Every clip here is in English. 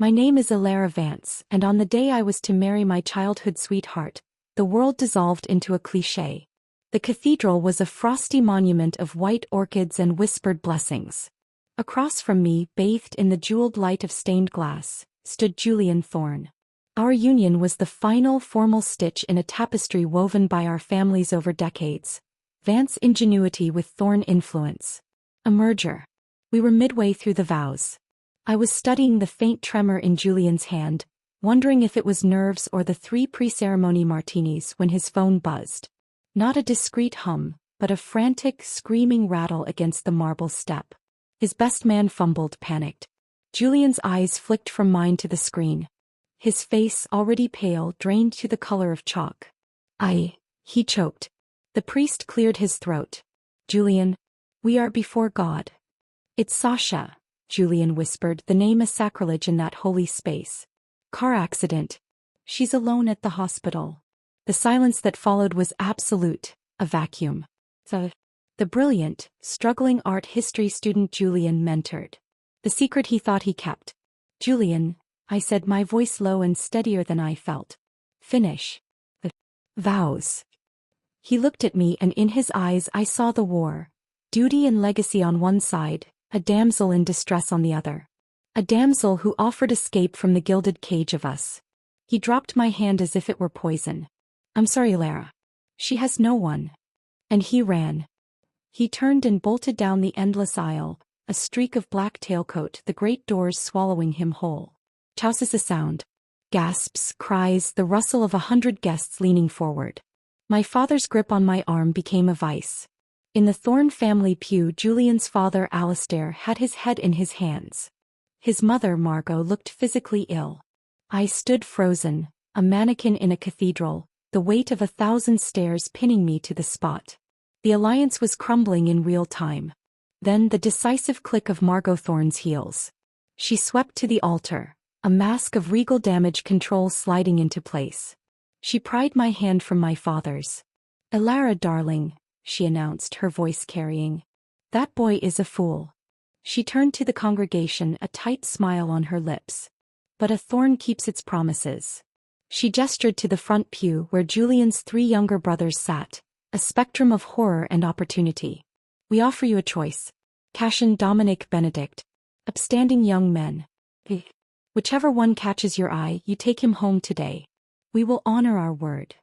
My name is Alara Vance, and on the day I was to marry my childhood sweetheart, the world dissolved into a cliché. The cathedral was a frosty monument of white orchids and whispered blessings. Across from me, bathed in the jeweled light of stained glass, stood Julian Thorne. Our union was the final formal stitch in a tapestry woven by our families over decades. Vance ingenuity with Thorne influence. A merger. We were midway through the vows. I was studying the faint tremor in Julian's hand, wondering if it was nerves or the 3 pre-ceremony martinis when his phone buzzed. Not a discreet hum, but a frantic, screaming rattle against the marble step. His best man fumbled, panicked. Julian's eyes flicked from mine to the screen. His face, already pale, drained to the color of chalk. He choked. The priest cleared his throat. Julian, we are before God. It's Sasha, Julian whispered, the name a sacrilege in that holy space. Car accident. She's alone at the hospital. The silence that followed was absolute, a vacuum. The brilliant, struggling art history student Julian mentored. The secret he thought he kept. Julian, I said, my voice low and steadier than I felt. Finish. The vows. He looked at me, and in his eyes I saw the war. Duty and legacy on one side, a damsel in distress on the other. A damsel who offered escape from the gilded cage of us. He dropped my hand as if it were poison. I'm sorry, Lara. She has no one. And he ran. He turned and bolted down the endless aisle, a streak of black tailcoat, the great doors swallowing him whole. Chouses a sound. Gasps, cries, the rustle of 100 guests leaning forward. My father's grip on my arm became a vice. In the Thorne family pew, Julian's father, Alistair, had his head in his hands. His mother, Margot, looked physically ill. I stood frozen, a mannequin in a cathedral, the weight of 1,000 stairs pinning me to the spot. The alliance was crumbling in real time. Then the decisive click of Margot Thorne's heels. She swept to the altar, a mask of regal damage control sliding into place. She pried my hand from my father's. Alara, darling, she announced, her voice carrying. That boy is a fool. She turned to the congregation, a tight smile on her lips. But a thorn keeps its promises. She gestured to the front pew where Julian's 3 younger brothers sat, a spectrum of horror and opportunity. We offer you a choice. Cassian, Dominic, Benedict. Upstanding young men. Whichever one catches your eye, you take him home today. We will honor our word.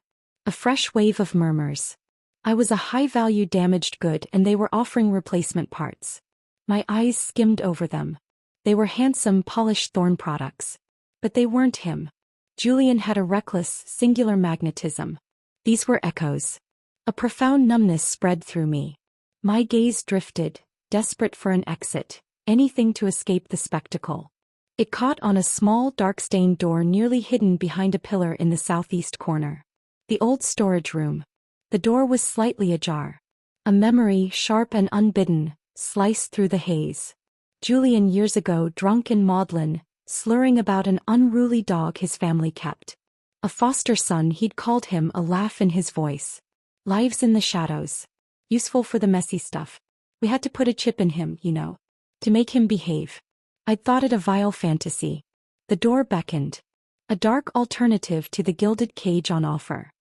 A fresh wave of murmurs. I was a high-value damaged good, and they were offering replacement parts. My eyes skimmed over them. They were handsome, polished Thorne products. But they weren't him. Julian had a reckless, singular magnetism. These were echoes. A profound numbness spread through me. My gaze drifted, desperate for an exit, anything to escape the spectacle. It caught on a small, dark-stained door nearly hidden behind a pillar in the southeast corner. The old storage room. The door was slightly ajar. A memory, sharp and unbidden, sliced through the haze. Julian, years ago, drunk in maudlin, slurring about an unruly dog his family kept. A foster son, he'd called him, a laugh in his voice. Lives in the shadows. Useful for the messy stuff. We had to put a chip in him, you know. To make him behave. I'd thought it a vile fantasy. The door beckoned. A dark alternative to the gilded cage on offer.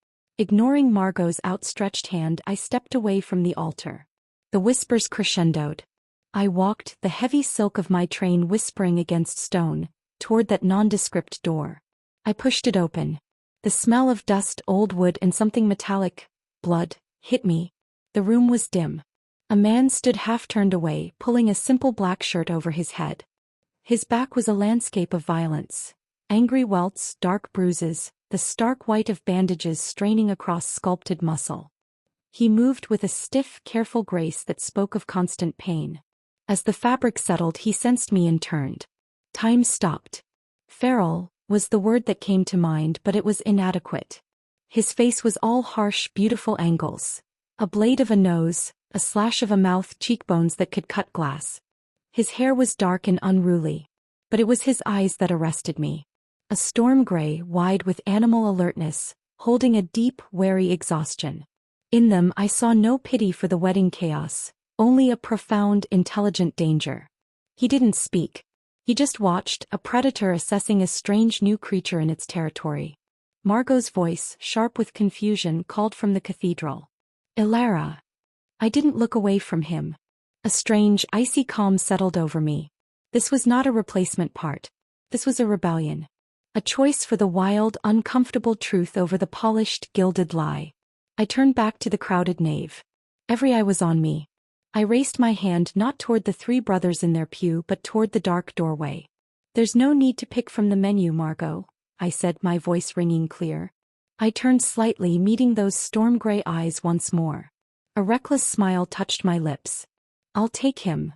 Ignoring Margot's outstretched hand, I stepped away from the altar. The whispers crescendoed. I walked, the heavy silk of my train whispering against stone, toward that nondescript door. I pushed it open. The smell of dust, old wood, and something metallic, blood, hit me. The room was dim. A man stood half-turned away, pulling a simple black shirt over his head. His back was a landscape of violence. Angry welts, dark bruises, the stark white of bandages straining across sculpted muscle. He moved with a stiff, careful grace that spoke of constant pain. As the fabric settled, he sensed me and turned. Time stopped. Feral was the word that came to mind, but it was inadequate. His face was all harsh, beautiful angles. A blade of a nose, a slash of a mouth, cheekbones that could cut glass. His hair was dark and unruly. But it was his eyes that arrested me. A storm gray, wide with animal alertness, holding a deep, wary exhaustion. In them I saw no pity for the wedding chaos, only a profound, intelligent danger. He didn't speak. He just watched, a predator assessing a strange new creature in its territory. Margot's voice, sharp with confusion, called from the cathedral. Ilara. I didn't look away from him. A strange, icy calm settled over me. This was not a replacement part. This was a rebellion. A choice for the wild, uncomfortable truth over the polished, gilded lie. I turned back to the crowded nave. Every eye was on me. I raised my hand not toward the three brothers in their pew but toward the dark doorway. There's no need to pick from the menu, Margot, I said, my voice ringing clear. I turned slightly, meeting those storm-gray eyes once more. A reckless smile touched my lips. I'll take him.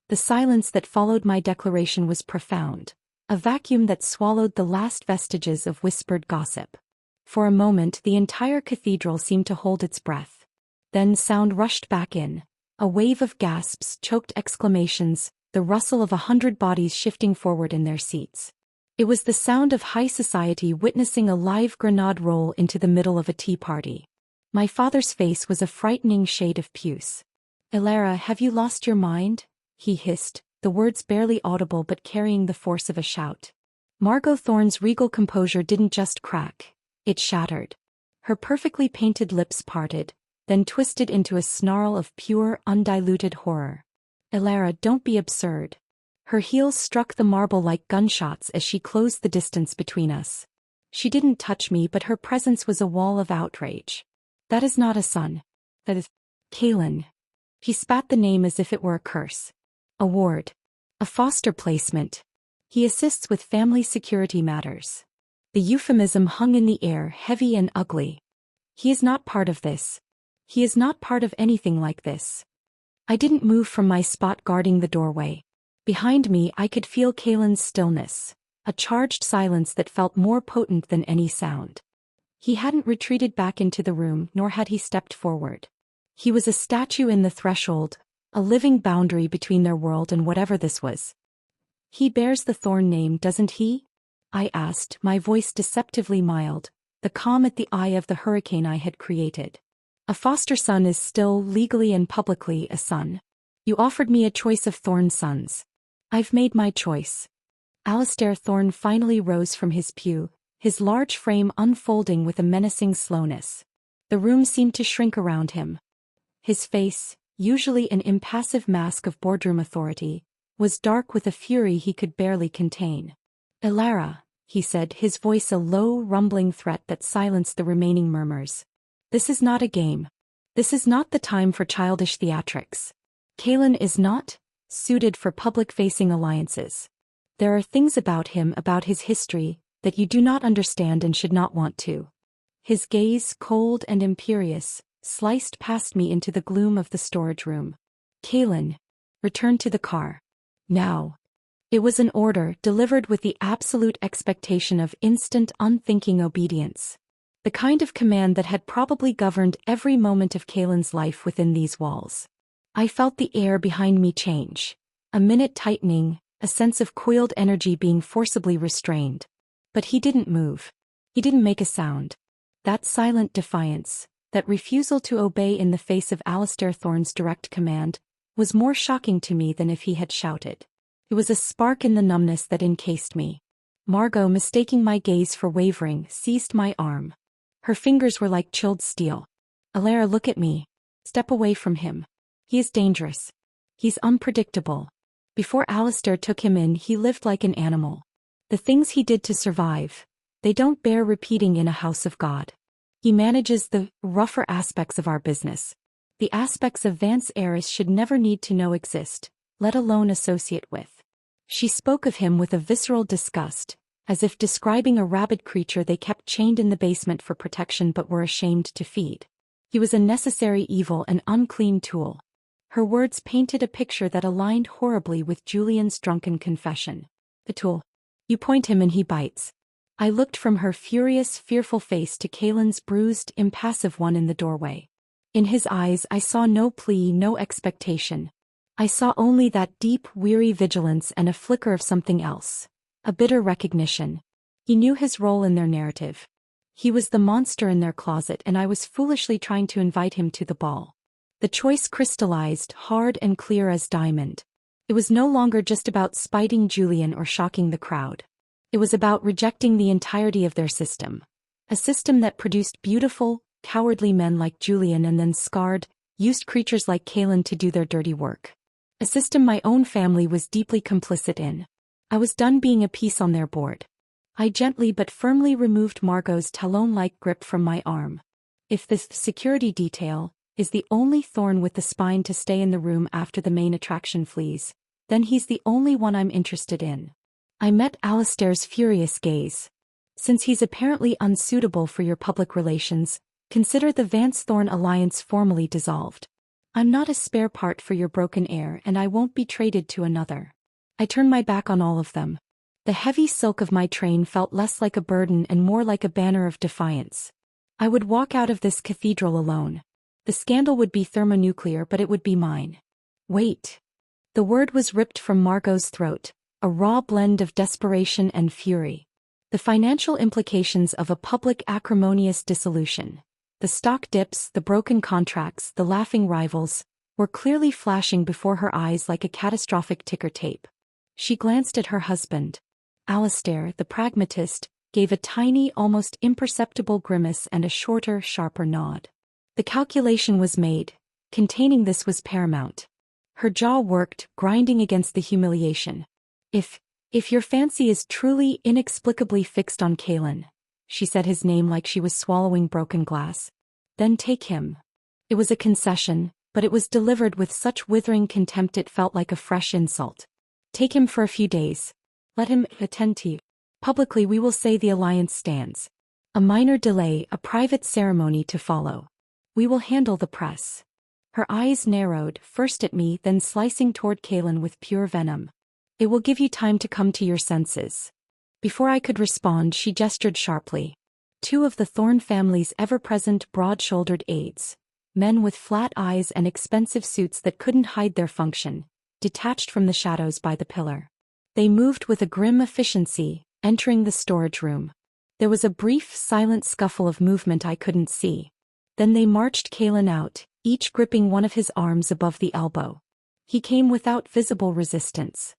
The silence that followed my declaration was profound, a vacuum that swallowed the last vestiges of whispered gossip. For a moment the entire cathedral seemed to hold its breath. Then sound rushed back in. A wave of gasps, choked exclamations, the rustle of 100 bodies shifting forward in their seats. It was the sound of high society witnessing a live grenade roll into the middle of a tea party. My father's face was a frightening shade of puce. Ilara, have you lost your mind? He hissed, the words barely audible but carrying the force of a shout. Margot Thorne's regal composure didn't just crack, it shattered. Her perfectly painted lips parted, then twisted into a snarl of pure, undiluted horror. Ilara, don't be absurd. Her heels struck the marble like gunshots as she closed the distance between us. She didn't touch me, but her presence was a wall of outrage. That is not a son. That is Kaelin. He spat the name as if it were a curse. A ward. A foster placement. He assists with family security matters. The euphemism hung in the air, heavy and ugly. He is not part of this. He is not part of anything like this. I didn't move from my spot guarding the doorway. Behind me I could feel Kaelin's stillness, a charged silence that felt more potent than any sound. He hadn't retreated back into the room, nor had he stepped forward. He was a statue in the threshold, a living boundary between their world and whatever this was. He bears the Thorn name, doesn't he? I asked, my voice deceptively mild, the calm at the eye of the hurricane I had created. A foster son is still, legally and publicly, a son. You offered me a choice of Thorn sons. I've made my choice. Alistair Thorne finally rose from his pew, his large frame unfolding with a menacing slowness. The room seemed to shrink around him. His face, usually an impassive mask of boardroom authority, was dark with a fury he could barely contain. Ilara, he said, his voice a low, rumbling threat that silenced the remaining murmurs. This is not a game. This is not the time for childish theatrics. Kaelin is not suited for public-facing alliances. There are things about him, about his history, that you do not understand and should not want to. His gaze, cold and imperious, sliced past me into the gloom of the storage room. Kaelin, return to the car. Now. It was an order delivered with the absolute expectation of instant, unthinking obedience. The kind of command that had probably governed every moment of Kaelin's life within these walls. I felt the air behind me change. A minute tightening, a sense of coiled energy being forcibly restrained. But he didn't move. He didn't make a sound. That silent defiance, that refusal to obey in the face of Alistair Thorne's direct command, was more shocking to me than if he had shouted. It was a spark in the numbness that encased me. Margot, mistaking my gaze for wavering, seized my arm. Her fingers were like chilled steel. Ilara, look at me. Step away from him. He is dangerous. He's unpredictable. Before Alistair took him in, he lived like an animal. The things he did to survive, they don't bear repeating in a house of God. He manages the rougher aspects of our business. The aspects of Vance Heiress should never need to know exist, let alone associate with. She spoke of him with a visceral disgust, as if describing a rabid creature they kept chained in the basement for protection but were ashamed to feed. He was a necessary evil, an unclean tool. Her words painted a picture that aligned horribly with Julian's drunken confession. The tool. You point him and he bites. I looked from her furious, fearful face to Kaelin's bruised, impassive one in the doorway. In his eyes I saw no plea, no expectation. I saw only that deep, weary vigilance and a flicker of something else. A bitter recognition. He knew his role in their narrative. He was the monster in their closet, and I was foolishly trying to invite him to the ball. The choice crystallized, hard and clear as diamond. It was no longer just about spiting Julian or shocking the crowd. It was about rejecting the entirety of their system. A system that produced beautiful, cowardly men like Julian and then scarred, used creatures like Kaelin to do their dirty work. A system my own family was deeply complicit in. I was done being a piece on their board. I gently but firmly removed Margot's talon-like grip from my arm. If this security detail is the only thorn with the spine to stay in the room after the main attraction flees, then he's the only one I'm interested in. I met Alistair's furious gaze. Since he's apparently unsuitable for your public relations, consider the Vance-Thorn alliance formally dissolved. I'm not a spare part for your broken heir and I won't be traded to another. I turned my back on all of them. The heavy silk of my train felt less like a burden and more like a banner of defiance. I would walk out of this cathedral alone. The scandal would be thermonuclear, but it would be mine. Wait. The word was ripped from Margot's throat, a raw blend of desperation and fury. The financial implications of a public acrimonious dissolution. The stock dips, the broken contracts, the laughing rivals, were clearly flashing before her eyes like a catastrophic ticker tape. She glanced at her husband. Alistair, the pragmatist, gave a tiny, almost imperceptible grimace and a shorter, sharper nod. The calculation was made. Containing this was paramount. Her jaw worked, grinding against the humiliation. If your fancy is truly inexplicably fixed on Kaelin, she said his name like she was swallowing broken glass, then take him. It was a concession, but it was delivered with such withering contempt it felt like a fresh insult. Take him for a few days. Let him attend to you. Publicly we will say the alliance stands. A minor delay, a private ceremony to follow. We will handle the press. Her eyes narrowed, first at me, then slicing toward Kaelin with pure venom. It will give you time to come to your senses. Before I could respond, she gestured sharply. Two of the Thorn family's ever-present broad-shouldered aides, men with flat eyes and expensive suits that couldn't hide their function, detached from the shadows by the pillar. They moved with a grim efficiency, entering the storage room. There was a brief, silent scuffle of movement I couldn't see. Then they marched Kaelin out, each gripping one of his arms above the elbow. He came without visible resistance.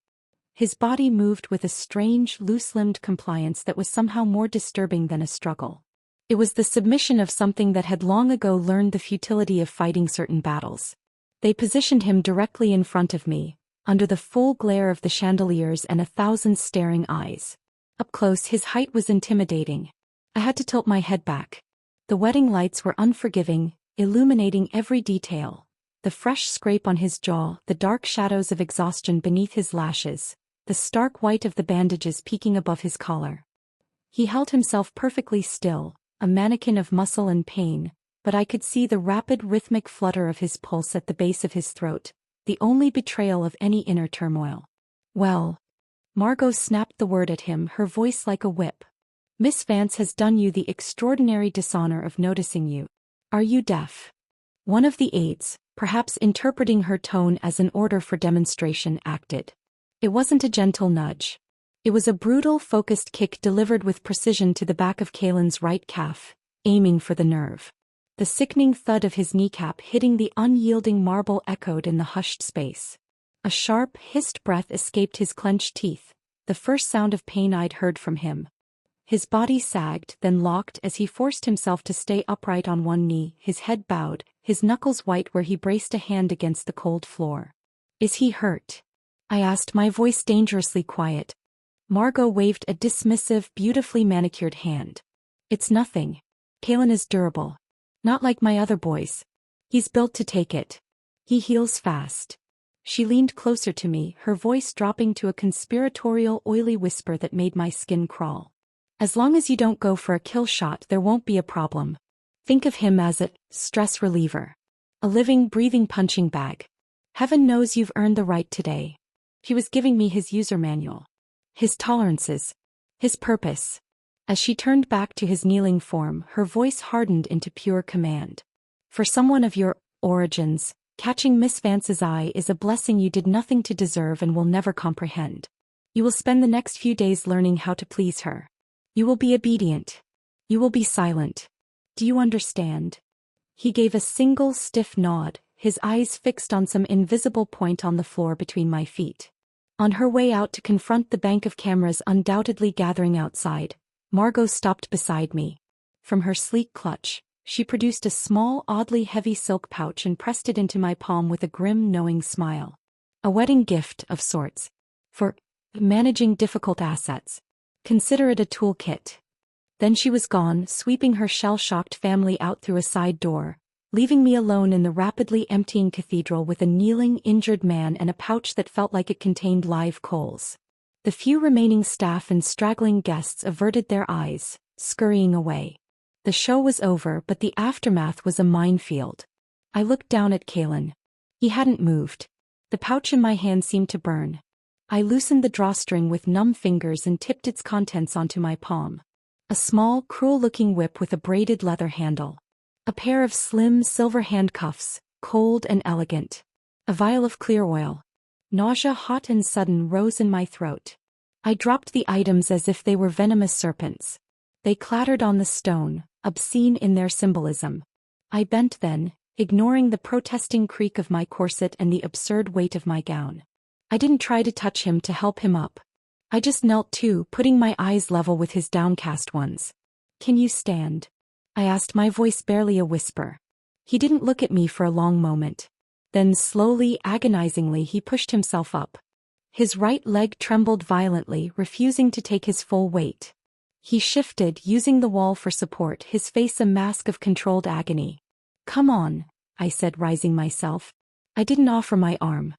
His body moved with a strange, loose-limbed compliance that was somehow more disturbing than a struggle. It was the submission of something that had long ago learned the futility of fighting certain battles. They positioned him directly in front of me, under the full glare of the chandeliers and 1,000 staring eyes. Up close, his height was intimidating. I had to tilt my head back. The wedding lights were unforgiving, illuminating every detail. The fresh scrape on his jaw, the dark shadows of exhaustion beneath his lashes, the stark white of the bandages peeking above his collar. He held himself perfectly still, a mannequin of muscle and pain, but I could see the rapid rhythmic flutter of his pulse at the base of his throat, the only betrayal of any inner turmoil. Well, Margot snapped the word at him, her voice like a whip. Miss Vance has done you the extraordinary dishonor of noticing you. Are you deaf? One of the aides, perhaps interpreting her tone as an order for demonstration, acted. It wasn't a gentle nudge. It was a brutal, focused kick delivered with precision to the back of Kaelin's right calf, aiming for the nerve. The sickening thud of his kneecap hitting the unyielding marble echoed in the hushed space. A sharp, hissed breath escaped his clenched teeth, the first sound of pain I'd heard from him. His body sagged, then locked as he forced himself to stay upright on one knee, his head bowed, his knuckles white where he braced a hand against the cold floor. Is he hurt? I asked, my voice dangerously quiet. Margot waved a dismissive, beautifully manicured hand. It's nothing. Kaelin is durable. Not like my other boys. He's built to take it. He heals fast. She leaned closer to me, her voice dropping to a conspiratorial, oily whisper that made my skin crawl. As long as you don't go for a kill shot, there won't be a problem. Think of him as a stress reliever. A living, breathing punching bag. Heaven knows you've earned the right today. He was giving me his user manual. His tolerances. His purpose. As she turned back to his kneeling form, her voice hardened into pure command. For someone of your origins, catching Miss Vance's eye is a blessing you did nothing to deserve and will never comprehend. You will spend the next few days learning how to please her. You will be obedient. You will be silent. Do you understand? He gave a single stiff nod, his eyes fixed on some invisible point on the floor between my feet. On her way out to confront the bank of cameras undoubtedly gathering outside, Margot stopped beside me. From her sleek clutch, she produced a small, oddly heavy silk pouch and pressed it into my palm with a grim, knowing smile. A wedding gift, of sorts. For managing difficult assets. Consider it a toolkit. Then she was gone, sweeping her shell-shocked family out through a side door, leaving me alone in the rapidly emptying cathedral with a kneeling, injured man and a pouch that felt like it contained live coals. The few remaining staff and straggling guests averted their eyes, scurrying away. The show was over, but the aftermath was a minefield. I looked down at Kalen. He hadn't moved. The pouch in my hand seemed to burn. I loosened the drawstring with numb fingers and tipped its contents onto my palm. A small, cruel-looking whip with a braided leather handle. A pair of slim, silver handcuffs, cold and elegant. A vial of clear oil. Nausea hot and sudden rose in my throat. I dropped the items as if they were venomous serpents. They clattered on the stone, obscene in their symbolism. I bent then, ignoring the protesting creak of my corset and the absurd weight of my gown. I didn't try to touch him to help him up. I just knelt too, putting my eyes level with his downcast ones. "Can you stand?" I asked, my voice barely a whisper. He didn't look at me for a long moment. Then slowly, agonizingly, he pushed himself up. His right leg trembled violently, refusing to take his full weight. He shifted, using the wall for support, his face a mask of controlled agony. "Come on," I said, rising myself. I didn't offer my arm.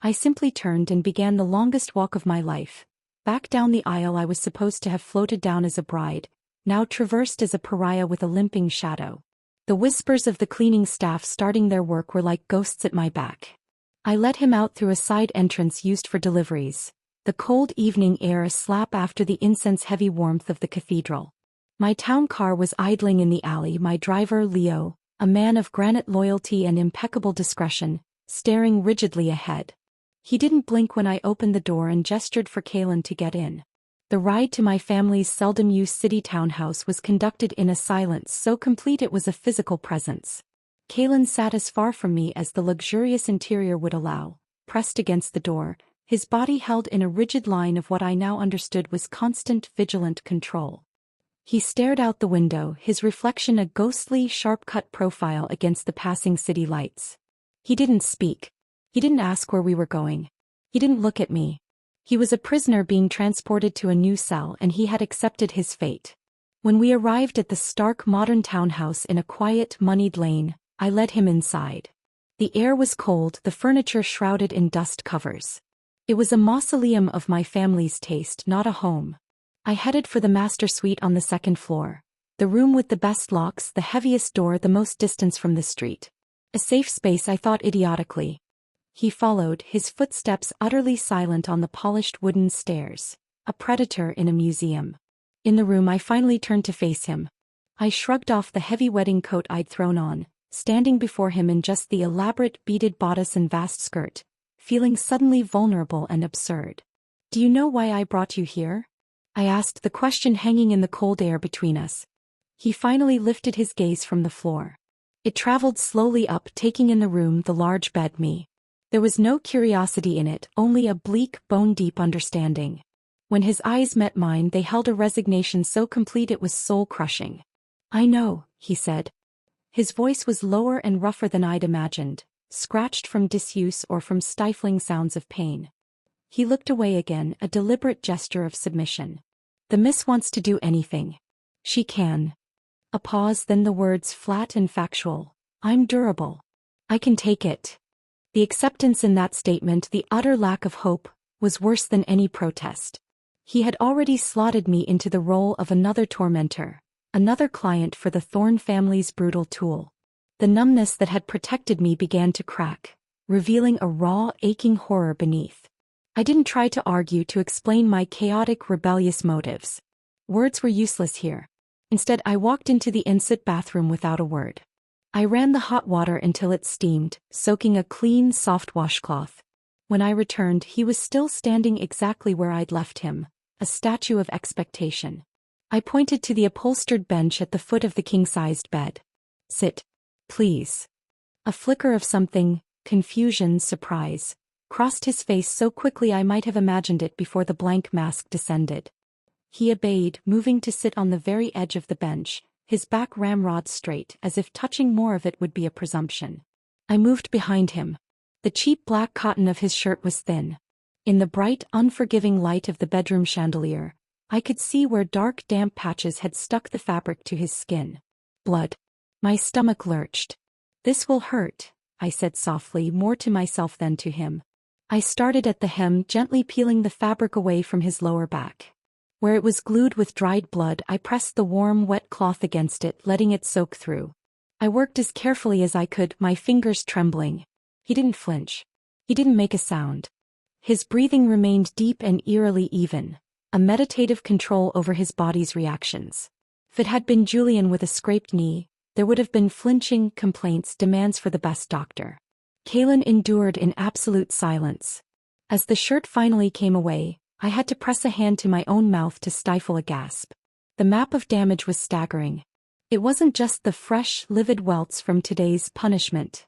I simply turned and began the longest walk of my life. Back down the aisle I was supposed to have floated down as a bride, now traversed as a pariah with a limping shadow. The whispers of the cleaning staff starting their work were like ghosts at my back. I led him out through a side entrance used for deliveries, the cold evening air a slap after the incense-heavy warmth of the cathedral. My town car was idling in the alley, my driver, Leo, a man of granite loyalty and impeccable discretion, staring rigidly ahead. He didn't blink when I opened the door and gestured for Kalen to get in. The ride to my family's seldom-used city townhouse was conducted in a silence so complete it was a physical presence. Kalen sat as far from me as the luxurious interior would allow, pressed against the door, his body held in a rigid line of what I now understood was constant, vigilant control. He stared out the window, his reflection a ghostly, sharp-cut profile against the passing city lights. He didn't speak. He didn't ask where we were going. He didn't look at me. He was a prisoner being transported to a new cell, and he had accepted his fate. When we arrived at the stark modern townhouse in a quiet, moneyed lane, I led him inside. The air was cold, the furniture shrouded in dust covers. It was a mausoleum of my family's taste, not a home. I headed for the master suite on the second floor, the room with the best locks, the heaviest door, the most distance from the street. A safe space, I thought idiotically. He followed, his footsteps utterly silent on the polished wooden stairs, a predator in a museum. In the room I finally turned to face him. I shrugged off the heavy wedding coat I'd thrown on, standing before him in just the elaborate beaded bodice and vast skirt, feeling suddenly vulnerable and absurd. "Do you know why I brought you here?" I asked, the question hanging in the cold air between us. He finally lifted his gaze from the floor. It traveled slowly up, taking in the room, the large bed, me. There was no curiosity in it, only a bleak, bone-deep understanding. When his eyes met mine, they held a resignation so complete it was soul-crushing. "I know," he said. His voice was lower and rougher than I'd imagined, scratched from disuse or from stifling sounds of pain. He looked away again, a deliberate gesture of submission. "The miss wants to do anything. She can." A pause, then the words flat and factual. "I'm durable. I can take it." The acceptance in that statement, the utter lack of hope, was worse than any protest. He had already slotted me into the role of another tormentor, another client for the Thorne family's brutal tool. The numbness that had protected me began to crack, revealing a raw, aching horror beneath. I didn't try to argue, to explain my chaotic, rebellious motives. Words were useless here. Instead, I walked into the ensuite bathroom without a word. I ran the hot water until it steamed, soaking a clean, soft washcloth. When I returned, he was still standing exactly where I'd left him, a statue of expectation. I pointed to the upholstered bench at the foot of the king-sized bed. "Sit. Please." A flicker of something, confusion, surprise, crossed his face so quickly I might have imagined it before the blank mask descended. He obeyed, moving to sit on the very edge of the bench, his back ramrod straight, as if touching more of it would be a presumption. I moved behind him. The cheap black cotton of his shirt was thin. In the bright, unforgiving light of the bedroom chandelier, I could see where dark, damp patches had stuck the fabric to his skin. Blood. My stomach lurched. "This will hurt," I said softly, more to myself than to him. I started at the hem, gently peeling the fabric away from his lower back. Where it was glued with dried blood, I pressed the warm, wet cloth against it, letting it soak through. I worked as carefully as I could, my fingers trembling. He didn't flinch. He didn't make a sound. His breathing remained deep and eerily even, a meditative control over his body's reactions. If it had been Julian with a scraped knee, there would have been flinching, complaints, demands for the best doctor. Kaylin endured in absolute silence. As the shirt finally came away, I had to press a hand to my own mouth to stifle a gasp. The map of damage was staggering. It wasn't just the fresh, livid welts from today's punishment.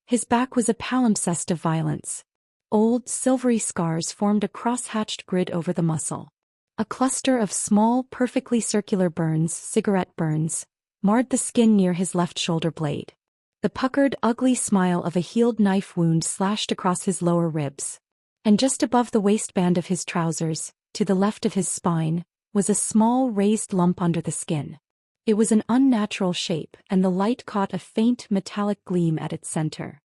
His back was a palimpsest of violence. Old, silvery scars formed a cross-hatched grid over the muscle. A cluster of small, perfectly circular burns, cigarette burns, marred the skin near his left shoulder blade. The puckered, ugly smile of a healed knife wound slashed across his lower ribs. And just above the waistband of his trousers, to the left of his spine, was a small raised lump under the skin. It was an unnatural shape, and the light caught a faint metallic gleam at its center.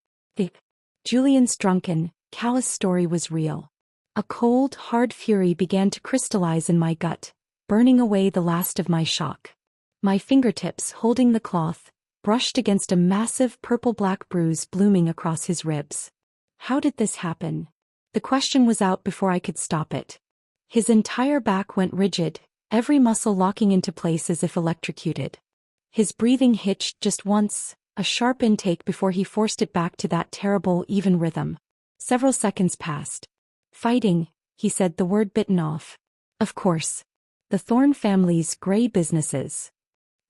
Julian's drunken, callous story was real. A cold, hard fury began to crystallize in my gut, burning away the last of my shock. My fingertips, holding the cloth, brushed against a massive purple-black bruise blooming across his ribs. How did this happen? The question was out before I could stop it. His entire back went rigid, every muscle locking into place as if electrocuted. His breathing hitched just once, a sharp intake before he forced it back to that terrible, even rhythm. Several seconds passed. "Fighting," he said, the word bitten off. Of course. The Thorne family's gray businesses.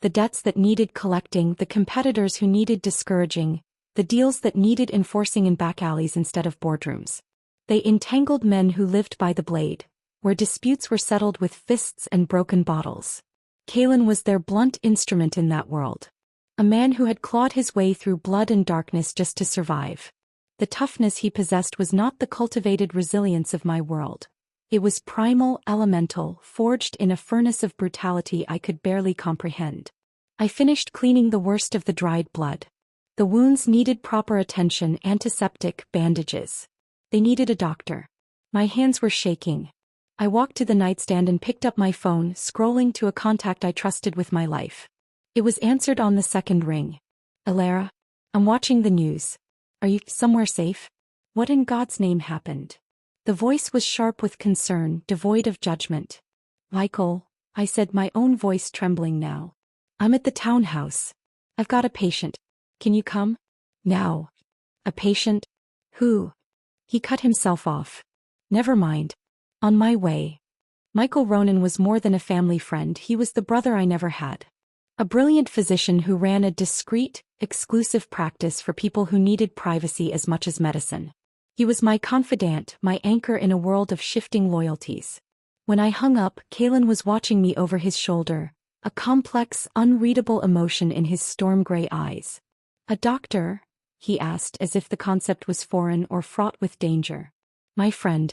The debts that needed collecting, the competitors who needed discouraging, the deals that needed enforcing in back alleys instead of boardrooms. They entangled men who lived by the blade, where disputes were settled with fists and broken bottles. Kaylin was their blunt instrument in that world. A man who had clawed his way through blood and darkness just to survive. The toughness he possessed was not the cultivated resilience of my world. It was primal, elemental, forged in a furnace of brutality I could barely comprehend. I finished cleaning the worst of the dried blood. The wounds needed proper attention, antiseptic, bandages. They needed a doctor. My hands were shaking. I walked to the nightstand and picked up my phone, scrolling to a contact I trusted with my life. It was answered on the second ring. "Alara? I'm watching the news. Are you somewhere safe? What in God's name happened?" The voice was sharp with concern, devoid of judgment. "Michael," I said, my own voice trembling now. "I'm at the townhouse. I've got a patient. Can you come? Now." "A patient? Who?" He cut himself off. "Never mind. On my way." Michael Ronan was more than a family friend, he was the brother I never had. A brilliant physician who ran a discreet, exclusive practice for people who needed privacy as much as medicine. He was my confidant, my anchor in a world of shifting loyalties. When I hung up, Kaylin was watching me over his shoulder, a complex, unreadable emotion in his storm-gray eyes. "A doctor?" he asked, as if the concept was foreign or fraught with danger. "My friend.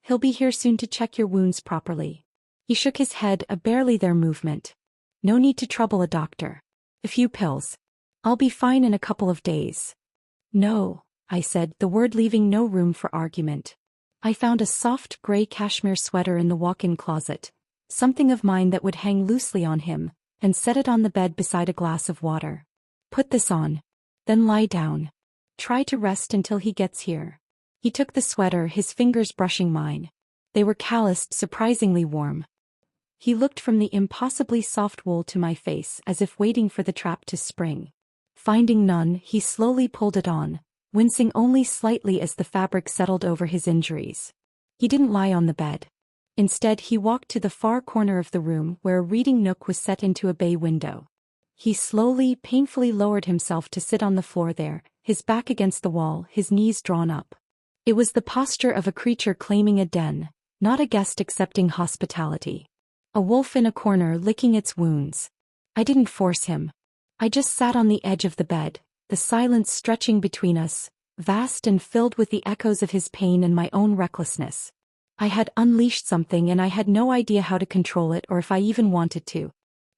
He'll be here soon to check your wounds properly." He shook his head, a barely there movement. "No need to trouble a doctor. A few pills. I'll be fine in a couple of days." "No," I said, the word leaving no room for argument. I found a soft gray cashmere sweater in the walk-in closet, something of mine that would hang loosely on him, and set it on the bed beside a glass of water. "Put this on. Then lie down. Try to rest until he gets here." He took the sweater, his fingers brushing mine. They were calloused, surprisingly warm. He looked from the impossibly soft wool to my face, as if waiting for the trap to spring. Finding none, he slowly pulled it on, wincing only slightly as the fabric settled over his injuries. He didn't lie on the bed. Instead, he walked to the far corner of the room where a reading nook was set into a bay window. He slowly, painfully lowered himself to sit on the floor there, his back against the wall, his knees drawn up. It was the posture of a creature claiming a den, not a guest accepting hospitality. A wolf in a corner licking its wounds. I didn't force him. I just sat on the edge of the bed, the silence stretching between us, vast and filled with the echoes of his pain and my own recklessness. I had unleashed something and I had no idea how to control it or if I even wanted to.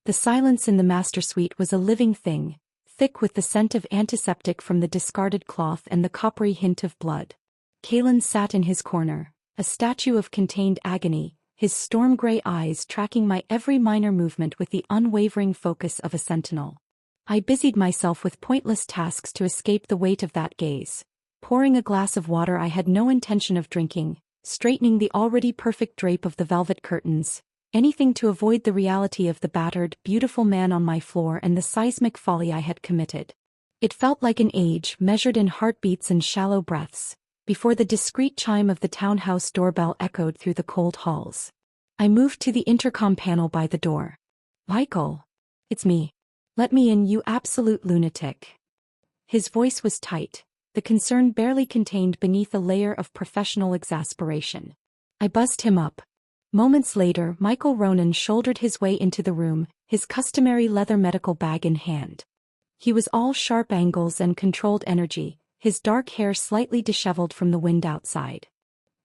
The silence in the master suite was a living thing, thick with the scent of antiseptic from the discarded cloth and the coppery hint of blood. Kalen sat in his corner, a statue of contained agony, his storm-gray eyes tracking my every minor movement with the unwavering focus of a sentinel. I busied myself with pointless tasks to escape the weight of that gaze, pouring a glass of water I had no intention of drinking, straightening the already perfect drape of the velvet curtains, anything to avoid the reality of the battered, beautiful man on my floor and the seismic folly I had committed. It felt like an age measured in heartbeats and shallow breaths, before the discreet chime of the townhouse doorbell echoed through the cold halls. I moved to the intercom panel by the door. "Michael. It's me. Let me in, you absolute lunatic." His voice was tight, the concern barely contained beneath a layer of professional exasperation. I buzzed him up. Moments later, Michael Ronan shouldered his way into the room, his customary leather medical bag in hand. He was all sharp angles and controlled energy, his dark hair slightly disheveled from the wind outside.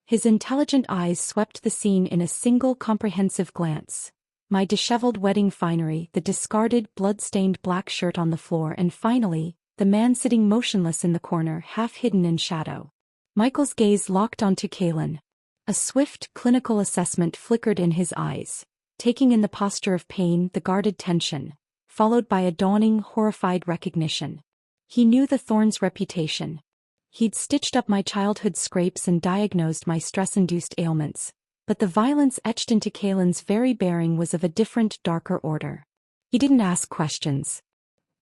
His intelligent eyes swept the scene in a single comprehensive glance. My disheveled wedding finery, the discarded, blood-stained black shirt on the floor, and finally, the man sitting motionless in the corner, half hidden in shadow. Michael's gaze locked onto Kalen. A swift, clinical assessment flickered in his eyes, taking in the posture of pain, the guarded tension, followed by a dawning, horrified recognition. He knew the Thorns' reputation. He'd stitched up my childhood scrapes and diagnosed my stress-induced ailments. But the violence etched into Kalen's very bearing was of a different, darker order. He didn't ask questions.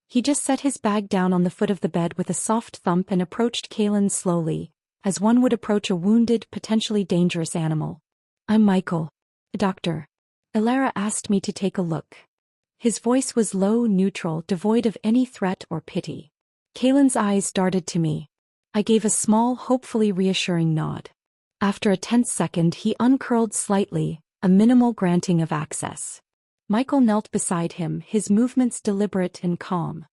He just set his bag down on the foot of the bed with a soft thump and approached Kalen slowly, as one would approach a wounded, potentially dangerous animal. "I'm Michael. A doctor. Elara asked me to take a look." His voice was low, neutral, devoid of any threat or pity. Kalen's eyes darted to me. I gave a small, hopefully reassuring nod. After a tense second, he uncurled slightly, a minimal granting of access. Michael knelt beside him, his movements deliberate and calm.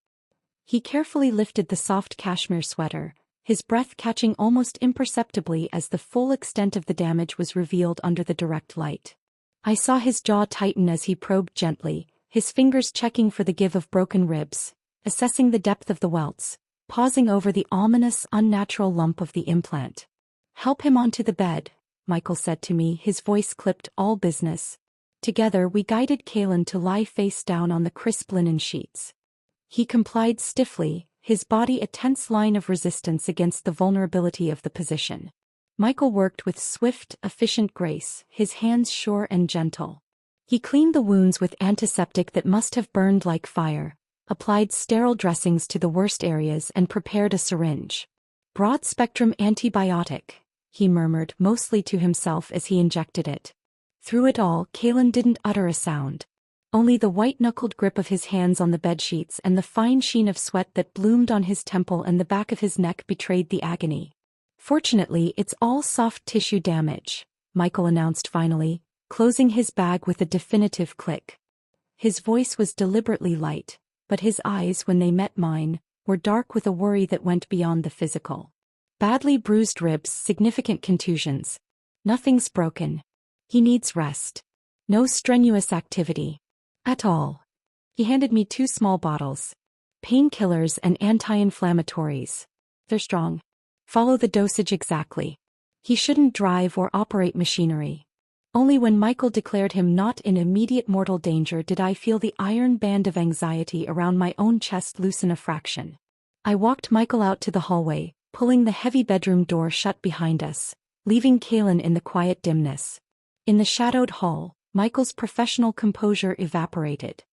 He carefully lifted the soft cashmere sweater, his breath catching almost imperceptibly as the full extent of the damage was revealed under the direct light. I saw his jaw tighten as he probed gently, his fingers checking for the give of broken ribs, assessing the depth of the welts, pausing over the ominous, unnatural lump of the implant. "Help him onto the bed," Michael said to me, his voice clipped, all business. Together we guided Kalen to lie face down on the crisp linen sheets. He complied stiffly, his body a tense line of resistance against the vulnerability of the position. Michael worked with swift, efficient grace, his hands sure and gentle. He cleaned the wounds with antiseptic that must have burned like fire, applied sterile dressings to the worst areas and prepared a syringe. "Broad-spectrum antibiotic," he murmured mostly to himself as he injected it. Through it all, Kalen didn't utter a sound. Only the white-knuckled grip of his hands on the bedsheets and the fine sheen of sweat that bloomed on his temple and the back of his neck betrayed the agony. "Fortunately, it's all soft tissue damage," Michael announced finally, closing his bag with a definitive click. His voice was deliberately light, but his eyes, when they met mine, were dark with a worry that went beyond the physical. "Badly bruised ribs, significant contusions. Nothing's broken. He needs rest. No strenuous activity. At all." He handed me 2 small bottles. "Painkillers and anti-inflammatories. They're strong. Follow the dosage exactly. He shouldn't drive or operate machinery." Only when Michael declared him not in immediate mortal danger did I feel the iron band of anxiety around my own chest loosen a fraction. I walked Michael out to the hallway, pulling the heavy bedroom door shut behind us, leaving Kalen in the quiet dimness. In the shadowed hall, Michael's professional composure evaporated.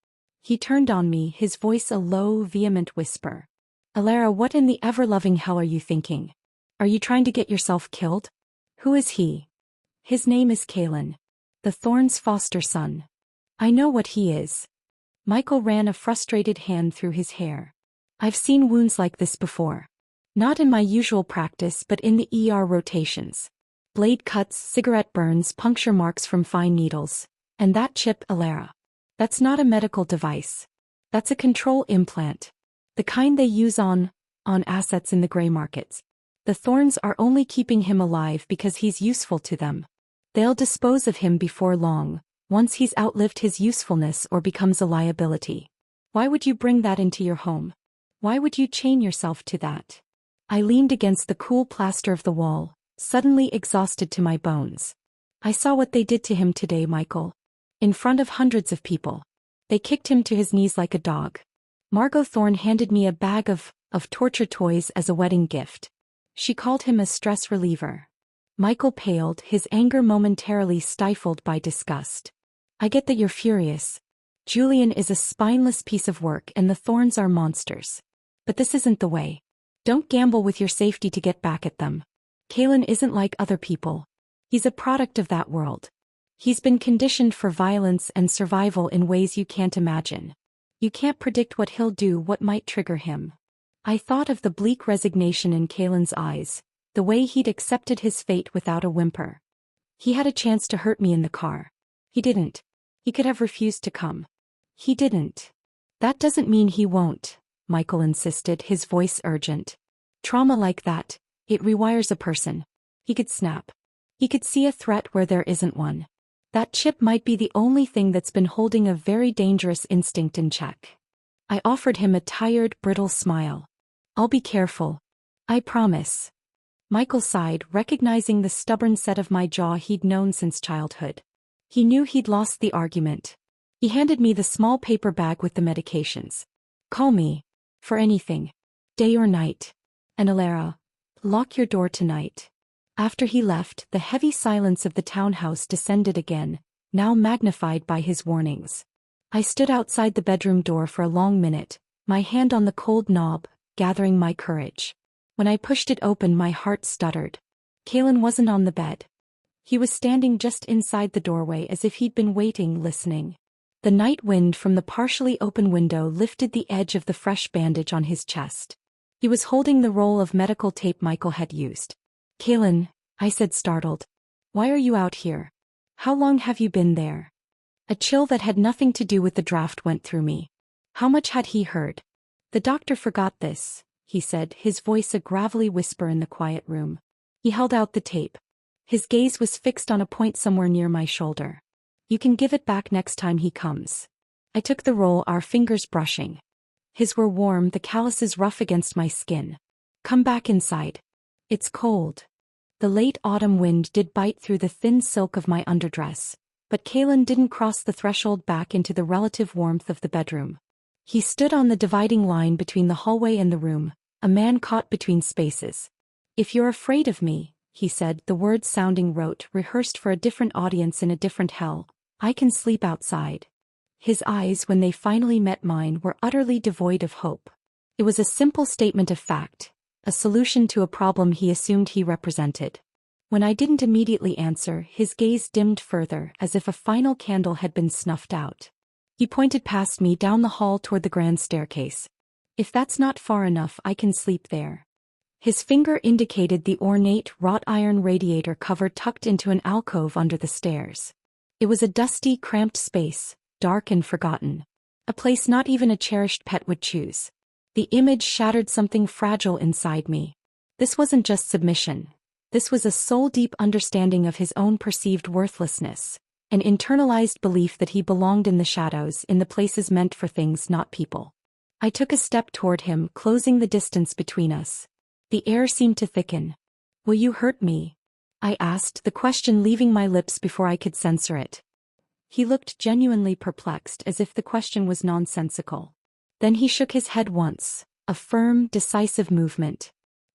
He turned on me, his voice a low, vehement whisper. "Elara, what in the ever-loving hell are you thinking? Are you trying to get yourself killed? Who is he?" "His name is Kalen. The Thorns' foster son. I know what he is." Michael ran a frustrated hand through his hair. I've seen wounds like this before. Not in my usual practice but in the ER rotations. Blade cuts, cigarette burns, puncture marks from fine needles. And that chip, Alara. That's not a medical device. That's a control implant. The kind they use on assets in the gray markets. The thorns are only keeping him alive because he's useful to them. They'll dispose of him before long, once he's outlived his usefulness or becomes a liability. Why would you bring that into your home? Why would you chain yourself to that? I leaned against the cool plaster of the wall, suddenly exhausted to my bones. I saw what they did to him today, Michael. In front of hundreds of people. They kicked him to his knees like a dog. Margot Thorne handed me a bag of torture toys as a wedding gift. She called him a stress reliever. Michael paled, his anger momentarily stifled by disgust. I get that you're furious. Julian is a spineless piece of work and the Thorns are monsters. But this isn't the way. Don't gamble with your safety to get back at them. Kalen isn't like other people. He's a product of that world. He's been conditioned for violence and survival in ways you can't imagine. You can't predict what he'll do, what might trigger him. I thought of the bleak resignation in Kalen's eyes, the way he'd accepted his fate without a whimper. He had a chance to hurt me in the car. He didn't. He could have refused to come. He didn't. That doesn't mean he won't, Michael insisted, his voice urgent. Trauma like that, it rewires a person. He could snap. He could see a threat where there isn't one. That chip might be the only thing that's been holding a very dangerous instinct in check. I offered him a tired, brittle smile. I'll be careful. I promise. Michael sighed, recognizing the stubborn set of my jaw he'd known since childhood. He knew he'd lost the argument. He handed me the small paper bag with the medications. Call me. For anything. Day or night. And Alara, lock your door tonight. After he left, the heavy silence of the townhouse descended again, now magnified by his warnings. I stood outside the bedroom door for a long minute, my hand on the cold knob, gathering my courage. When I pushed it open, my heart stuttered. Kalen wasn't on the bed. He was standing just inside the doorway as if he'd been waiting, listening. The night wind from the partially open window lifted the edge of the fresh bandage on his chest. He was holding the roll of medical tape Michael had used. Kalen, I said, startled. Why are you out here? How long have you been there? A chill that had nothing to do with the draft went through me. How much had he heard? The doctor forgot this, he said, his voice a gravelly whisper in the quiet room. He held out the tape. His gaze was fixed on a point somewhere near my shoulder. You can give it back next time he comes. I took the roll, our fingers brushing. His were warm, the calluses rough against my skin. Come back inside. It's cold. The late autumn wind did bite through the thin silk of my underdress, but Kalen didn't cross the threshold back into the relative warmth of the bedroom. He stood on the dividing line between the hallway and the room, a man caught between spaces. If you're afraid of me, he said, the words sounding rote, rehearsed for a different audience in a different hell, I can sleep outside. His eyes, when they finally met mine, were utterly devoid of hope. It was a simple statement of fact. A solution to a problem he assumed he represented. When I didn't immediately answer, his gaze dimmed further, as if a final candle had been snuffed out. He pointed past me down the hall toward the grand staircase. If that's not far enough, I can sleep there. His finger indicated the ornate wrought iron radiator cover tucked into an alcove under the stairs. It was a dusty, cramped space, dark and forgotten. A place not even a cherished pet would choose. The image shattered something fragile inside me. This wasn't just submission. This was a soul-deep understanding of his own perceived worthlessness, an internalized belief that he belonged in the shadows, in the places meant for things, not people. I took a step toward him, closing the distance between us. The air seemed to thicken. Will you hurt me? I asked, the question leaving my lips before I could censor it. He looked genuinely perplexed, as if the question was nonsensical. Then he shook his head once, a firm, decisive movement.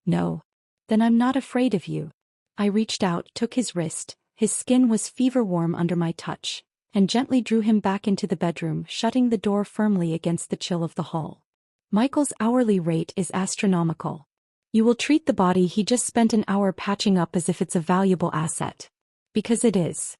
No. Then I'm not afraid of you. I reached out, took his wrist, his skin was fever-warm under my touch, and gently drew him back into the bedroom, shutting the door firmly against the chill of the hall. Michael's hourly rate is astronomical. You will treat the body he just spent an hour patching up as if it's a valuable asset. Because it is.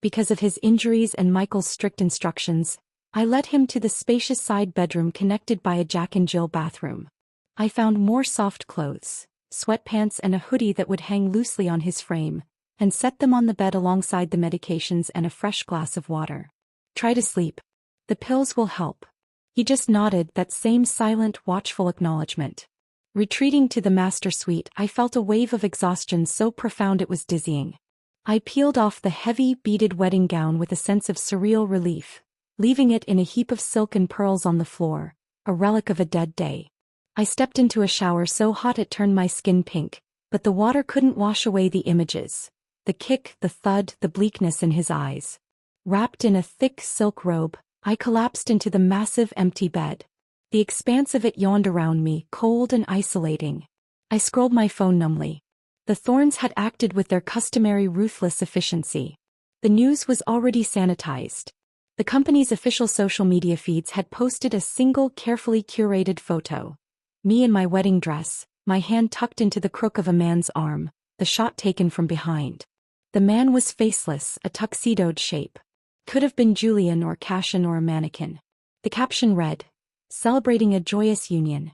Because of his injuries and Michael's strict instructions, I led him to the spacious side bedroom connected by a Jack and Jill bathroom. I found more soft clothes, sweatpants and a hoodie that would hang loosely on his frame, and set them on the bed alongside the medications and a fresh glass of water. Try to sleep. The pills will help. He just nodded, that same silent, watchful acknowledgement. Retreating to the master suite, I felt a wave of exhaustion so profound it was dizzying. I peeled off the heavy, beaded wedding gown with a sense of surreal relief, leaving it in a heap of silk and pearls on the floor, a relic of a dead day. I stepped into a shower so hot it turned my skin pink, but the water couldn't wash away the images. The kick, the thud, the bleakness in his eyes. Wrapped in a thick silk robe, I collapsed into the massive empty bed. The expanse of it yawned around me, cold and isolating. I scrolled my phone numbly. The Thorns had acted with their customary ruthless efficiency. The news was already sanitized. The company's official social media feeds had posted a single carefully curated photo. Me in my wedding dress, my hand tucked into the crook of a man's arm, the shot taken from behind. The man was faceless, a tuxedoed shape. Could have been Julian or Cashin or a mannequin. The caption read, "Celebrating a joyous union."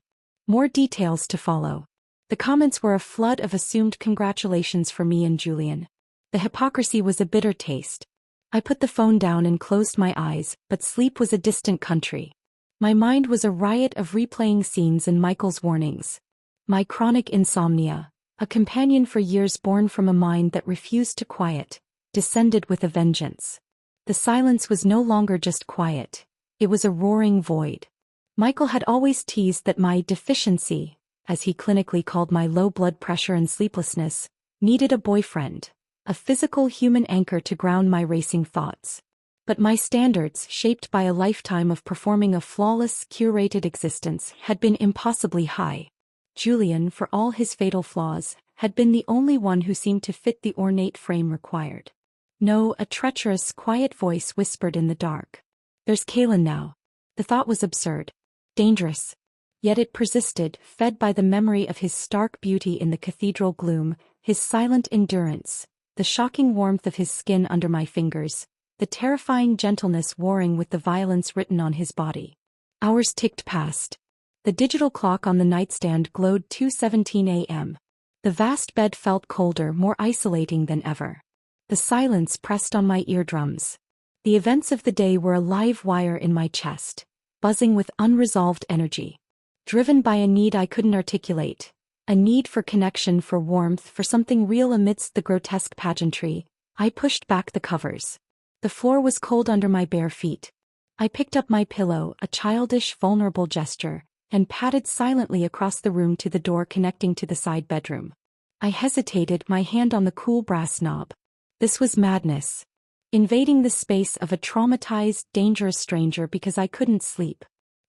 More details to follow. The comments were a flood of assumed congratulations for me and Julian. The hypocrisy was a bitter taste. I put the phone down and closed my eyes, but sleep was a distant country. My mind was a riot of replaying scenes and Michael's warnings. My chronic insomnia, a companion for years born from a mind that refused to quiet, descended with a vengeance. The silence was no longer just quiet. It was a roaring void. Michael had always teased that my deficiency, as he clinically called my low blood pressure and sleeplessness, needed a boyfriend, a physical human anchor to ground my racing thoughts. But my standards, shaped by a lifetime of performing a flawless, curated existence, had been impossibly high. Julian, for all his fatal flaws, had been the only one who seemed to fit the ornate frame required. No, a treacherous, quiet voice whispered in the dark. "There's Kaelin now." The thought was absurd. Dangerous. Yet it persisted, fed by the memory of his stark beauty in the cathedral gloom, his silent endurance, the shocking warmth of his skin under my fingers, the terrifying gentleness warring with the violence written on his body. Hours ticked past. The digital clock on the nightstand glowed 2:17 a.m. The vast bed felt colder, more isolating than ever. The silence pressed on my eardrums. The events of the day were a live wire in my chest, buzzing with unresolved energy. Driven by a need I couldn't articulate, a need for connection, for warmth, for something real amidst the grotesque pageantry, I pushed back the covers. The floor was cold under my bare feet. I picked up my pillow, a childish, vulnerable gesture, and padded silently across the room to the door connecting to the side bedroom. I hesitated, my hand on the cool brass knob. This was madness. Invading the space of a traumatized, dangerous stranger because I couldn't sleep.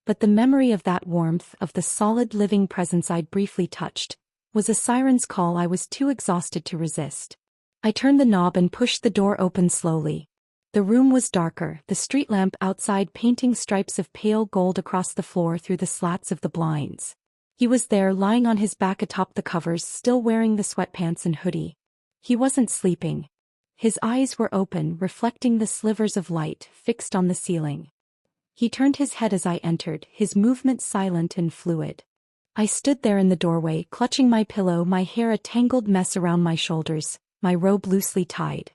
But the memory of that warmth, of the solid living presence I'd briefly touched, was a siren's call I was too exhausted to resist. I turned the knob and pushed the door open slowly. The room was darker, the street lamp outside painting stripes of pale gold across the floor through the slats of the blinds. He was there, lying on his back atop the covers, still wearing the sweatpants and hoodie. He wasn't sleeping. His eyes were open, reflecting the slivers of light fixed on the ceiling. He turned his head as I entered, his movement silent and fluid. I stood there in the doorway, clutching my pillow, my hair a tangled mess around my shoulders, my robe loosely tied.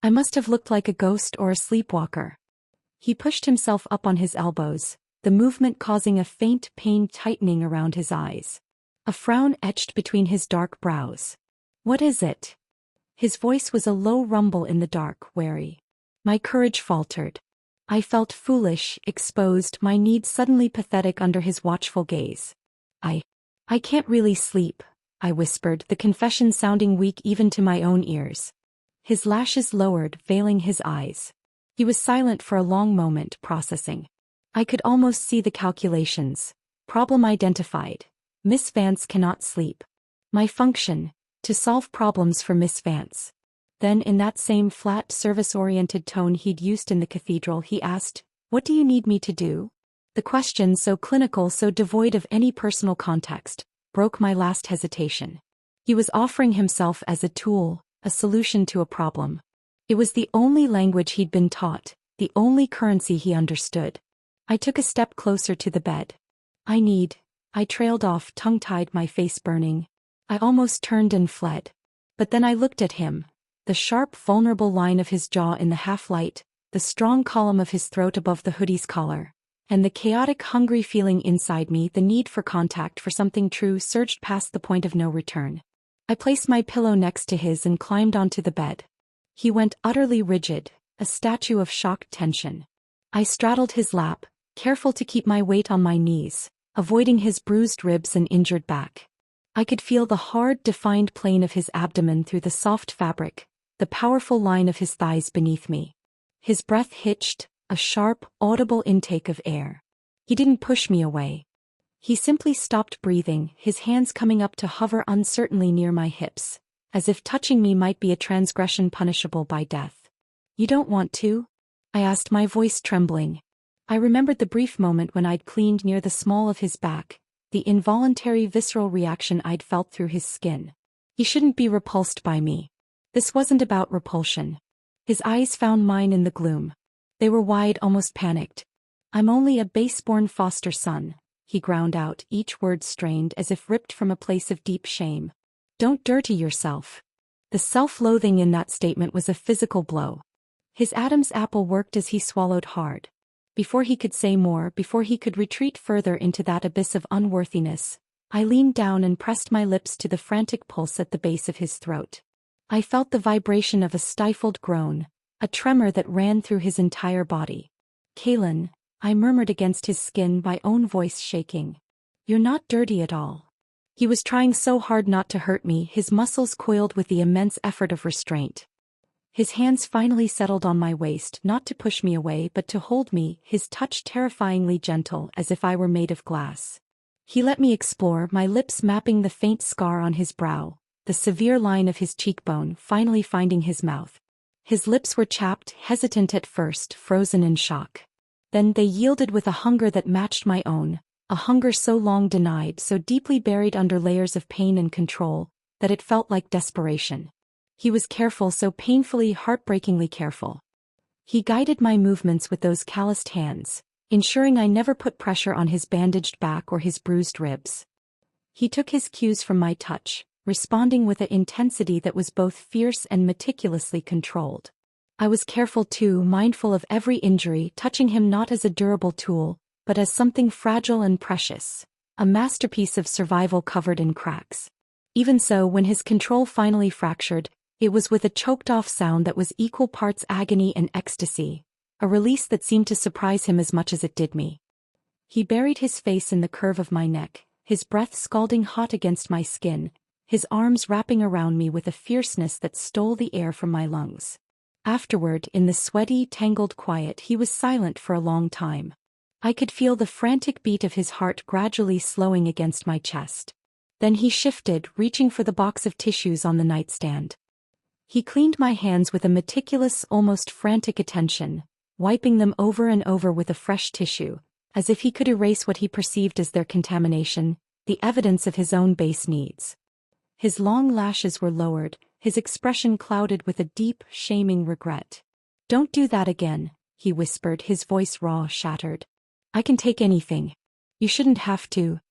I must have looked like a ghost or a sleepwalker. He pushed himself up on his elbows, the movement causing a faint pain tightening around his eyes. A frown etched between his dark brows. "What is it?" His voice was a low rumble in the dark, wary. My courage faltered. I felt foolish, exposed, my needs suddenly pathetic under his watchful gaze. I can't really sleep," I whispered, the confession sounding weak even to my own ears. His lashes lowered, veiling his eyes. He was silent for a long moment, processing. I could almost see the calculations. Problem identified. Miss Vance cannot sleep. My function: to solve problems for Miss Vance. Then in that same flat, service-oriented tone he'd used in the cathedral, he asked, "What do you need me to do?" The question, so clinical, so devoid of any personal context, broke my last hesitation. He was offering himself as a tool, a solution to a problem. It was the only language he'd been taught, the only currency he understood. I took a step closer to the bed. I trailed off, tongue-tied, my face burning. I almost turned and fled. But then I looked at him. The sharp, vulnerable line of his jaw in the half-light, the strong column of his throat above the hoodie's collar, and the chaotic, hungry feeling inside me. The need for contact, for something true, surged past the point of no return. I placed my pillow next to his and climbed onto the bed. He went utterly rigid, a statue of shocked tension. I straddled his lap, careful to keep my weight on my knees, avoiding his bruised ribs and injured back. I could feel the hard, defined plane of his abdomen through the soft fabric, the powerful line of his thighs beneath me. His breath hitched, a sharp, audible intake of air. He didn't push me away. He simply stopped breathing, his hands coming up to hover uncertainly near my hips, as if touching me might be a transgression punishable by death. "You don't want to?" I asked, my voice trembling. I remembered the brief moment when I'd cleaned near the small of his back, the involuntary visceral reaction I'd felt through his skin. He shouldn't be repulsed by me. This wasn't about repulsion. His eyes found mine in the gloom. They were wide, almost panicked. "I'm only a base-born foster son," he ground out, each word strained as if ripped from a place of deep shame. "Don't dirty yourself." The self-loathing in that statement was a physical blow. His Adam's apple worked as he swallowed hard. Before he could say more, before he could retreat further into that abyss of unworthiness, I leaned down and pressed my lips to the frantic pulse at the base of his throat. I felt the vibration of a stifled groan, a tremor that ran through his entire body. "Kaylin," I murmured against his skin, my own voice shaking. "You're not dirty at all." He was trying so hard not to hurt me, his muscles coiled with the immense effort of restraint. His hands finally settled on my waist, not to push me away but to hold me, his touch terrifyingly gentle, as if I were made of glass. He let me explore, my lips mapping the faint scar on his brow, the severe line of his cheekbone, finally finding his mouth. His lips were chapped, hesitant at first, frozen in shock. Then they yielded with a hunger that matched my own, a hunger so long denied, so deeply buried under layers of pain and control, that it felt like desperation. He was careful, so painfully, heartbreakingly careful. He guided my movements with those calloused hands, ensuring I never put pressure on his bandaged back or his bruised ribs. He took his cues from my touch, responding with an intensity that was both fierce and meticulously controlled. I was careful too, mindful of every injury, touching him not as a durable tool, but as something fragile and precious, a masterpiece of survival covered in cracks. Even so, when his control finally fractured, it was with a choked-off sound that was equal parts agony and ecstasy, a release that seemed to surprise him as much as it did me. He buried his face in the curve of my neck, his breath scalding hot against my skin, his arms wrapping around me with a fierceness that stole the air from my lungs. Afterward, in the sweaty, tangled quiet, he was silent for a long time. I could feel the frantic beat of his heart gradually slowing against my chest. Then he shifted, reaching for the box of tissues on the nightstand. He cleaned my hands with a meticulous, almost frantic attention, wiping them over and over with a fresh tissue, as if he could erase what he perceived as their contamination, the evidence of his own base needs. His long lashes were lowered, his expression clouded with a deep, shaming regret. "Don't do that again," he whispered, his voice raw, shattered. "I can take anything. You shouldn't have to."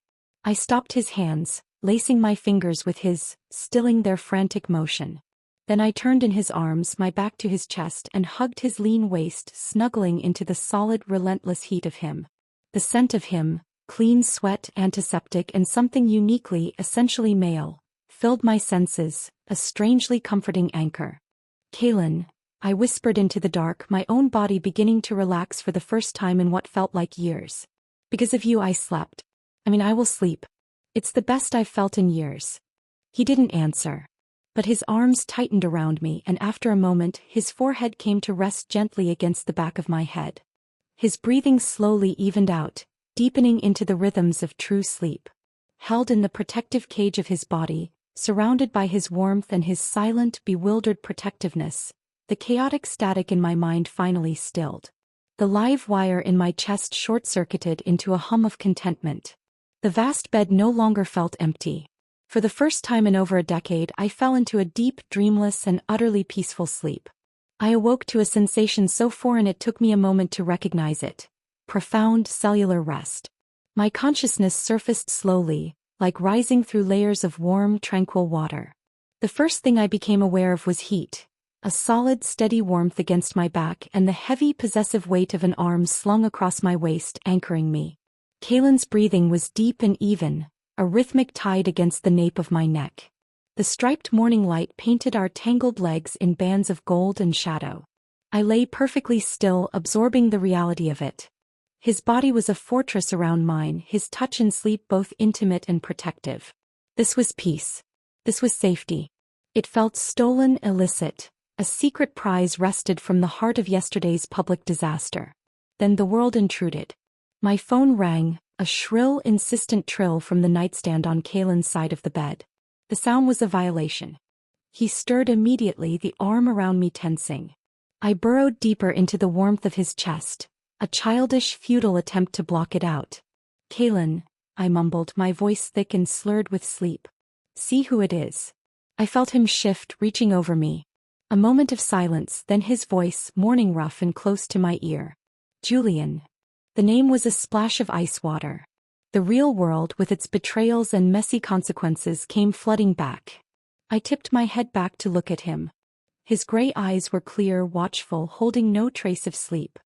I stopped his hands, lacing my fingers with his, stilling their frantic motion. Then I turned in his arms, my back to his chest, and hugged his lean waist, snuggling into the solid, relentless heat of him. The scent of him, clean sweat, antiseptic, and something uniquely, essentially male, filled my senses, a strangely comforting anchor. "Kaylin," I whispered into the dark, my own body beginning to relax for the first time in what felt like years. "Because of you I slept. I will sleep. It's the best I've felt in years." He didn't answer. But his arms tightened around me, and after a moment, his forehead came to rest gently against the back of my head. His breathing slowly evened out, deepening into the rhythms of true sleep. Held in the protective cage of his body, surrounded by his warmth and his silent, bewildered protectiveness, the chaotic static in my mind finally stilled. The live wire in my chest short-circuited into a hum of contentment. The vast bed no longer felt empty. For the first time in over a decade, I fell into a deep, dreamless, and utterly peaceful sleep. I awoke to a sensation so foreign it took me a moment to recognize it. profound cellular rest. My consciousness surfaced slowly, like rising through layers of warm, tranquil water. The first thing I became aware of was heat, a solid, steady warmth against my back and the heavy, possessive weight of an arm slung across my waist, anchoring me. Kalen's breathing was deep and even, a rhythmic tide against the nape of my neck. The striped morning light painted our tangled legs in bands of gold and shadow. I lay perfectly still, absorbing the reality of it. His body was a fortress around mine, his touch in sleep both intimate and protective. This was peace. This was safety. It felt stolen, illicit. A secret prize wrested from the heart of yesterday's public disaster. Then the world intruded. My phone rang, a shrill, insistent trill from the nightstand on Kalen's side of the bed. The sound was a violation. He stirred immediately, the arm around me tensing. I burrowed deeper into the warmth of his chest, a childish, futile attempt to block it out. "Kalen," I mumbled, my voice thick and slurred with sleep. "See who it is." I felt him shift, reaching over me. A moment of silence, then his voice, morning rough and close to my ear. "Julian." The name was a splash of ice water. The real world, with its betrayals and messy consequences, came flooding back. I tipped my head back to look at him. His gray eyes were clear, watchful, holding no trace of sleep.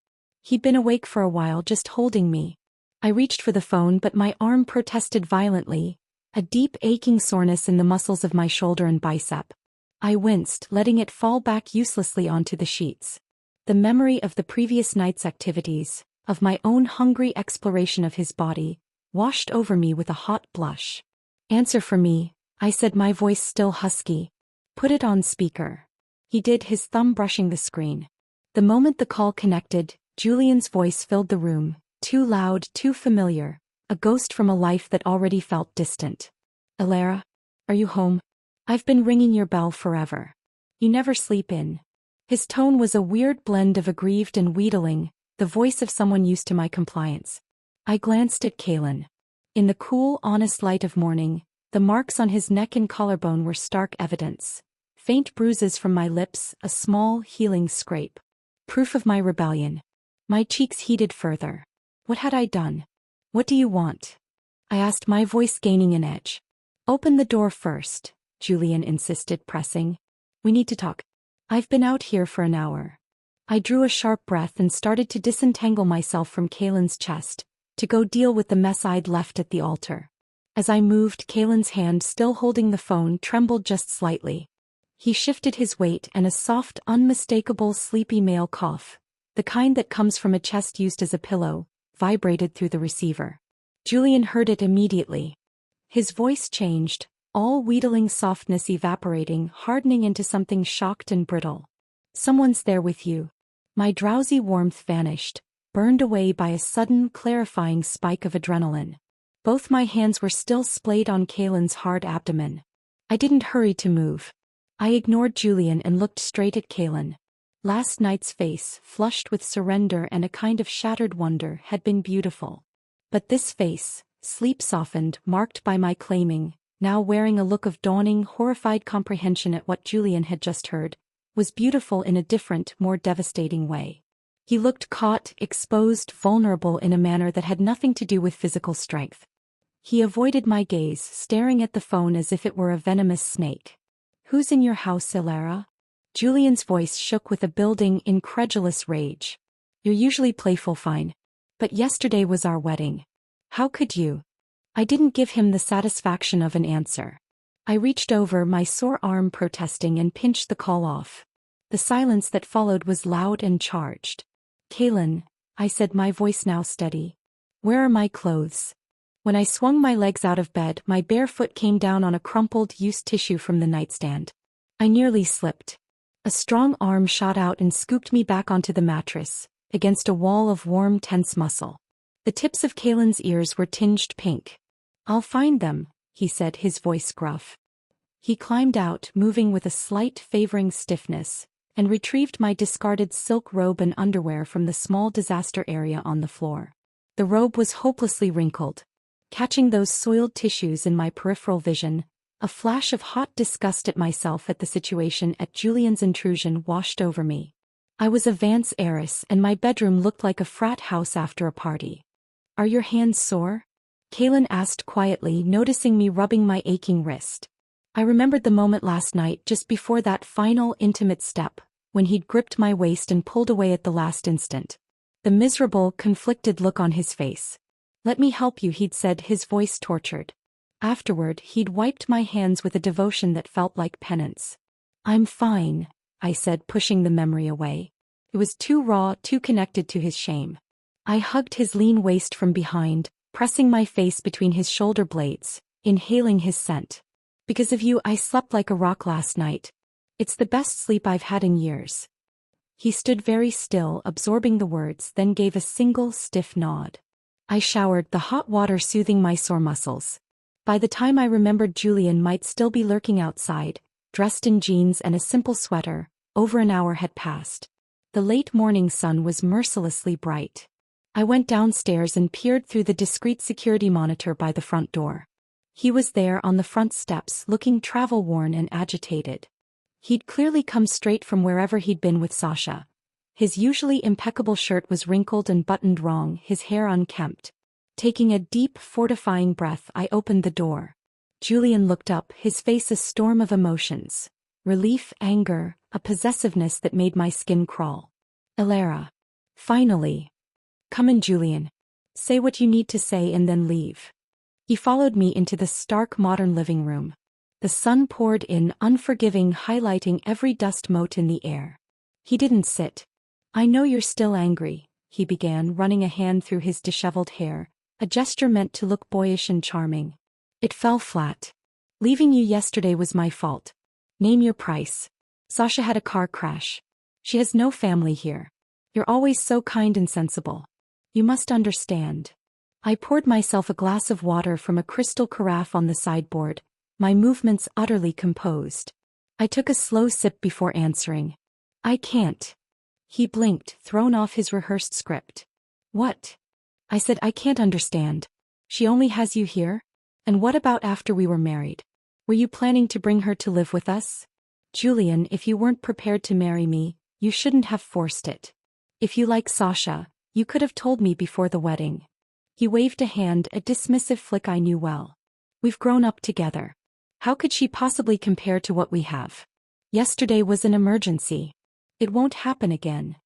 He'd been awake for a while, just holding me. I reached for the phone, but my arm protested violently, a deep aching soreness in the muscles of my shoulder and bicep. I winced, letting it fall back uselessly onto the sheets. The memory of the previous night's activities, of my own hungry exploration of his body, washed over me with a hot blush. "Answer for me," I said, my voice still husky. "Put it on speaker." He did, his thumb brushing the screen. The moment the call connected, Julian's voice filled the room, too loud, too familiar, a ghost from a life that already felt distant. "Alara? Are you home? I've been ringing your bell forever. You never sleep in." His tone was a weird blend of aggrieved and wheedling, the voice of someone used to my compliance. I glanced at Kalen. In the cool, honest light of morning, the marks on his neck and collarbone were stark evidence. Faint bruises from my lips, a small, healing scrape. Proof of my rebellion. My cheeks heated further. What had I done? "What do you want?" I asked, my voice gaining an edge. "Open the door first," Julian insisted, pressing. "We need to talk. I've been out here for an hour." I drew a sharp breath and started to disentangle myself from Kalen's chest, to go deal with the mess I'd left at the altar. As I moved, Kalen's hand, still holding the phone, trembled just slightly. He shifted his weight, and a soft, unmistakable, sleepy male cough, the kind that comes from a chest used as a pillow, vibrated through the receiver. Julian heard it immediately. His voice changed, all wheedling softness evaporating, hardening into something shocked and brittle. "Someone's there with you." My drowsy warmth vanished, burned away by a sudden, clarifying spike of adrenaline. Both my hands were still splayed on Kalen's hard abdomen. I didn't hurry to move. I ignored Julian and looked straight at Kalen. Last night's face, flushed with surrender and a kind of shattered wonder, had been beautiful. But this face, sleep-softened, marked by my claiming, now wearing a look of dawning, horrified comprehension at what Julian had just heard, was beautiful in a different, more devastating way. He looked caught, exposed, vulnerable in a manner that had nothing to do with physical strength. He avoided my gaze, staring at the phone as if it were a venomous snake. "Who's in your house, Alara?" Julian's voice shook with a building, incredulous rage. "You're usually playful, fine. But yesterday was our wedding. How could you?" I didn't give him the satisfaction of an answer. I reached over, my sore arm protesting, and pinched the call off. The silence that followed was loud and charged. "Kalen," I said, my voice now steady. "Where are my clothes?" When I swung my legs out of bed, my bare foot came down on a crumpled, used tissue from the nightstand. I nearly slipped. A strong arm shot out and scooped me back onto the mattress, against a wall of warm, tense muscle. The tips of Kalen's ears were tinged pink. "I'll find them," he said, his voice gruff. He climbed out, moving with a slight, favoring stiffness, and retrieved my discarded silk robe and underwear from the small disaster area on the floor. The robe was hopelessly wrinkled. Catching those soiled tissues in my peripheral vision, a flash of hot disgust at myself, at the situation, at Julian's intrusion, washed over me. I was a Vance heiress and my bedroom looked like a frat house after a party. Are your hands sore? Kaylin asked quietly, noticing me rubbing my aching wrist. I remembered the moment last night just before that final intimate step, when he'd gripped my waist and pulled away at the last instant. The miserable, conflicted look on his face. Let me help you, he'd said, his voice tortured. Afterward, he'd wiped my hands with a devotion that felt like penance. I'm fine, I said, pushing the memory away. It was too raw, too connected to his shame. I hugged his lean waist from behind, pressing my face between his shoulder blades, inhaling his scent. Because of you, I slept like a rock last night. It's the best sleep I've had in years. He stood very still, absorbing the words, then gave a single stiff nod. I showered, the hot water soothing my sore muscles. By the time I remembered, Julian might still be lurking outside, dressed in jeans and a simple sweater. Over an hour had passed. The late morning sun was mercilessly bright. I went downstairs and peered through the discreet security monitor by the front door. He was there on the front steps, looking travel-worn and agitated. He'd clearly come straight from wherever he'd been with Sasha. His usually impeccable shirt was wrinkled and buttoned wrong, his hair unkempt. Taking a deep, fortifying breath, I opened the door. Julian looked up, his face a storm of emotions. Relief, anger, a possessiveness that made my skin crawl. Elara. Finally. Come in, Julian. Say what you need to say and then leave. He followed me into the stark modern living room. The sun poured in, unforgiving, highlighting every dust mote in the air. He didn't sit. I know you're still angry, he began, running a hand through his disheveled hair, a gesture meant to look boyish and charming. It fell flat. Leaving you yesterday was my fault. Name your price. Sasha had a car crash. She has no family here. You're always so kind and sensible. You must understand. I poured myself a glass of water from a crystal carafe on the sideboard, my movements utterly composed. I took a slow sip before answering. I can't. He blinked, thrown off his rehearsed script. What? I said, I can't understand. She only has you here? And what about after we were married? Were you planning to bring her to live with us? Julian, if you weren't prepared to marry me, you shouldn't have forced it. If you like Sasha, you could have told me before the wedding. He waved a hand, a dismissive flick I knew well. We've grown up together. How could she possibly compare to what we have? Yesterday was an emergency. It won't happen again.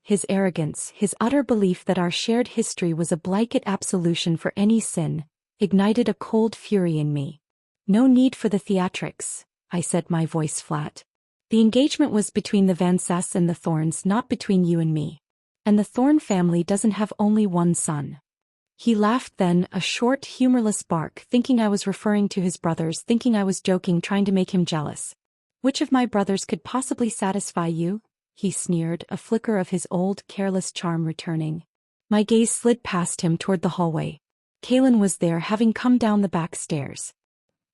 His arrogance, his utter belief that our shared history was a blanket absolution for any sin, ignited a cold fury in me. No need for the theatrics, I said, my voice flat. The engagement was between the Vances and the Thorns, not between you and me. And the Thorn family doesn't have only one son. He laughed then, a short, humorless bark, thinking I was referring to his brothers, thinking I was joking, trying to make him jealous. Which of my brothers could possibly satisfy you? He sneered, a flicker of his old, careless charm returning. My gaze slid past him toward the hallway. Kaylin was there, having come down the back stairs.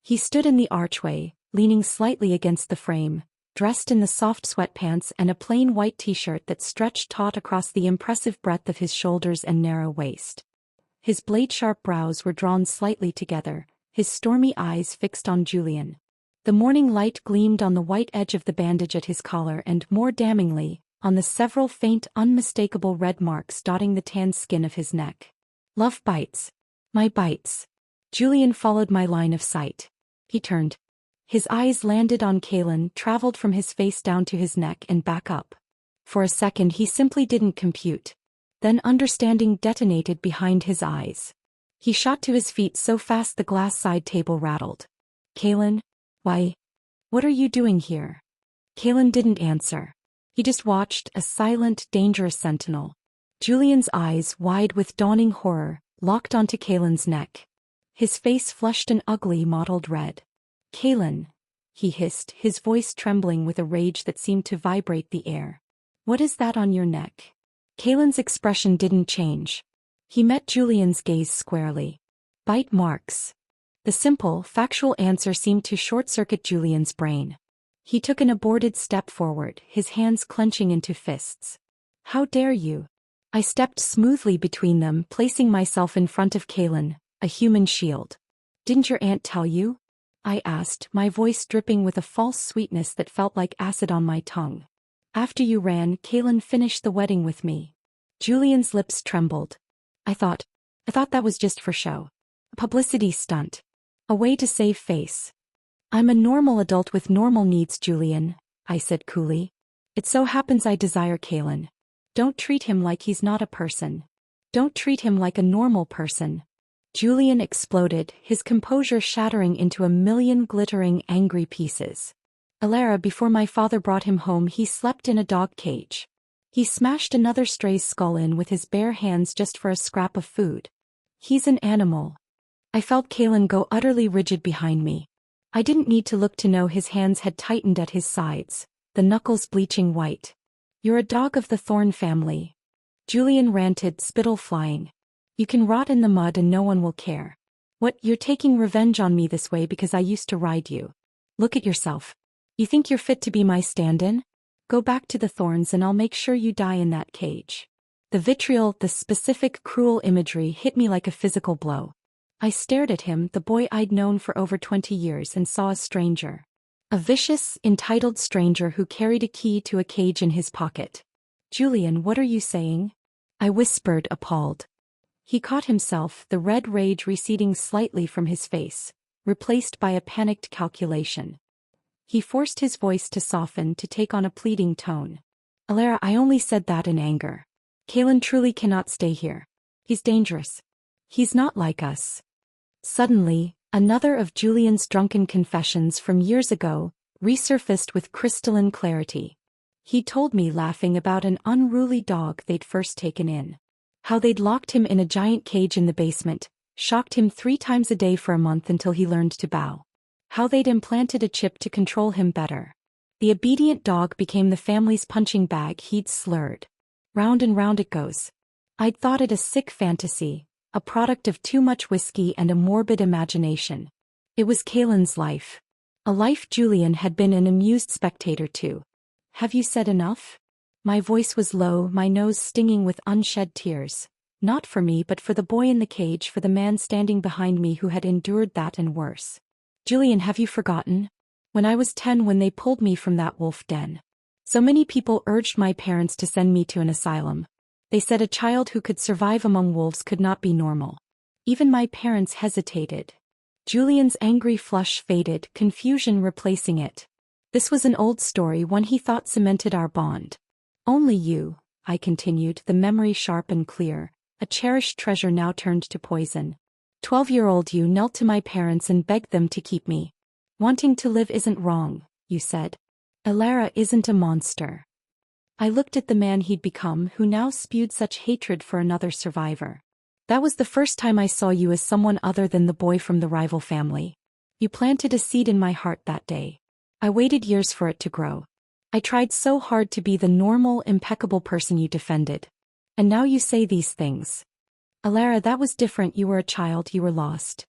He stood in the archway, leaning slightly against the frame, dressed in the soft sweatpants and a plain white t-shirt that stretched taut across the impressive breadth of his shoulders and narrow waist. His blade-sharp brows were drawn slightly together, his stormy eyes fixed on Julian. The morning light gleamed on the white edge of the bandage at his collar and, more damningly, on the several faint, unmistakable red marks dotting the tan skin of his neck. Love bites. My bites. Julian followed my line of sight. He turned. His eyes landed on Kaylin, traveled from his face down to his neck and back up. For a second he simply didn't compute. Then understanding detonated behind his eyes. He shot to his feet so fast the glass side table rattled. Kaylin? Why? What are you doing here? Kaylin didn't answer. He just watched, a silent, dangerous sentinel. Julian's eyes, wide with dawning horror, locked onto Kaylin's neck. His face flushed an ugly mottled red. Kaylin, he hissed, his voice trembling with a rage that seemed to vibrate the air. What is that on your neck? Kaylin's expression didn't change. He met Julian's gaze squarely. Bite marks. The simple, factual answer seemed to short-circuit Julian's brain. He took an aborted step forward, his hands clenching into fists. How dare you? I stepped smoothly between them, placing myself in front of Kaylin, a human shield. Didn't your aunt tell you? I asked, my voice dripping with a false sweetness that felt like acid on my tongue. After you ran, Kaylin finished the wedding with me. Julian's lips trembled. I thought that was just for show. A publicity stunt. A way to save face. I'm a normal adult with normal needs, Julian, I said coolly. It so happens I desire Kaylin. Don't treat him like he's not a person. Don't treat him like a normal person. Julian exploded, his composure shattering into a million glittering, angry pieces. Alara, before my father brought him home, he slept in a dog cage. He smashed another stray's skull in with his bare hands just for a scrap of food. He's an animal. I felt Kaylin go utterly rigid behind me. I didn't need to look to know his hands had tightened at his sides, the knuckles bleaching white. You're a dog of the Thorn family. Julian ranted, spittle flying. You can rot in the mud and no one will care. What, you're taking revenge on me this way because I used to ride you? Look at yourself. You think you're fit to be my stand-in? Go back to the Thorns and I'll make sure you die in that cage. The vitriol, the specific cruel imagery hit me like a physical blow. I stared at him, the boy I'd known for over 20 years, and saw a stranger. A vicious, entitled stranger who carried a key to a cage in his pocket. Julian, what are you saying? I whispered, appalled. He caught himself, the red rage receding slightly from his face, replaced by a panicked calculation. He forced his voice to soften, to take on a pleading tone. Alara, I only said that in anger. Kaylin truly cannot stay here. He's dangerous. He's not like us. Suddenly, another of Julian's drunken confessions from years ago resurfaced with crystalline clarity. He told me, laughing, about an unruly dog they'd first taken in. How they'd locked him in a giant cage in the basement, shocked him 3 times a day for a month until he learned to bow. How they'd implanted a chip to control him better. The obedient dog became the family's punching bag he'd slurred. Round and round it goes. I'd thought it a sick fantasy, a product of too much whiskey and a morbid imagination. It was Kaylin's life. A life Julian had been an amused spectator to. Have you said enough? My voice was low, my nose stinging with unshed tears. Not for me, but for the boy in the cage, for the man standing behind me who had endured that and worse. Julian, have you forgotten? When I was 10, when they pulled me from that wolf den. So many people urged my parents to send me to an asylum. They said a child who could survive among wolves could not be normal. Even my parents hesitated. Julian's angry flush faded, confusion replacing it. This was an old story, one he thought cemented our bond. Only you, I continued, the memory sharp and clear, a cherished treasure now turned to poison. 12-year-old you knelt to my parents and begged them to keep me. Wanting to live isn't wrong, you said. Alara isn't a monster. I looked at the man he'd become, who now spewed such hatred for another survivor. That was the first time I saw you as someone other than the boy from the rival family. You planted a seed in my heart that day. I waited years for it to grow. I tried so hard to be the normal, impeccable person you defended. And now you say these things. Alara, that was different. You were a child, you were lost.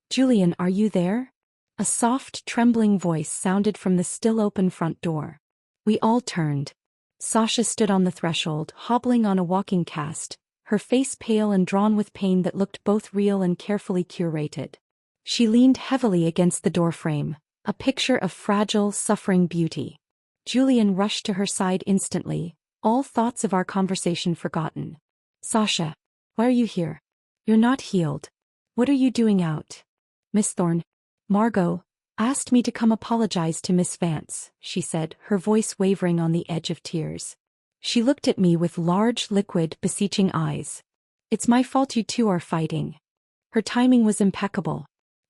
Julian, are you there? A soft, trembling voice sounded from the still open front door. We all turned. Sasha stood on the threshold, hobbling on a walking cast, her face pale and drawn with pain that looked both real and carefully curated. She leaned heavily against the doorframe, a picture of fragile, suffering beauty. Julian rushed to her side instantly, all thoughts of our conversation forgotten. Sasha, why are you here? You're not healed. What are you doing out? Miss Thorne, Margot, asked me to come apologize to Miss Vance, she said, her voice wavering on the edge of tears. She looked at me with large, liquid, beseeching eyes. It's my fault you two are fighting. Her timing was impeccable.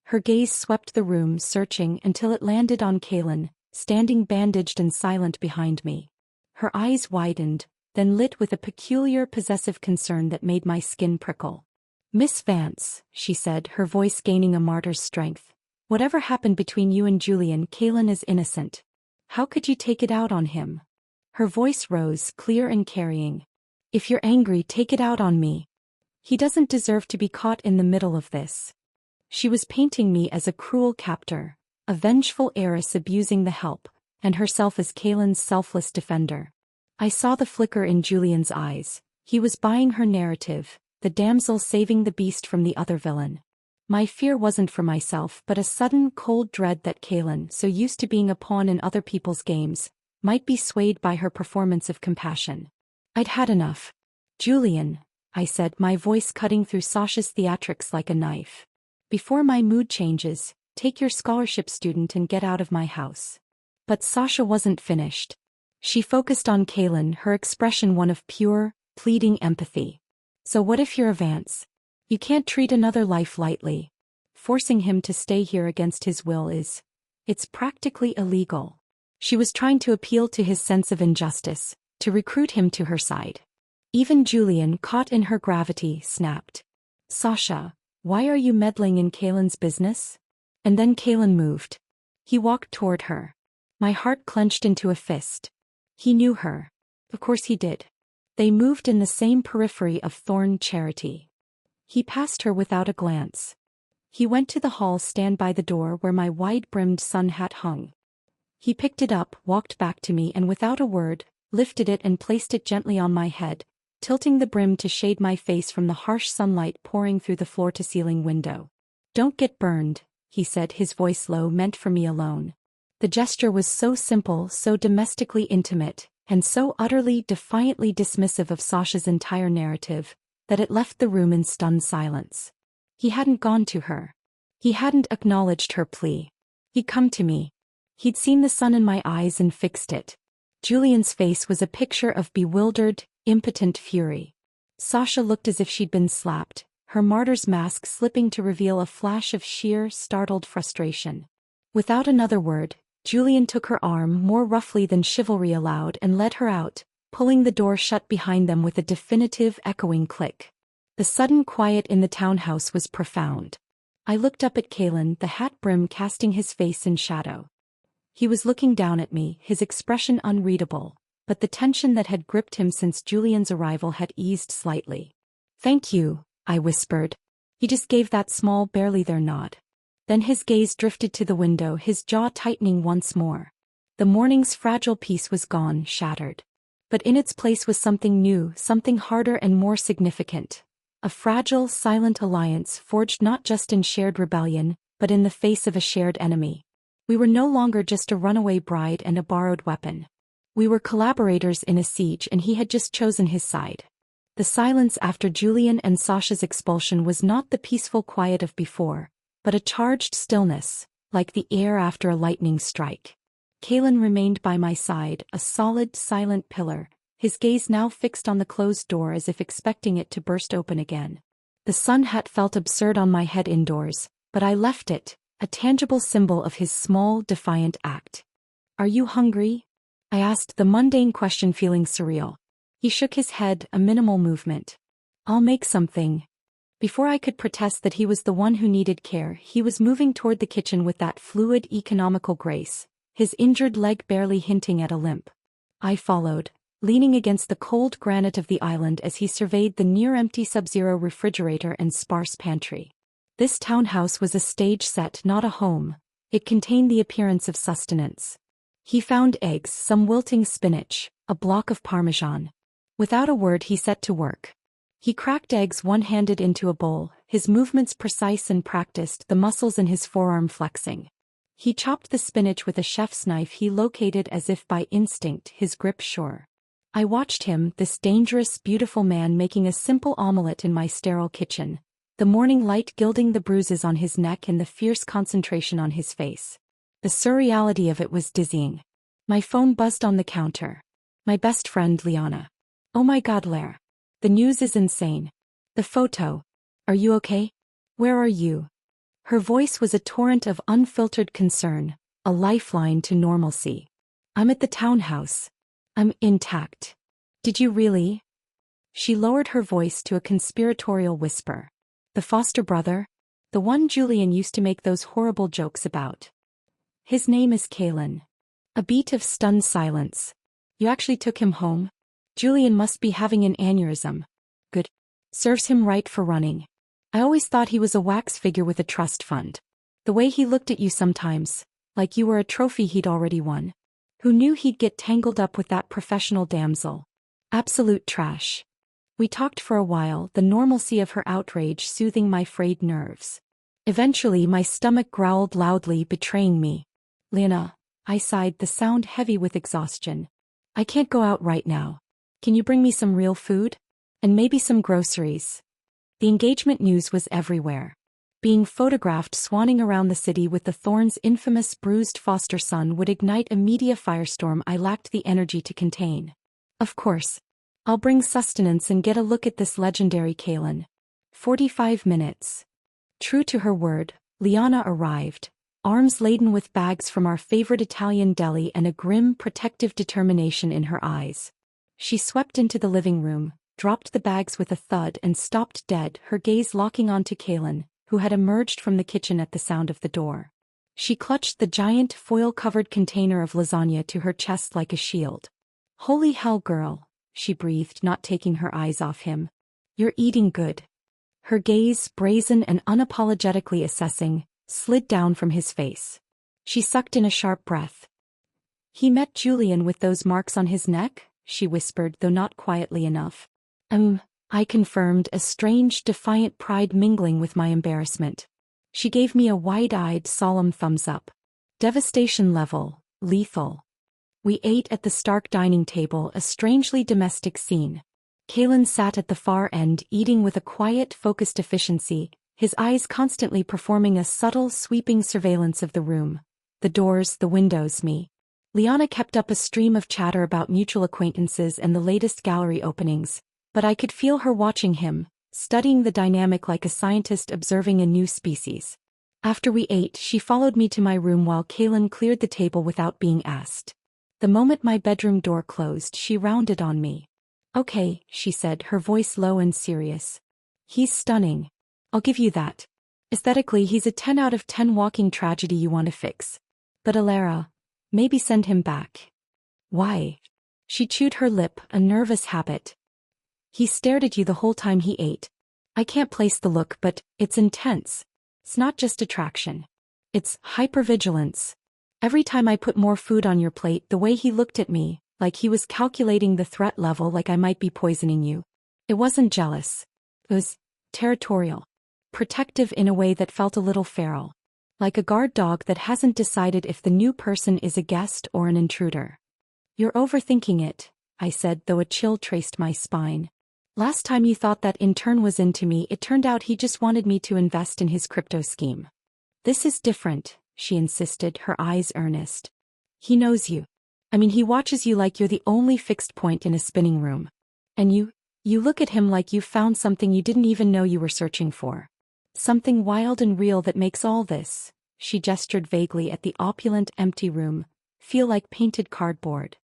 Her gaze swept the room, searching until it landed on Kaylin, standing bandaged and silent behind me. Her eyes widened, then lit with a peculiar possessive concern that made my skin prickle. Miss Vance, she said, her voice gaining a martyr's strength. Whatever happened between you and Julian, Kaylin is innocent. How could you take it out on him? Her voice rose, clear and carrying. If you're angry, take it out on me. He doesn't deserve to be caught in the middle of this. She was painting me as a cruel captor, a vengeful heiress abusing the help, and herself as Kaylin's selfless defender. I saw the flicker in Julian's eyes. He was buying her narrative, the damsel saving the beast from the other villain. My fear wasn't for myself, but a sudden cold dread that Kaylin, so used to being a pawn in other people's games, might be swayed by her performance of compassion. I'd had enough. Julian, I said, my voice cutting through Sasha's theatrics like a knife. Before my mood changes, take your scholarship student and get out of my house. But Sasha wasn't finished. She focused on Kaylin, her expression one of pure, pleading empathy. So what if you're a Vance? You can't treat another life lightly. Forcing him to stay here against his will it's practically illegal. She was trying to appeal to his sense of injustice, to recruit him to her side. Even Julian, caught in her gravity, snapped. Sasha, why are you meddling in Kaylin's business? And then Kaylin moved. He walked toward her. My heart clenched into a fist. He knew her. Of course he did. They moved in the same periphery of Thorn Charity. He passed her without a glance. He went to the hall stand by the door where my wide-brimmed sun hat hung. He picked it up, walked back to me and without a word, lifted it and placed it gently on my head, tilting the brim to shade my face from the harsh sunlight pouring through the floor-to-ceiling window. Don't get burned, he said, his voice low, meant for me alone. The gesture was so simple, so domestically intimate, and so utterly, defiantly dismissive of Sasha's entire narrative, that it left the room in stunned silence. He hadn't gone to her. He hadn't acknowledged her plea. He'd come to me. He'd seen the sun in my eyes and fixed it. Julian's face was a picture of bewildered, impotent fury. Sasha looked as if she'd been slapped, her martyr's mask slipping to reveal a flash of sheer, startled frustration. Without another word, Julian took her arm more roughly than chivalry allowed and led her out, pulling the door shut behind them with a definitive, echoing click. The sudden quiet in the townhouse was profound. I looked up at Kaylin, the hat brim casting his face in shadow. He was looking down at me, his expression unreadable, but the tension that had gripped him since Julian's arrival had eased slightly. Thank you, I whispered. He just gave that small, barely there nod. Then his gaze drifted to the window, his jaw tightening once more. The morning's fragile peace was gone, shattered. But in its place was something new, something harder and more significant. A fragile, silent alliance forged not just in shared rebellion, but in the face of a shared enemy. We were no longer just a runaway bride and a borrowed weapon. We were collaborators in a siege, and he had just chosen his side. The silence after Julian and Sasha's expulsion was not the peaceful quiet of before, but a charged stillness, like the air after a lightning strike. Kaylin remained by my side, a solid, silent pillar, his gaze now fixed on the closed door as if expecting it to burst open again. The sun hat felt absurd on my head indoors, but I left it, a tangible symbol of his small, defiant act. Are you hungry? I asked, the mundane question feeling surreal. He shook his head, a minimal movement. I'll make something. Before I could protest that he was the one who needed care, he was moving toward the kitchen with that fluid, economical grace, his injured leg barely hinting at a limp. I followed, leaning against the cold granite of the island as he surveyed the near-empty sub-zero refrigerator and sparse pantry. This townhouse was a stage set, not a home. It contained the appearance of sustenance. He found eggs, some wilting spinach, a block of Parmesan. Without a word he set to work. He cracked eggs one-handed into a bowl, his movements precise and practiced, the muscles in his forearm flexing. He chopped the spinach with a chef's knife he located as if by instinct, his grip sure. I watched him, this dangerous, beautiful man, making a simple omelette in my sterile kitchen, the morning light gilding the bruises on his neck and the fierce concentration on his face. The surreality of it was dizzying. My phone buzzed on the counter. My best friend, Liana. Oh my God, Lair. The news is insane. The photo. Are you okay? Where are you? Her voice was a torrent of unfiltered concern, a lifeline to normalcy. I'm at the townhouse. I'm intact. Did you really? She lowered her voice to a conspiratorial whisper. The foster brother? The one Julian used to make those horrible jokes about. His name is Kaylin. A beat of stunned silence. You actually took him home? Julian must be having an aneurysm. Good. Serves him right for running. I always thought he was a wax figure with a trust fund. The way he looked at you sometimes, like you were a trophy he'd already won. Who knew he'd get tangled up with that professional damsel? Absolute trash. We talked for a while, the normalcy of her outrage soothing my frayed nerves. Eventually my stomach growled loudly, betraying me. Lena, I sighed, the sound heavy with exhaustion. I can't go out right now. Can you bring me some real food? And maybe some groceries. The engagement news was everywhere. Being photographed swanning around the city with the Thorns' infamous bruised foster son would ignite a media firestorm I lacked the energy to contain. Of course. I'll bring sustenance and get a look at this legendary Kaylin. 45 minutes. True to her word, Liana arrived, arms laden with bags from our favorite Italian deli and a grim, protective determination in her eyes. She swept into the living room, dropped the bags with a thud and stopped dead, her gaze locking onto Kaylin, who had emerged from the kitchen at the sound of the door. She clutched the giant foil-covered container of lasagna to her chest like a shield. "Holy hell, girl," she breathed, not taking her eyes off him. "You're eating good." Her gaze, brazen and unapologetically assessing, slid down from his face. She sucked in a sharp breath. "He met Julian with those marks on his neck?" she whispered, though not quietly enough. I confirmed, a strange, defiant pride mingling with my embarrassment. She gave me a wide-eyed, solemn thumbs up. Devastation level, lethal. We ate at the stark dining table, a strangely domestic scene. Kaylin sat at the far end, eating with a quiet, focused efficiency, his eyes constantly performing a subtle, sweeping surveillance of the room. The doors, the windows, me. Liana kept up a stream of chatter about mutual acquaintances and the latest gallery openings, but I could feel her watching him, studying the dynamic like a scientist observing a new species. After we ate, she followed me to my room while Kaylin cleared the table without being asked. The moment my bedroom door closed, she rounded on me. "Okay," she said, her voice low and serious. "He's stunning. I'll give you that. Aesthetically, he's a 10 out of 10 walking tragedy you want to fix. But Alara, maybe send him back." "Why?" She chewed her lip, a nervous habit. "He stared at you the whole time he ate. I can't place the look, but it's intense. It's not just attraction. It's hypervigilance. Every time I put more food on your plate, the way he looked at me, like he was calculating the threat level, like I might be poisoning you. It wasn't jealous. It was territorial. Protective in a way that felt a little feral. Like a guard dog that hasn't decided if the new person is a guest or an intruder." "You're overthinking it," I said, though a chill traced my spine. "Last time you thought that intern was into me, it turned out he just wanted me to invest in his crypto scheme." "This is different," she insisted, her eyes earnest. "He knows you. I mean, he watches you like you're the only fixed point in a spinning room. And you look at him like you've found something you didn't even know you were searching for. Something wild and real that makes all this," she gestured vaguely at the opulent, empty room, "feel like painted cardboard."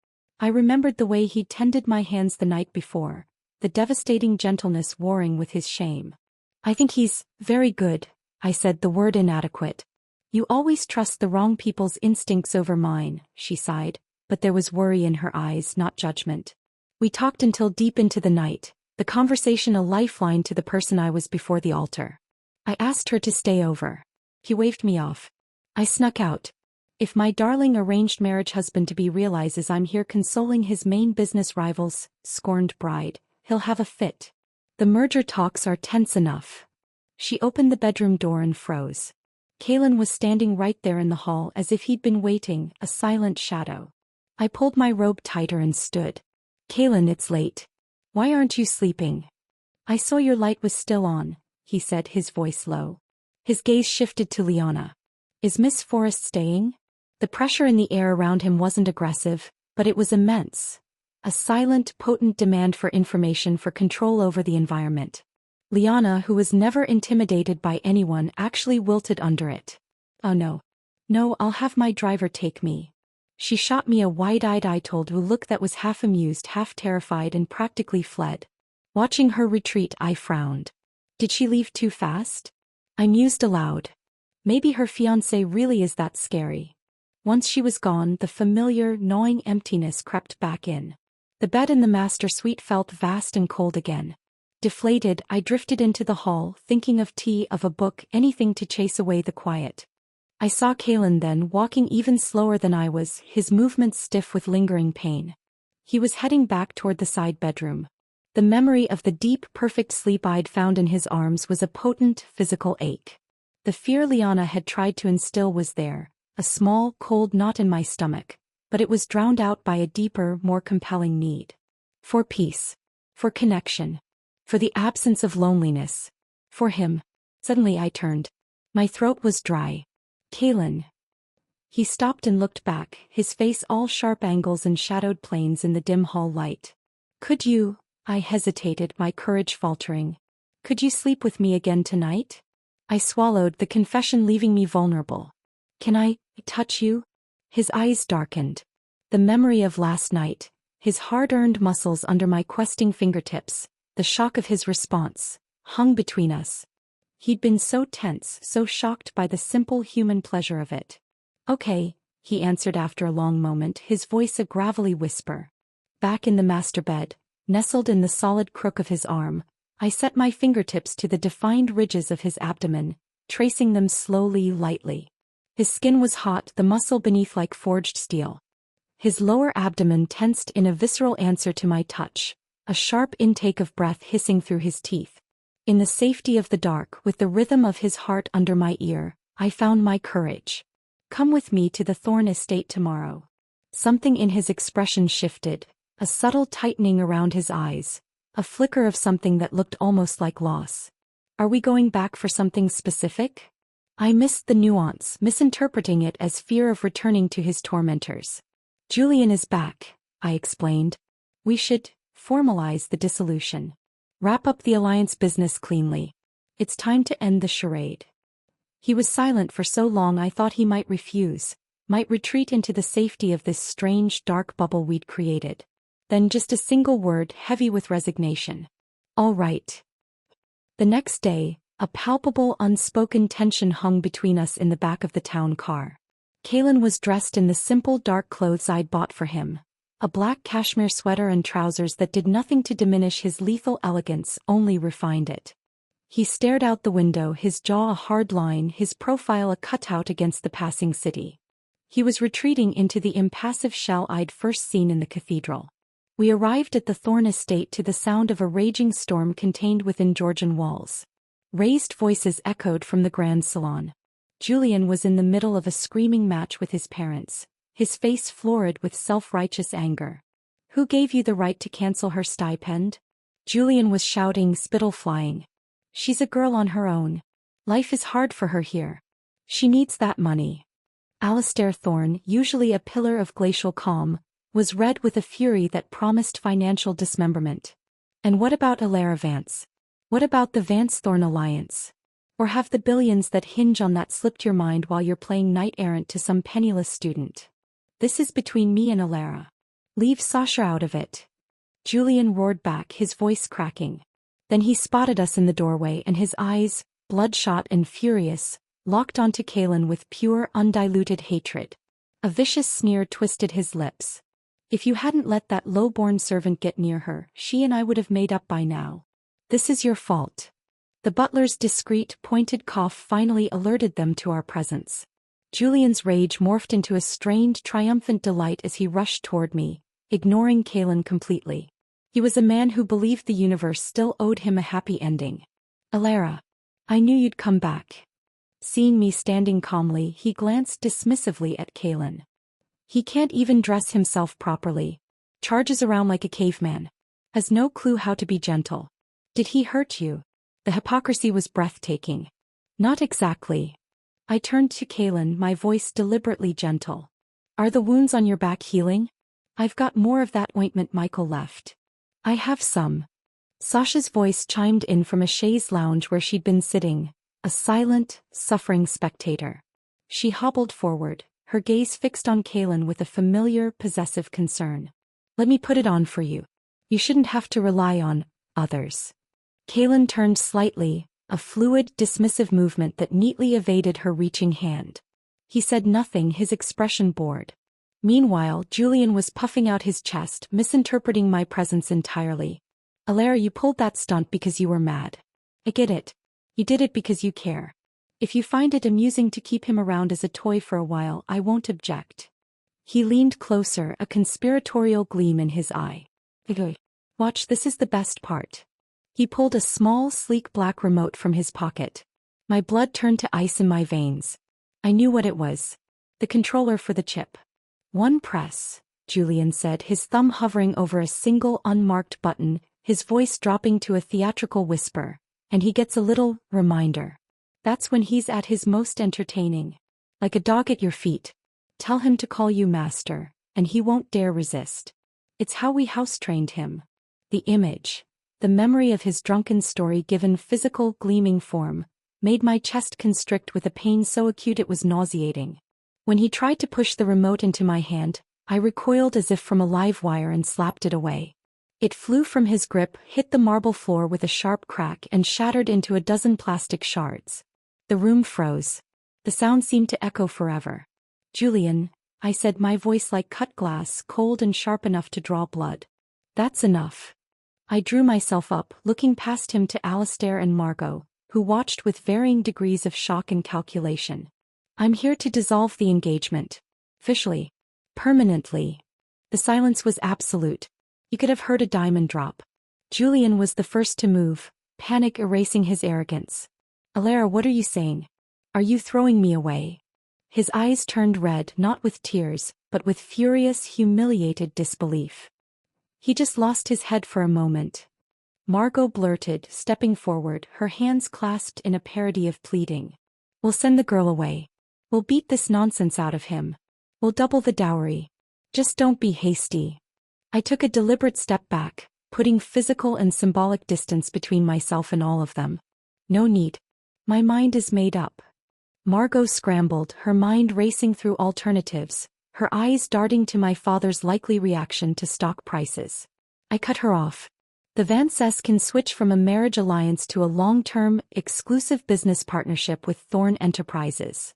I remembered the way he'd tended my hands the night before, the devastating gentleness warring with his shame. "I think he's very good," I said, the word inadequate. "You always trust the wrong people's instincts over mine," she sighed, but there was worry in her eyes, not judgment. We talked until deep into the night, the conversation a lifeline to the person I was before the altar. I asked her to stay over. He waved me off. I snuck out. If my darling arranged marriage husband-to-be realizes I'm here consoling his main business rival's scorned bride, he'll have a fit. The merger talks are tense enough. She opened the bedroom door and froze. Kaylin was standing right there in the hall as if he'd been waiting, a silent shadow. I pulled my robe tighter and stood. "Kaylin, it's late. Why aren't you sleeping?" "I saw your light was still on," he said, his voice low. His gaze shifted to Liana. "Is Miss Forrest staying?" The pressure in the air around him wasn't aggressive, but it was immense. A silent, potent demand for information, for control over the environment. Liana, who was never intimidated by anyone, actually wilted under it. "Oh no. No, I'll have my driver take me." She shot me a wide-eyed eye-told look that was half amused, half terrified, and practically fled. Watching her retreat, I frowned. Did she leave too fast? I mused aloud. Maybe her fiancé really is that scary. Once she was gone, the familiar, gnawing emptiness crept back in. The bed in the master suite felt vast and cold again. Deflated, I drifted into the hall, thinking of tea, of a book, anything to chase away the quiet. I saw Kaylin then, walking even slower than I was, his movements stiff with lingering pain. He was heading back toward the side bedroom. The memory of the deep, perfect sleep I'd found in his arms was a potent, physical ache. The fear Liana had tried to instill was there, a small, cold knot in my stomach, but it was drowned out by a deeper, more compelling need. For peace. For connection. For the absence of loneliness. For him. Suddenly I turned. My throat was dry. Kalen. He stopped and looked back, his face all sharp angles and shadowed planes in the dim hall light. Could you? I hesitated, my courage faltering. Could you sleep with me again tonight? I swallowed, the confession leaving me vulnerable. Can I touch you? His eyes darkened. The memory of last night, his hard-earned muscles under my questing fingertips, the shock of his response, hung between us. He'd been so tense, so shocked by the simple human pleasure of it. Okay, he answered after a long moment, his voice a gravelly whisper. Back in the master bed, nestled in the solid crook of his arm, I set my fingertips to the defined ridges of his abdomen, tracing them slowly, lightly. His skin was hot, the muscle beneath like forged steel. His lower abdomen tensed in a visceral answer to my touch, a sharp intake of breath hissing through his teeth. In the safety of the dark, with the rhythm of his heart under my ear, I found my courage. Come with me to the Thorn estate tomorrow. Something in his expression shifted, a subtle tightening around his eyes, a flicker of something that looked almost like loss. Are we going back for something specific? I missed the nuance, misinterpreting it as fear of returning to his tormentors. Julian is back, I explained. We should formalize the dissolution. Wrap up the alliance business cleanly. It's time to end the charade. He was silent for so long I thought he might refuse, might retreat into the safety of this strange dark bubble we'd created. Then just a single word, heavy with resignation. All right. The next day, a palpable unspoken tension hung between us in the back of the town car. Kalen was dressed in the simple dark clothes I'd bought for him, a black cashmere sweater and trousers that did nothing to diminish his lethal elegance, only refined it. He stared out the window, his jaw a hard line, his profile a cutout against the passing city. He was retreating into the impassive shell I'd first seen in the cathedral. We arrived at the Thorn estate to the sound of a raging storm contained within Georgian walls. Raised voices echoed from the grand salon. Julian was in the middle of a screaming match with his parents, his face florid with self-righteous anger. Who gave you the right to cancel her stipend? Julian was shouting, spittle flying. She's a girl on her own. Life is hard for her here. She needs that money. Alistair Thorne, usually a pillar of glacial calm, was red with a fury that promised financial dismemberment. And what about Alara Vance? What about the Vance-Thorne alliance? Or have the billions that hinge on that slipped your mind while you're playing knight-errant to some penniless student? This is between me and Alara. Leave Sasha out of it. Julian roared back, his voice cracking. Then he spotted us in the doorway and his eyes, bloodshot and furious, locked onto Kalen with pure, undiluted hatred. A vicious sneer twisted his lips. If you hadn't let that low-born servant get near her, she and I would have made up by now. This is your fault. The butler's discreet, pointed cough finally alerted them to our presence. Julian's rage morphed into a strained, triumphant delight as he rushed toward me, ignoring Kalen completely. He was a man who believed the universe still owed him a happy ending. Alara. I knew you'd come back. Seeing me standing calmly, he glanced dismissively at Kalen. He can't even dress himself properly. Charges around like a caveman. Has no clue how to be gentle. Did he hurt you? The hypocrisy was breathtaking. Not exactly. I turned to Kalen, my voice deliberately gentle. Are the wounds on your back healing? I've got more of that ointment Michael left. I have some. Sasha's voice chimed in from a chaise lounge where she'd been sitting, a silent, suffering spectator. She hobbled forward, her gaze fixed on Kalen with a familiar, possessive concern. Let me put it on for you. You shouldn't have to rely on others. Kalen turned slightly, a fluid, dismissive movement that neatly evaded her reaching hand. He said nothing, his expression bored. Meanwhile, Julian was puffing out his chest, misinterpreting my presence entirely. Alara, you pulled that stunt because you were mad. I get it. You did it because you care. If you find it amusing to keep him around as a toy for a while, I won't object. He leaned closer, a conspiratorial gleam in his eye. Watch, this is the best part. He pulled a small, sleek black remote from his pocket. My blood turned to ice in my veins. I knew what it was. The controller for the chip. One press, Julian said, his thumb hovering over a single unmarked button, his voice dropping to a theatrical whisper, and he gets a little reminder. That's when he's at his most entertaining. Like a dog at your feet. Tell him to call you master, and he won't dare resist. It's how we house-trained him. The image, the memory of his drunken story given physical, gleaming form, made my chest constrict with a pain so acute it was nauseating. When he tried to push the remote into my hand, I recoiled as if from a live wire and slapped it away. It flew from his grip, hit the marble floor with a sharp crack and shattered into a dozen plastic shards. The room froze. The sound seemed to echo forever. Julian, I said, my voice like cut glass, cold and sharp enough to draw blood. That's enough. I drew myself up, looking past him to Alistair and Margot, who watched with varying degrees of shock and calculation. I'm here to dissolve the engagement. Officially. Permanently. The silence was absolute. You could have heard a diamond drop. Julian was the first to move, panic erasing his arrogance. Alara, what are you saying? Are you throwing me away? His eyes turned red, not with tears, but with furious, humiliated disbelief. He just lost his head for a moment. Margot blurted, stepping forward, her hands clasped in a parody of pleading. We'll send the girl away. We'll beat this nonsense out of him. We'll double the dowry. Just don't be hasty. I took a deliberate step back, putting physical and symbolic distance between myself and all of them. No need. My mind is made up. Margot scrambled, her mind racing through alternatives, her eyes darting to my father's likely reaction to stock prices. I cut her off. The Vances can switch from a marriage alliance to a long-term, exclusive business partnership with Thorn Enterprises.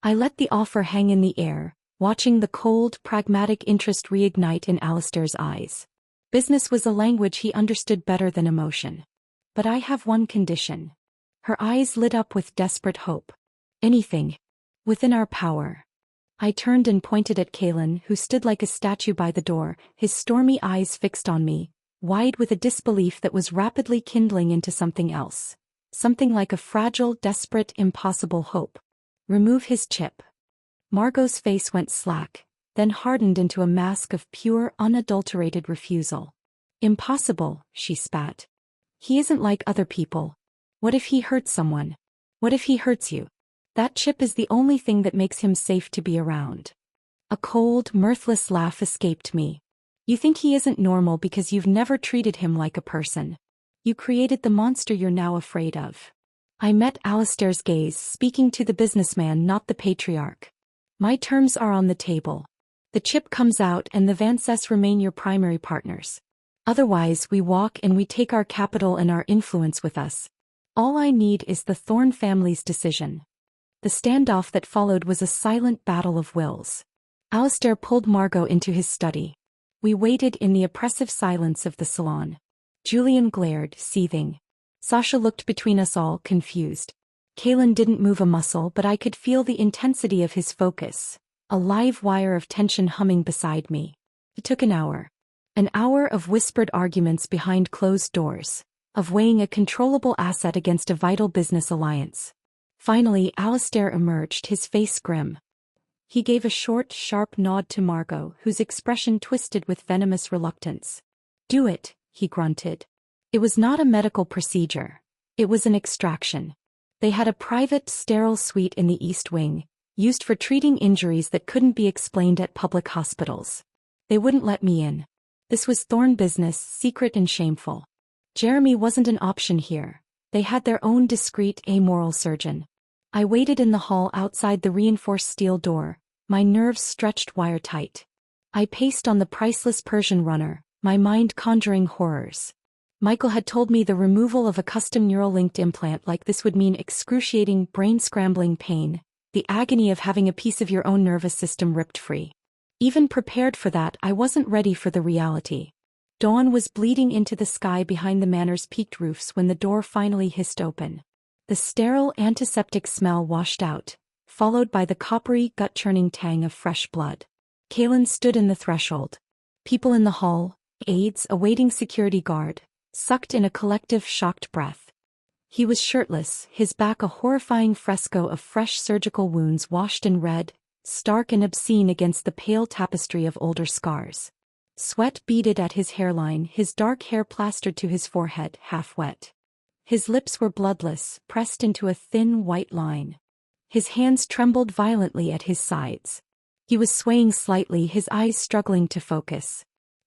I let the offer hang in the air, watching the cold, pragmatic interest reignite in Alistair's eyes. Business was a language he understood better than emotion. But I have one condition. Her eyes lit up with desperate hope. Anything. Within our power. I turned and pointed at Kaelin, who stood like a statue by the door, his stormy eyes fixed on me, wide with a disbelief that was rapidly kindling into something else. Something like a fragile, desperate, impossible hope. Remove his chip. Margot's face went slack, then hardened into a mask of pure, unadulterated refusal. Impossible, she spat. He isn't like other people. What if he hurts someone? What if he hurts you? That chip is the only thing that makes him safe to be around. A cold, mirthless laugh escaped me. You think he isn't normal because you've never treated him like a person. You created the monster you're now afraid of. I met Alistair's gaze, speaking to the businessman, not the patriarch. My terms are on the table. The chip comes out and the Vances remain your primary partners. Otherwise, we walk and we take our capital and our influence with us. All I need is the Thorn family's decision. The standoff that followed was a silent battle of wills. Alistair pulled Margot into his study. We waited in the oppressive silence of the salon. Julian glared, seething. Sasha looked between us all, confused. Kaelin didn't move a muscle, but I could feel the intensity of his focus, a live wire of tension humming beside me. It took an hour. An hour of whispered arguments behind closed doors, of weighing a controllable asset against a vital business alliance. Finally, Alistair emerged, his face grim. He gave a short, sharp nod to Margot, whose expression twisted with venomous reluctance. Do it, he grunted. It was not a medical procedure. It was an extraction. They had a private, sterile suite in the East Wing, used for treating injuries that couldn't be explained at public hospitals. They wouldn't let me in. This was Thorn business, secret and shameful. Jeremy wasn't an option here. They had their own discreet, amoral surgeon. I waited in the hall outside the reinforced steel door, my nerves stretched wire-tight. I paced on the priceless Persian runner, my mind conjuring horrors. Michael had told me the removal of a custom neural-linked implant like this would mean excruciating, brain-scrambling pain, the agony of having a piece of your own nervous system ripped free. Even prepared for that, I wasn't ready for the reality. Dawn was bleeding into the sky behind the manor's peaked roofs when the door finally hissed open. The sterile antiseptic smell washed out, followed by the coppery, gut-churning tang of fresh blood. Kaelin stood in the threshold. People in the hall, aides awaiting security guard, sucked in a collective shocked breath. He was shirtless, his back a horrifying fresco of fresh surgical wounds washed in red, stark and obscene against the pale tapestry of older scars. Sweat beaded at his hairline, his dark hair plastered to his forehead, half wet. His lips were bloodless, pressed into a thin white line. His hands trembled violently at his sides. He was swaying slightly, his eyes struggling to focus.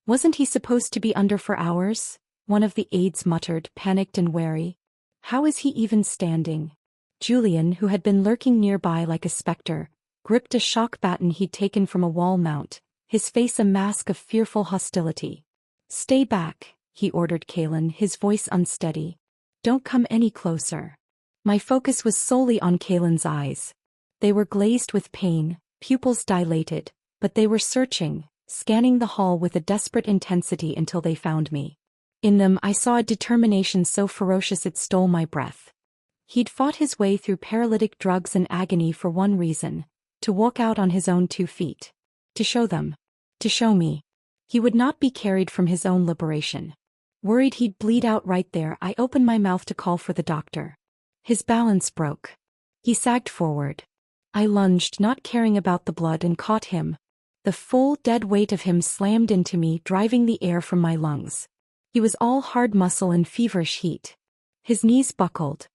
"Wasn't he supposed to be under for hours?" one of the aides muttered, panicked and wary. "How is he even standing?" Julian, who had been lurking nearby like a specter, gripped a shock baton he'd taken from a wall mount, his face a mask of fearful hostility. "Stay back," he ordered Kalen, his voice unsteady. "Don't come any closer." My focus was solely on Kalen's eyes. They were glazed with pain, pupils dilated, but they were searching, scanning the hall with a desperate intensity until they found me. In them I saw a determination so ferocious it stole my breath. He'd fought his way through paralytic drugs and agony for one reason: to walk out on his own 2 feet. To show them. To show me. He would not be carried from his own liberation. Worried he'd bleed out right there, I opened my mouth to call for the doctor. His balance broke. He sagged forward. I lunged, not caring about the blood, and caught him. The full, dead weight of him slammed into me, driving the air from my lungs. He was all hard muscle and feverish heat. His knees buckled.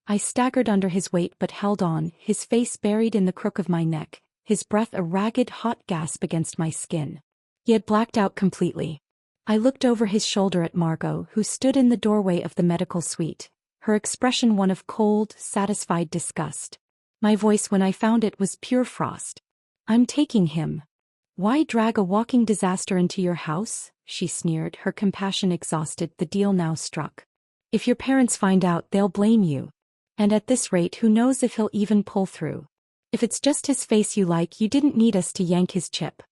I staggered under his weight but held on, his face buried in the crook of my neck, his breath a ragged, hot gasp against my skin. He had blacked out completely. I looked over his shoulder at Margot, who stood in the doorway of the medical suite, her expression one of cold, satisfied disgust. My voice when I found it was pure frost. "I'm taking him." "Why drag a walking disaster into your house?" she sneered, her compassion exhausted. "The deal now struck. If your parents find out, they'll blame you. And at this rate, who knows if he'll even pull through. If it's just his face you like, you didn't need us to yank his chip.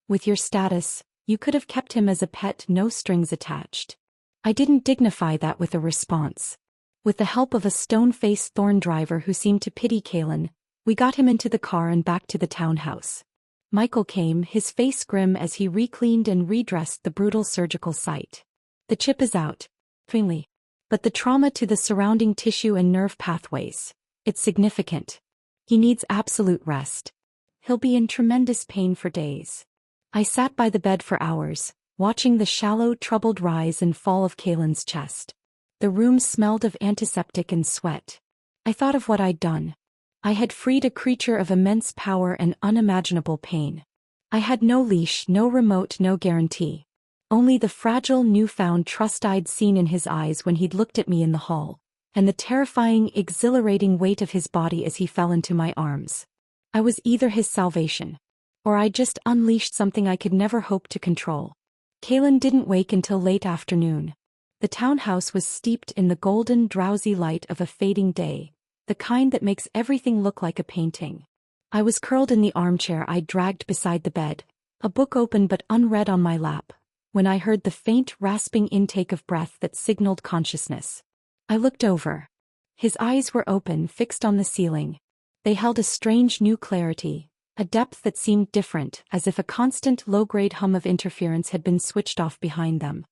With your status, you could have kept him as a pet, no strings attached." I didn't dignify that with a response. With the help of a stone-faced thorn driver who seemed to pity Kalen, we got him into the car and back to the townhouse. Michael came, his face grim as he re-cleaned and redressed the brutal surgical site. "The chip is out. Finally. But the trauma to the surrounding tissue and nerve pathways, it's significant. He needs absolute rest. He'll be in tremendous pain for days." I sat by the bed for hours, watching the shallow, troubled rise and fall of Kalen's chest. The room smelled of antiseptic and sweat. I thought of what I'd done. I had freed a creature of immense power and unimaginable pain. I had no leash, no remote, no guarantee. Only the fragile, newfound trust I'd seen in his eyes when he'd looked at me in the hall, and the terrifying, exhilarating weight of his body as he fell into my arms. I was either his salvation, or I just unleashed something I could never hope to control. Kalen didn't wake until late afternoon. The townhouse was steeped in the golden, drowsy light of a fading day, the kind that makes everything look like a painting. I was curled in the armchair I'd dragged beside the bed, a book open but unread on my lap, when I heard the faint, rasping intake of breath that signaled consciousness. I looked over. His eyes were open, fixed on the ceiling. They held a strange new clarity, a depth that seemed different, as if a constant low-grade hum of interference had been switched off behind them.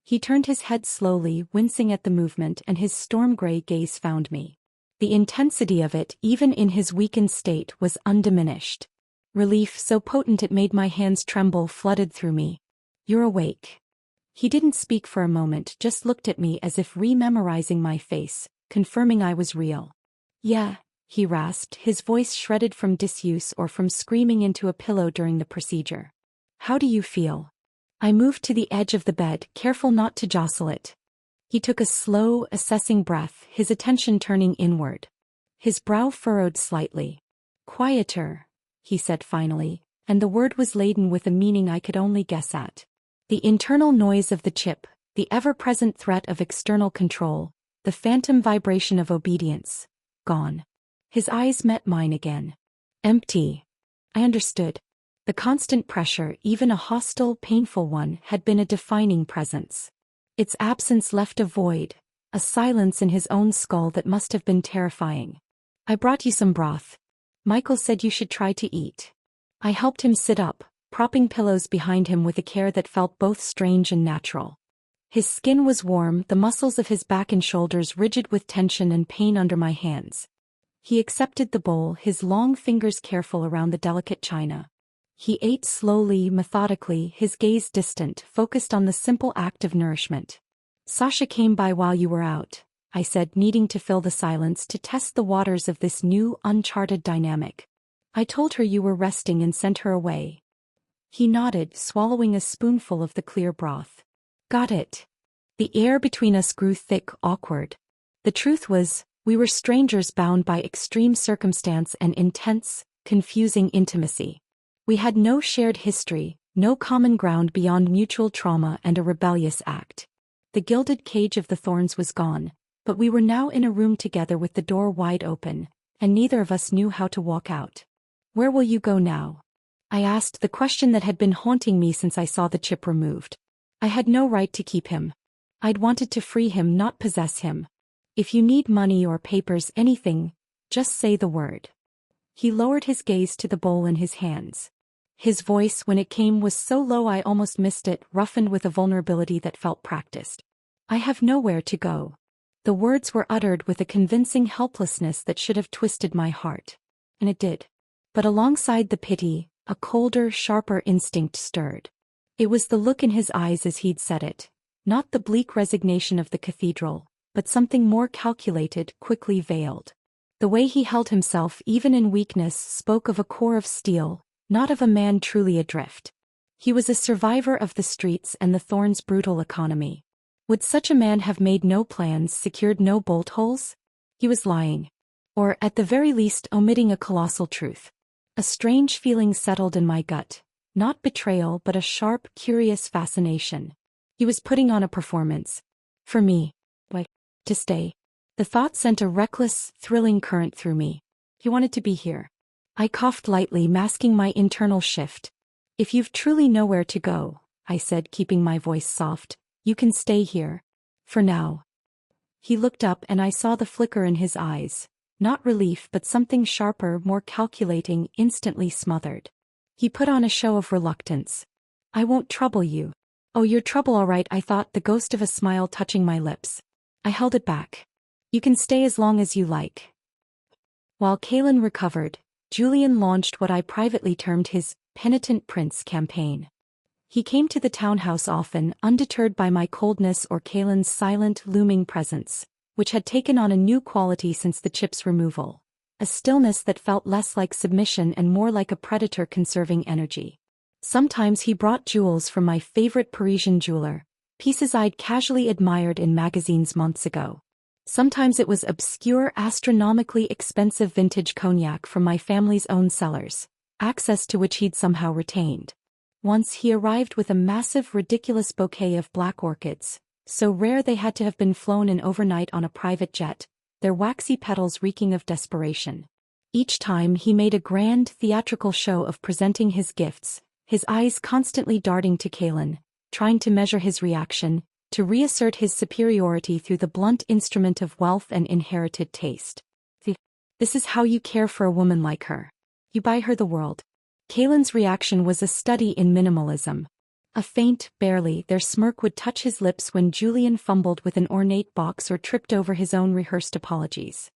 He turned his head slowly, wincing at the movement, and his storm-gray gaze found me. The intensity of it, even in his weakened state, was undiminished. Relief, so potent it made my hands tremble, flooded through me. "You're awake." He didn't speak for a moment, just looked at me as if rememorizing my face, confirming I was real. "Yeah," he rasped, his voice shredded from disuse or from screaming into a pillow during the procedure. "How do you feel?" I moved to the edge of the bed, careful not to jostle it. He took a slow, assessing breath, his attention turning inward. His brow furrowed slightly. "Quieter," he said finally, and the word was laden with a meaning I could only guess at. The internal noise of the chip, the ever-present threat of external control, the phantom vibration of obedience, gone. His eyes met mine again. Empty. I understood. The constant pressure, even a hostile, painful one, had been a defining presence. Its absence left a void, a silence in his own skull that must have been terrifying. "I brought you some broth. Michael said you should try to eat." I helped him sit up, propping pillows behind him with a care that felt both strange and natural. His skin was warm, the muscles of his back and shoulders rigid with tension and pain under my hands. He accepted the bowl, his long fingers careful around the delicate china. He ate slowly, methodically, his gaze distant, focused on the simple act of nourishment. Sasha came by while you were out, I said, needing to fill the silence to test the waters of this new, uncharted dynamic. I told her you were resting and sent her away. He nodded, swallowing a spoonful of the clear broth. Got it. The air between us grew thick, awkward. The truth was, we were strangers bound by extreme circumstance and intense, confusing intimacy. We had no shared history, no common ground beyond mutual trauma and a rebellious act. The gilded cage of the thorns was gone, but we were now in a room together with the door wide open, and neither of us knew how to walk out. Where will you go now? I asked, the question that had been haunting me since I saw the chip removed. I had no right to keep him. I'd wanted to free him, not possess him. If you need money or papers, anything, just say the word. He lowered his gaze to the bowl in his hands. His voice, when it came, was so low I almost missed it, roughened with a vulnerability that felt practiced. I have nowhere to go. The words were uttered with a convincing helplessness that should have twisted my heart. And it did. But alongside the pity, a colder, sharper instinct stirred. It was the look in his eyes as he'd said it. Not the bleak resignation of the cathedral, but something more calculated, quickly veiled. The way he held himself, even in weakness, spoke of a core of steel, not of a man truly adrift. He was a survivor of the streets and the thorns' brutal economy. Would such a man have made no plans, secured no bolt holes? He was lying. Or, at the very least, omitting a colossal truth. A strange feeling settled in my gut. Not betrayal, but a sharp, curious fascination. He was putting on a performance. For me. To stay. The thought sent a reckless, thrilling current through me. He wanted to be here. I coughed lightly, masking my internal shift. If you've truly nowhere to go, I said, keeping my voice soft, you can stay here. For now. He looked up and I saw the flicker in his eyes. Not relief, but something sharper, more calculating, instantly smothered. He put on a show of reluctance. I won't trouble you. Oh, you're trouble all right, I thought, the ghost of a smile touching my lips. I held it back. You can stay as long as you like. While Kaelin recovered, Julian launched what I privately termed his penitent prince campaign. He came to the townhouse often, undeterred by my coldness or Kaelin's silent, looming presence, which had taken on a new quality since the chip's removal. A stillness that felt less like submission and more like a predator conserving energy. Sometimes he brought jewels from my favorite Parisian jeweler, pieces I'd casually admired in magazines months ago. Sometimes it was obscure, astronomically expensive vintage cognac from my family's own cellars, access to which he'd somehow retained. Once he arrived with a massive, ridiculous bouquet of black orchids, so rare they had to have been flown in overnight on a private jet, their waxy petals reeking of desperation. Each time he made a grand, theatrical show of presenting his gifts, his eyes constantly darting to Kaelin, trying to measure his reaction, to reassert his superiority through the blunt instrument of wealth and inherited taste. This is how you care for a woman like her. You buy her the world. Kaelin's reaction was a study in minimalism. A faint, barely, their smirk would touch his lips when Julian fumbled with an ornate box or tripped over his own rehearsed apologies.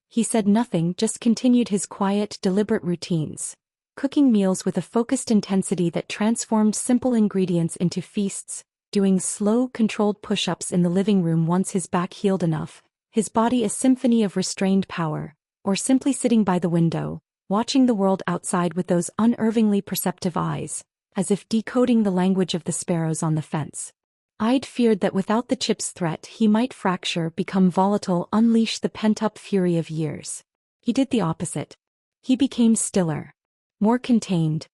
He said nothing, just continued his quiet, deliberate routines, cooking meals with a focused intensity that transformed simple ingredients into feasts, doing slow, controlled push-ups in the living room once his back healed enough, his body a symphony of restrained power, or simply sitting by the window, watching the world outside with those unervingly perceptive eyes, as if decoding the language of the sparrows on the fence. I'd feared that without the chip's threat he might fracture, become volatile, unleash the pent-up fury of years. He did the opposite. He became stiller. More contained.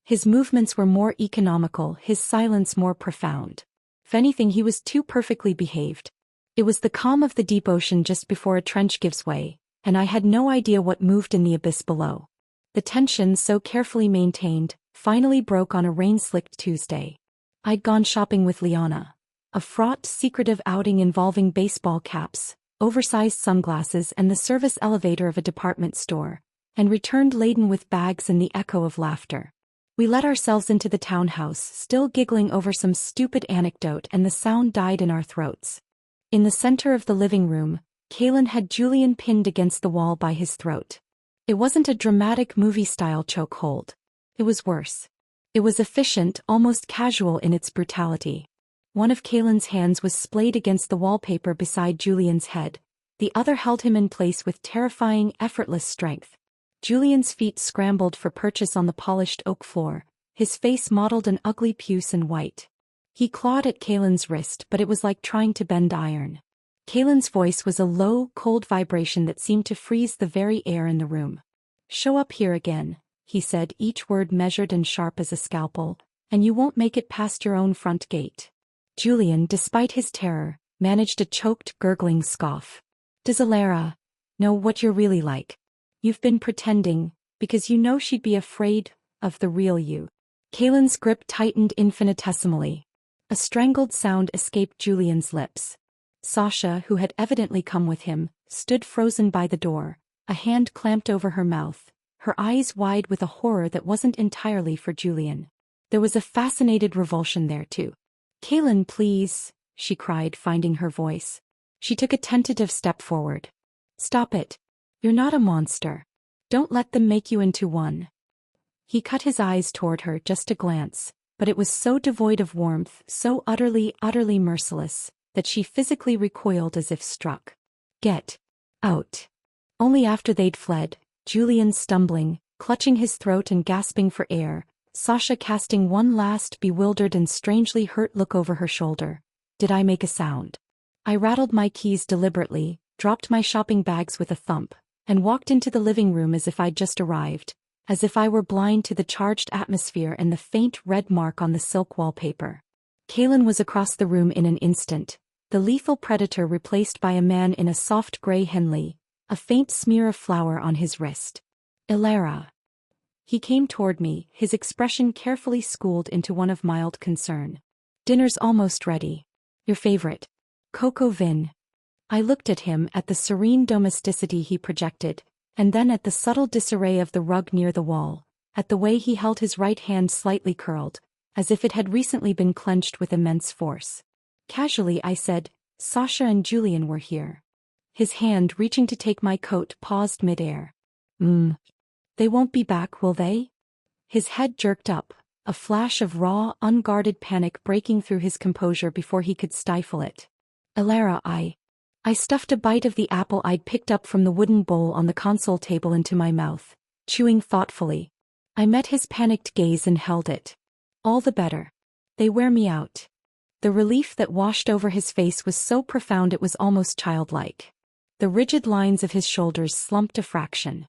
His movements were more economical, his silence more profound. If anything, he was too perfectly behaved. It was the calm of the deep ocean just before a trench gives way, and I had no idea what moved in the abyss below. The tension, so carefully maintained, finally broke on a rain-slicked Tuesday. I'd gone shopping with Liana. A fraught, secretive outing involving baseball caps, oversized sunglasses and the service elevator of a department store, and returned laden with bags and the echo of laughter. We let ourselves into the townhouse, still giggling over some stupid anecdote, and the sound died in our throats. In the center of the living room, Kalen had Julian pinned against the wall by his throat. It wasn't a dramatic movie-style chokehold. It was worse. It was efficient, almost casual in its brutality. One of Kalen's hands was splayed against the wallpaper beside Julian's head. The other held him in place with terrifying, effortless strength. Julian's feet scrambled for purchase on the polished oak floor, his face mottled an ugly puce and white. He clawed at Kalen's wrist, but it was like trying to bend iron. Kalen's voice was a low, cold vibration that seemed to freeze the very air in the room. "Show up here again," he said, each word measured and sharp as a scalpel, "and you won't make it past your own front gate." Julian, despite his terror, managed a choked, gurgling scoff. "Does Alara know what you're really like? You've been pretending, because you know she'd be afraid of the real you." Kalen's grip tightened infinitesimally. A strangled sound escaped Julian's lips. Sasha, who had evidently come with him, stood frozen by the door, a hand clamped over her mouth, her eyes wide with a horror that wasn't entirely for Julian. There was a fascinated revulsion there too. "Kalen, please," she cried, finding her voice. She took a tentative step forward. "Stop it. You're not a monster. Don't let them make you into one." He cut his eyes toward her, just a glance, but it was so devoid of warmth, so utterly, utterly merciless, that she physically recoiled as if struck. "Get out." Only after they'd fled, Julian stumbling, clutching his throat and gasping for air, Sasha casting one last bewildered and strangely hurt look over her shoulder. "Did I make a sound?" I rattled my keys deliberately, dropped my shopping bags with a thump, and walked into the living room as if I'd just arrived, as if I were blind to the charged atmosphere and the faint red mark on the silk wallpaper. Kalen was across the room in an instant, the lethal predator replaced by a man in a soft gray Henley, a faint smear of flour on his wrist. "Alara." He came toward me, his expression carefully schooled into one of mild concern. "Dinner's almost ready. Your favorite. Coco Vin." I looked at him, at the serene domesticity he projected, and then at the subtle disarray of the rug near the wall, at the way he held his right hand slightly curled, as if it had recently been clenched with immense force. Casually I said, "Sasha and Julian were here." His hand, reaching to take my coat, paused midair. They won't be back, will they?" His head jerked up, a flash of raw, unguarded panic breaking through his composure before he could stifle it. "Alara, I stuffed a bite of the apple I'd picked up from the wooden bowl on the console table into my mouth, chewing thoughtfully. I met his panicked gaze and held it. "All the better. They wear me out." The relief that washed over his face was so profound it was almost childlike. The rigid lines of his shoulders slumped a fraction.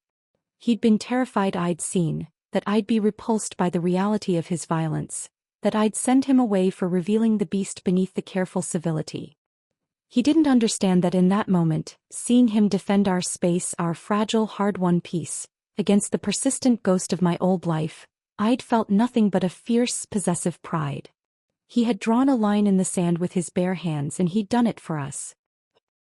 He'd been terrified I'd seen, that I'd be repulsed by the reality of his violence, that I'd send him away for revealing the beast beneath the careful civility. He didn't understand that in that moment, seeing him defend our space, our fragile, hard-won peace, against the persistent ghost of my old life, I'd felt nothing but a fierce, possessive pride. He had drawn a line in the sand with his bare hands, and he'd done it for us.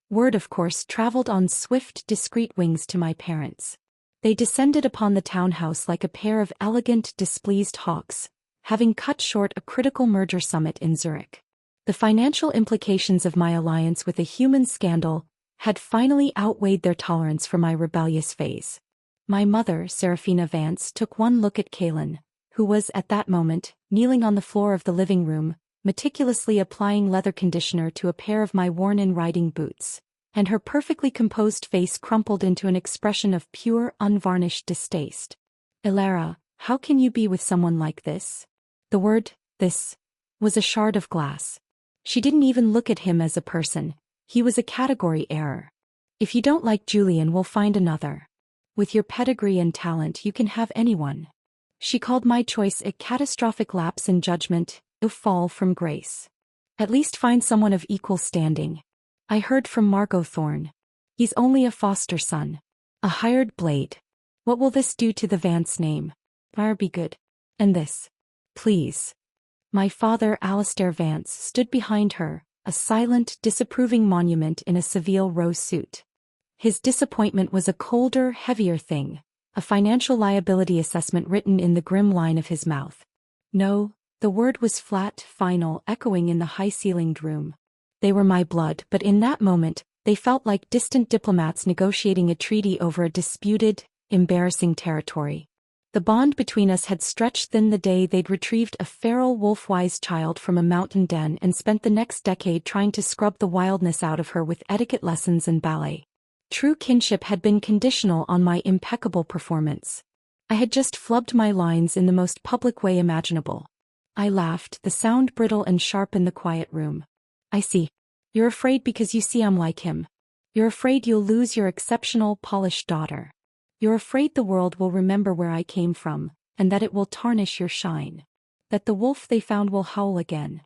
Word, of course, traveled on swift, discreet wings to my parents. They descended upon the townhouse like a pair of elegant, displeased hawks, having cut short a critical merger summit in Zurich. The financial implications of my alliance with a human scandal had finally outweighed their tolerance for my rebellious phase. My mother, Serafina Vance, took one look at Kalen, who was, at that moment, kneeling on the floor of the living room, meticulously applying leather conditioner to a pair of my worn-in riding boots, and her perfectly composed face crumpled into an expression of pure, unvarnished distaste. "Alara, how can you be with someone like this?" The word, "this," was a shard of glass. She didn't even look at him as a person. He was a category error. "If you don't like Julian, we'll find another. With your pedigree and talent, you can have anyone." She called my choice a catastrophic lapse in judgment, a fall from grace. "At least find someone of equal standing." I heard from Margot Thorne. "He's only a foster son. A hired blade. What will this do to the Vance name?" "Be good. And this. Please." My father, Alistair Vance, stood behind her, a silent, disapproving monument in a Seville rose suit. His disappointment was a colder, heavier thing, a financial liability assessment written in the grim line of his mouth. No, the word was flat, final, echoing in the high-ceilinged room. They were my blood, but in that moment, They felt like distant diplomats negotiating a treaty over a disputed, embarrassing territory. The bond between us had stretched thin the day they'd retrieved a feral wolf-wise child from a mountain den and spent the next decade trying to scrub the wildness out of her with etiquette lessons and ballet. True kinship had been conditional on my impeccable performance. I had just flubbed my lines in the most public way imaginable. I laughed, the sound brittle and sharp in the quiet room. I see. You're afraid because you see I'm like him. You're afraid you'll lose your exceptional, polished daughter. You're afraid the world will remember where I came from, and that it will tarnish your shine. That the wolf they found will howl again.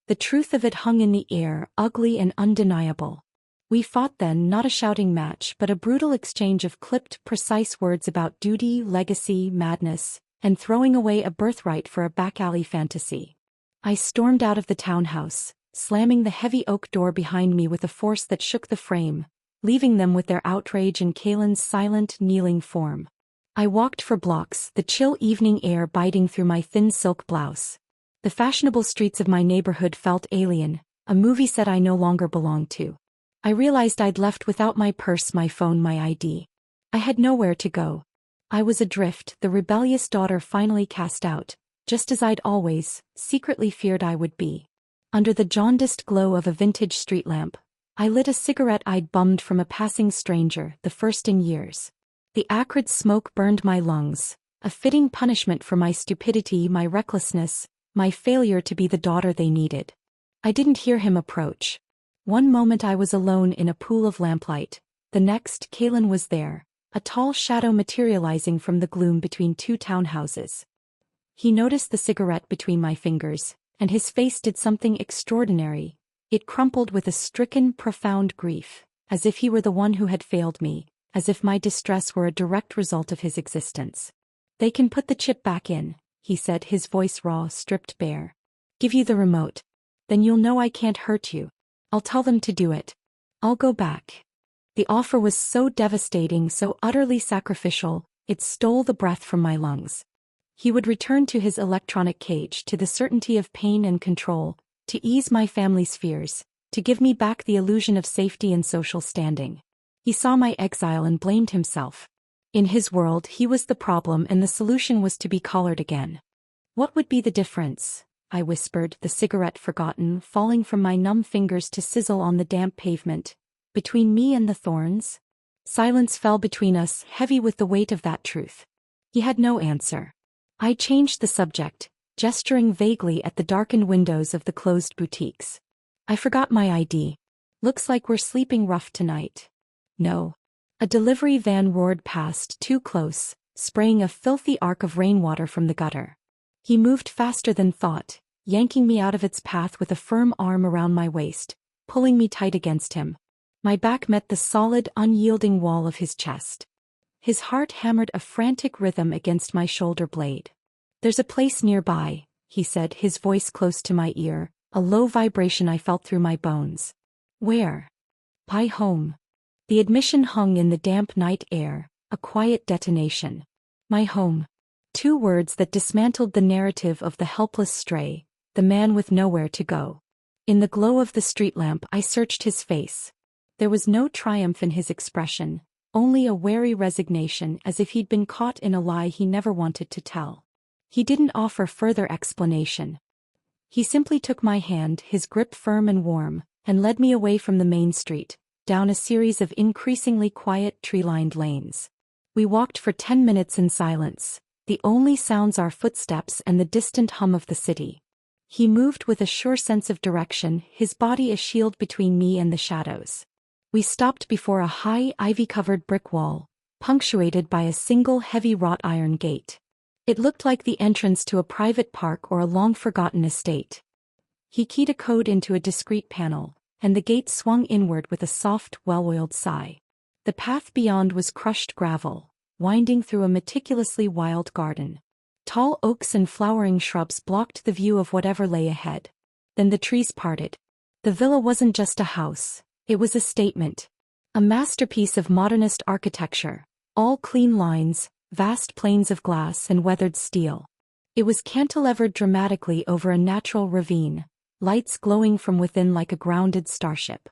The truth of it hung in the air, ugly and undeniable. We fought then, not a shouting match but a brutal exchange of clipped, precise words about duty, legacy, madness, and throwing away a birthright for a back-alley fantasy. I stormed out of the townhouse, slamming the heavy oak door behind me with a force that shook the frame, leaving them with their outrage and Kaylin's silent, kneeling form. I walked for blocks, the chill evening air biting through my thin silk blouse. The fashionable streets of my neighborhood felt alien, a movie set I no longer belonged to. I realized I'd left without my purse, my phone, my ID. I had nowhere to go. I was adrift, the rebellious daughter finally cast out, just as I'd always, secretly feared I would be. Under the jaundiced glow of a vintage street lamp, I lit a cigarette I'd bummed from a passing stranger, the first in years. The acrid smoke burned my lungs, a fitting punishment for my stupidity, my recklessness, my failure to be the daughter they needed. I didn't hear him approach. One moment I was alone in a pool of lamplight, the next Kaylin was there, a tall shadow materializing from the gloom between two townhouses. He noticed the cigarette between my fingers, and his face did something extraordinary. It crumpled with a stricken, profound grief, as if he were the one who had failed me, as if my distress were a direct result of his existence. "They can put the chip back in," he said, his voice raw, stripped bare. "Give you the remote. Then you'll know I can't hurt you. I'll tell them to do it. I'll go back." The offer was so devastating, so utterly sacrificial, it stole the breath from my lungs. He would return to his electronic cage, to the certainty of pain and control, to ease my family's fears, to give me back the illusion of safety and social standing. He saw my exile and blamed himself. In his world he was the problem and the solution was to be collared again. What would be the difference? I whispered, the cigarette forgotten, falling from my numb fingers to sizzle on the damp pavement. Between me and the thorns? Silence fell between us, heavy with the weight of that truth. He had no answer. I changed the subject, gesturing vaguely at the darkened windows of the closed boutiques. "I forgot my ID. Looks like we're sleeping rough tonight." "No." A delivery van roared past, too close, spraying a filthy arc of rainwater from the gutter. He moved faster than thought, yanking me out of its path with a firm arm around my waist, pulling me tight against him. My back met the solid, unyielding wall of his chest. His heart hammered a frantic rhythm against my shoulder blade. "There's a place nearby," he said, his voice close to my ear, a low vibration I felt through my bones. "Where?" "By home." The admission hung in the damp night air, a quiet detonation. My home. 2 words that dismantled the narrative of the helpless stray, the man with nowhere to go. In the glow of the street lamp I searched his face. There was no triumph in his expression, only a wary resignation, as if he'd been caught in a lie he never wanted to tell. He didn't offer further explanation. He simply took my hand, his grip firm and warm, and led me away from the main street, down a series of increasingly quiet, tree-lined lanes. We walked for 10 minutes in silence, the only sounds our footsteps and the distant hum of the city. He moved with a sure sense of direction, his body a shield between me and the shadows. We stopped before a high, ivy-covered brick wall, punctuated by a single heavy wrought iron gate. It looked like the entrance to a private park or a long-forgotten estate. He keyed a code into a discreet panel, and the gate swung inward with a soft, well-oiled sigh. The path beyond was crushed gravel, winding through a meticulously wild garden. Tall oaks and flowering shrubs blocked the view of whatever lay ahead. Then the trees parted. The villa wasn't just a house. It was a statement. A masterpiece of modernist architecture, all clean lines, vast plains of glass and weathered steel. It was cantilevered dramatically over a natural ravine, lights glowing from within like a grounded starship.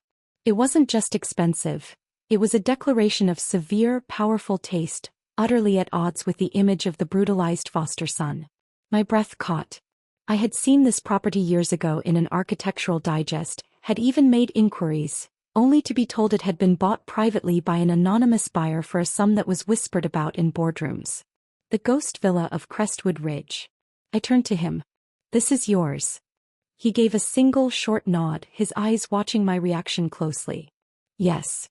It wasn't just expensive. It was a declaration of severe, powerful taste, utterly at odds with the image of the brutalized foster son. My breath caught. I had seen this property years ago in an architectural digest, had even made inquiries, only to be told it had been bought privately by an anonymous buyer for a sum that was whispered about in boardrooms. The ghost villa of Crestwood Ridge. I turned to him. "This is yours." He gave a single short nod, his eyes watching my reaction closely. "Yes."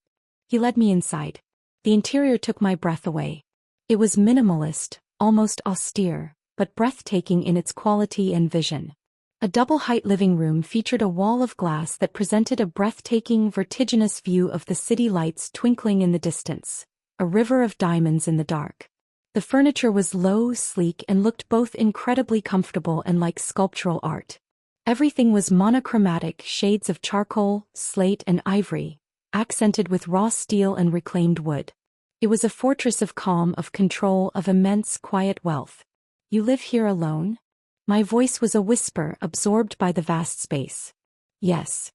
He led me inside. The interior took my breath away. It was minimalist, almost austere, but breathtaking in its quality and vision. A double-height living room featured a wall of glass that presented a breathtaking, vertiginous view of the city lights twinkling in the distance, a river of diamonds in the dark. The furniture was low, sleek, and looked both incredibly comfortable and like sculptural art. Everything was monochromatic, shades of charcoal, slate, and ivory, accented with raw steel and reclaimed wood. It was a fortress of calm, of control, of immense, quiet wealth. "You live here alone?" My voice was a whisper, absorbed by the vast space. "Yes."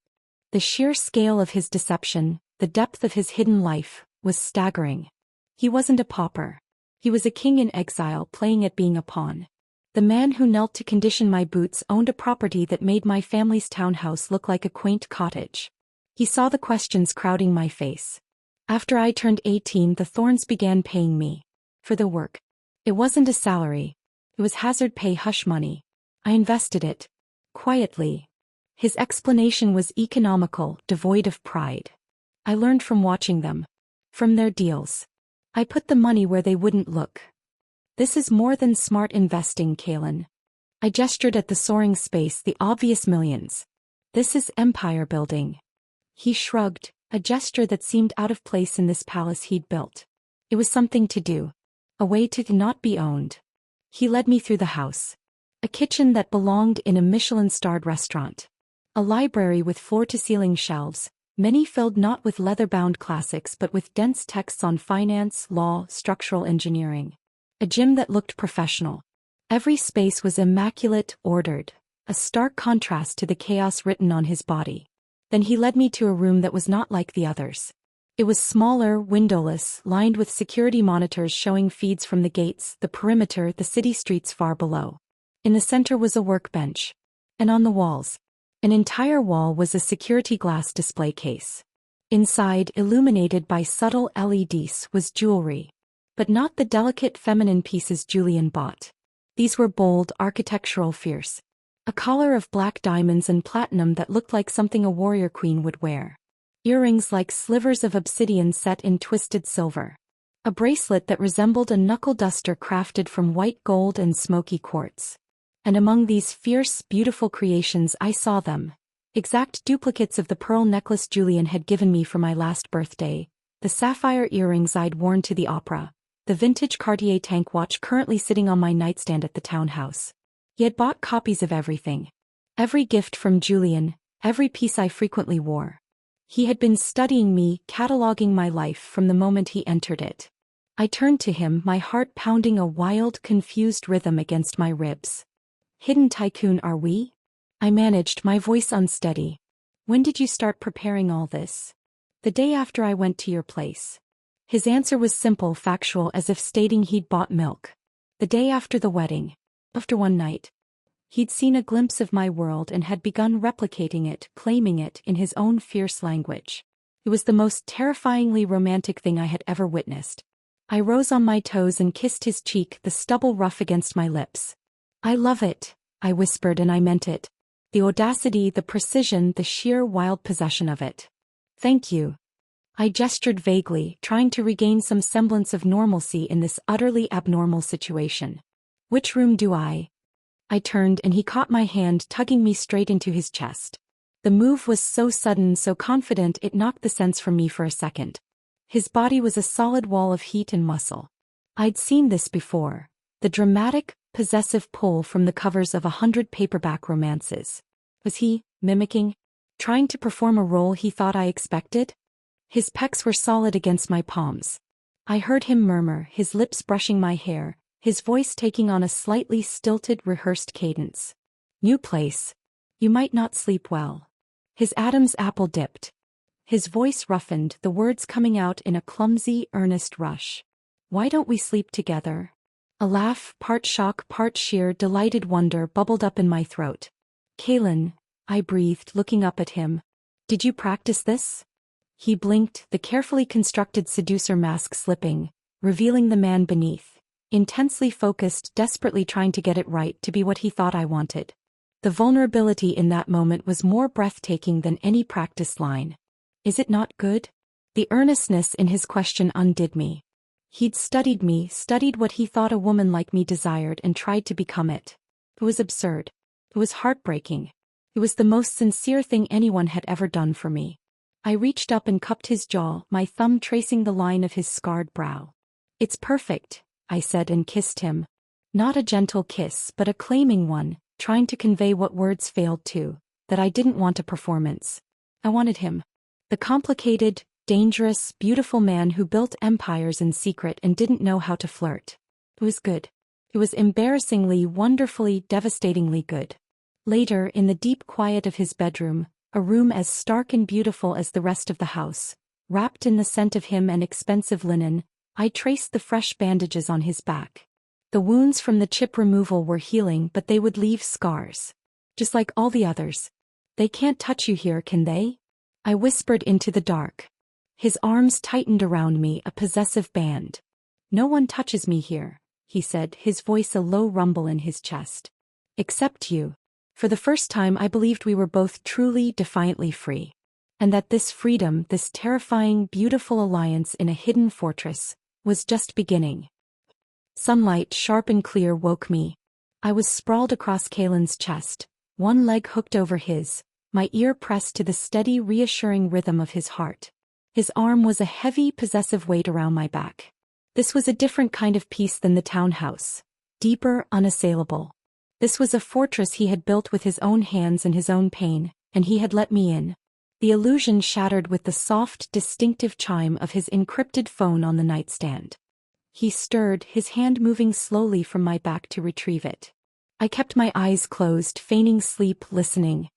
The sheer scale of his deception, the depth of his hidden life, was staggering. He wasn't a pauper. He was a king in exile, playing at being a pawn. The man who knelt to condition my boots owned a property that made my family's townhouse look like a quaint cottage. He saw the questions crowding my face. After I turned 18, the Thorns began paying me for the work. It wasn't a salary. It was hazard pay, hush money. I invested it. Quietly. His explanation was economical, devoid of pride. I learned from watching them. From their deals. I put the money where they wouldn't look. "This is more than smart investing, Kaylin." I gestured at the soaring space, the obvious millions. "This is empire building." He shrugged, a gesture that seemed out of place in this palace he'd built. It was something to do. A way to not be owned. He led me through the house. A kitchen that belonged in a Michelin-starred restaurant. A library with floor-to-ceiling shelves, many filled not with leather-bound classics but with dense texts on finance, law, structural engineering. A gym that looked professional. Every space was immaculate, ordered, a stark contrast to the chaos written on his body. Then he led me to a room that was not like the others. It was smaller, windowless, lined with security monitors showing feeds from the gates, the perimeter, the city streets far below. In the center was a workbench. And on the walls, an entire wall, was a security glass display case. Inside, illuminated by subtle LEDs, was jewelry. But not the delicate feminine pieces Julian bought. These were bold, architectural, fierce. A collar of black diamonds and platinum that looked like something a warrior queen would wear. Earrings like slivers of obsidian set in twisted silver. A bracelet that resembled a knuckle duster crafted from white gold and smoky quartz. And among these fierce, beautiful creations I saw them. Exact duplicates of the pearl necklace Julian had given me for my last birthday, the sapphire earrings I'd worn to the opera, the vintage Cartier tank watch currently sitting on my nightstand at the townhouse. He had bought copies of everything. Every gift from Julian, every piece I frequently wore. He had been studying me, cataloging my life from the moment he entered it. I turned to him, my heart pounding a wild, confused rhythm against my ribs. "Hidden tycoon, are we?" I managed, my voice unsteady. "When did you start preparing all this?" "The day after I went to your place." His answer was simple, factual, as if stating he'd bought milk. "The day after the wedding." After one night. He'd seen a glimpse of my world and had begun replicating it, claiming it, in his own fierce language. It was the most terrifyingly romantic thing I had ever witnessed. I rose on my toes and kissed his cheek, the stubble rough against my lips. "I love it," I whispered, and I meant it. The audacity, the precision, the sheer wild possession of it. "Thank you." I gestured vaguely, trying to regain some semblance of normalcy in this utterly abnormal situation. "Which room do I?" I turned and he caught my hand, tugging me straight into his chest. The move was so sudden, so confident, it knocked the sense from me for a second. His body was a solid wall of heat and muscle. I'd seen this before. The dramatic, possessive pull from the covers of 100 paperback romances. Was he mimicking? Trying to perform a role he thought I expected? His pecs were solid against my palms. I heard him murmur, his lips brushing my hair, his voice taking on a slightly stilted, rehearsed cadence. "New place. You might not sleep well." His Adam's apple dipped. His voice roughened, the words coming out in a clumsy, earnest rush. Why don't we sleep together? A laugh, part shock, part sheer, delighted wonder bubbled up in my throat. Kaylin, I breathed, looking up at him. Did you practice this? He blinked, the carefully constructed seducer mask slipping, revealing the man beneath, intensely focused, desperately trying to get it right to be what he thought I wanted. The vulnerability in that moment was more breathtaking than any practice line. Is it not good? The earnestness in his question undid me. He'd studied me, studied what he thought a woman like me desired and tried to become it. It was absurd. It was heartbreaking. It was the most sincere thing anyone had ever done for me. I reached up and cupped his jaw, my thumb tracing the line of his scarred brow. It's perfect, I said and kissed him. Not a gentle kiss, but a claiming one, trying to convey what words failed to, that I didn't want a performance. I wanted him. The complicated, dangerous, beautiful man who built empires in secret and didn't know how to flirt. It was good. It was embarrassingly, wonderfully, devastatingly good. Later, in the deep quiet of his bedroom, a room as stark and beautiful as the rest of the house, wrapped in the scent of him and expensive linen, I traced the fresh bandages on his back. The wounds from the chip removal were healing, but they would leave scars. Just like all the others. They can't touch you here, can they? I whispered into the dark. His arms tightened around me, a possessive band. No one touches me here, he said, his voice a low rumble in his chest. Except you. For the first time I believed we were both truly, defiantly free. And that this freedom, this terrifying, beautiful alliance in a hidden fortress, was just beginning. Sunlight, sharp and clear, woke me. I was sprawled across Kaylin's chest, one leg hooked over his, my ear pressed to the steady, reassuring rhythm of his heart. His arm was a heavy, possessive weight around my back. This was a different kind of peace than the townhouse. Deeper, unassailable. This was a fortress he had built with his own hands and his own pain, and he had let me in. The illusion shattered with the soft, distinctive chime of his encrypted phone on the nightstand. He stirred, his hand moving slowly from my back to retrieve it. I kept my eyes closed, feigning sleep, listening.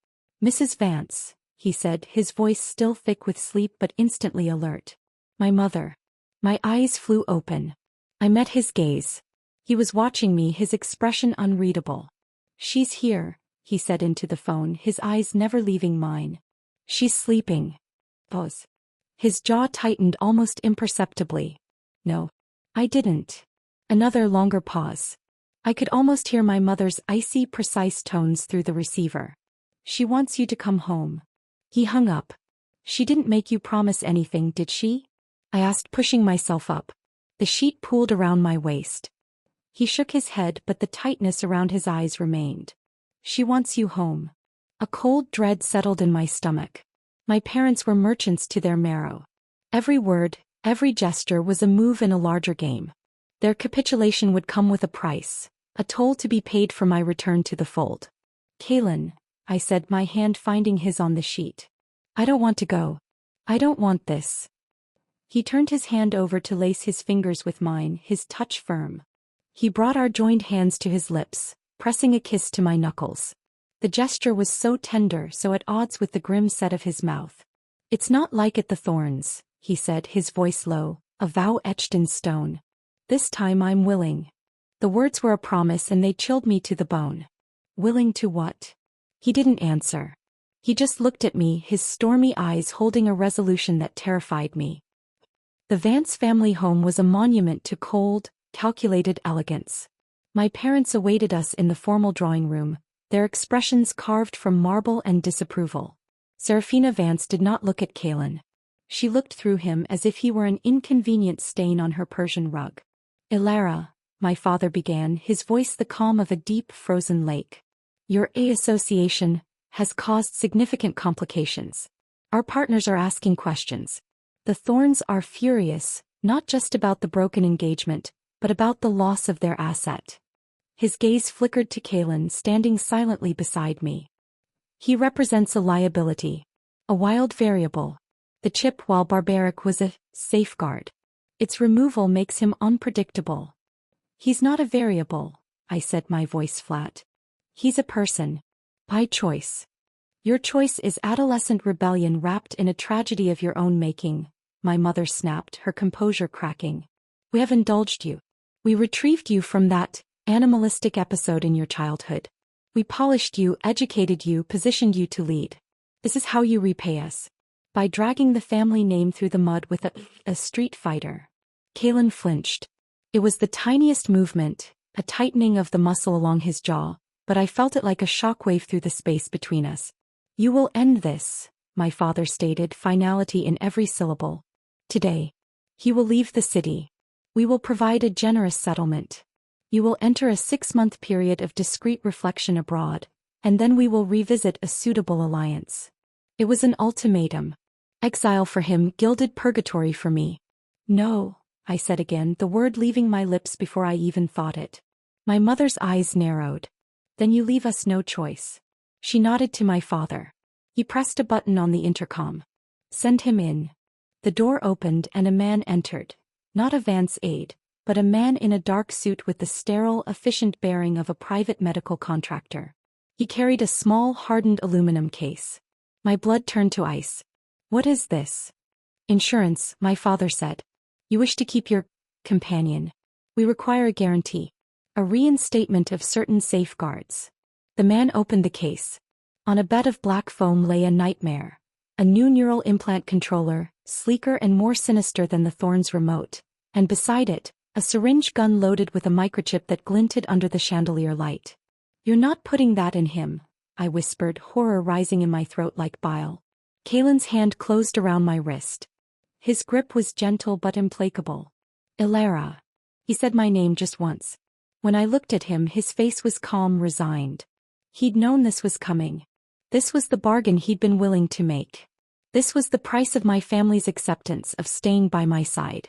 Mrs. Vance, he said, his voice still thick with sleep but instantly alert. My mother. My eyes flew open. I met his gaze. He was watching me, his expression unreadable. She's here, he said into the phone, his eyes never leaving mine. She's sleeping. Pause. His jaw tightened almost imperceptibly. No. I didn't. Another longer pause. I could almost hear my mother's icy, precise tones through the receiver. She wants you to come home. He hung up. She didn't make you promise anything, did she? I asked, pushing myself up. The sheet pooled around my waist. He shook his head, but the tightness around his eyes remained. She wants you home. A cold dread settled in my stomach. My parents were merchants to their marrow. Every word, every gesture was a move in a larger game. Their capitulation would come with a price, a toll to be paid for my return to the fold. Kaylin, I said, my hand finding his on the sheet. I don't want to go. I don't want this. He turned his hand over to lace his fingers with mine, his touch firm. He brought our joined hands to his lips, pressing a kiss to my knuckles. The gesture was so tender, so at odds with the grim set of his mouth. It's not like at the Thorns, he said, his voice low, a vow etched in stone. This time I'm willing. The words were a promise and they chilled me to the bone. Willing to what? He didn't answer. He just looked at me, his stormy eyes holding a resolution that terrified me. The Vance family home was a monument to cold, calculated elegance. My parents awaited us in the formal drawing room, their expressions carved from marble and disapproval. Serafina Vance did not look at Kaylin. She looked through him as if he were an inconvenient stain on her Persian rug. Ilara, my father began, his voice the calm of a deep, frozen lake. Your association has caused significant complications. Our partners are asking questions. The Thorns are furious, not just about the broken engagement, but about the loss of their asset. His gaze flickered to Kaylin, standing silently beside me. He represents a liability. A wild variable. The chip, while barbaric, was a safeguard. Its removal makes him unpredictable. He's not a variable, I said, my voice flat. He's a person. By choice. Your choice is adolescent rebellion wrapped in a tragedy of your own making, my mother snapped, her composure cracking. We have indulged you. We retrieved you from that animalistic episode in your childhood. We polished you, educated you, positioned you to lead. This is how you repay us. By dragging the family name through the mud with a street fighter. Kalen flinched. It was the tiniest movement, a tightening of the muscle along his jaw, but I felt it like a shockwave through the space between us. You will end this, my father stated, finality in every syllable. Today. He will leave the city. We will provide a generous settlement. You will enter a 6-month period of discreet reflection abroad, and then we will revisit a suitable alliance. It was an ultimatum. Exile for him, gilded purgatory for me. No, I said again, the word leaving my lips before I even thought it. My mother's eyes narrowed. Then you leave us no choice. She nodded to my father. He pressed a button on the intercom. Send him in. The door opened and a man entered. Not a Vance aide, but a man in a dark suit with the sterile, efficient bearing of a private medical contractor. He carried a small, hardened aluminum case. My blood turned to ice. What is this? Insurance, my father said. You wish to keep your companion. We require a guarantee. A reinstatement of certain safeguards. The man opened the case. On a bed of black foam lay a nightmare. A new neural implant controller, sleeker and more sinister than the Thorn's remote. And beside it, a syringe gun loaded with a microchip that glinted under the chandelier light. You're not putting that in him, I whispered, horror rising in my throat like bile. Kalen's hand closed around my wrist. His grip was gentle but implacable. Ilara. He said my name just once. When I looked at him, his face was calm, resigned. He'd known this was coming. This was the bargain he'd been willing to make. This was the price of my family's acceptance of staying by my side.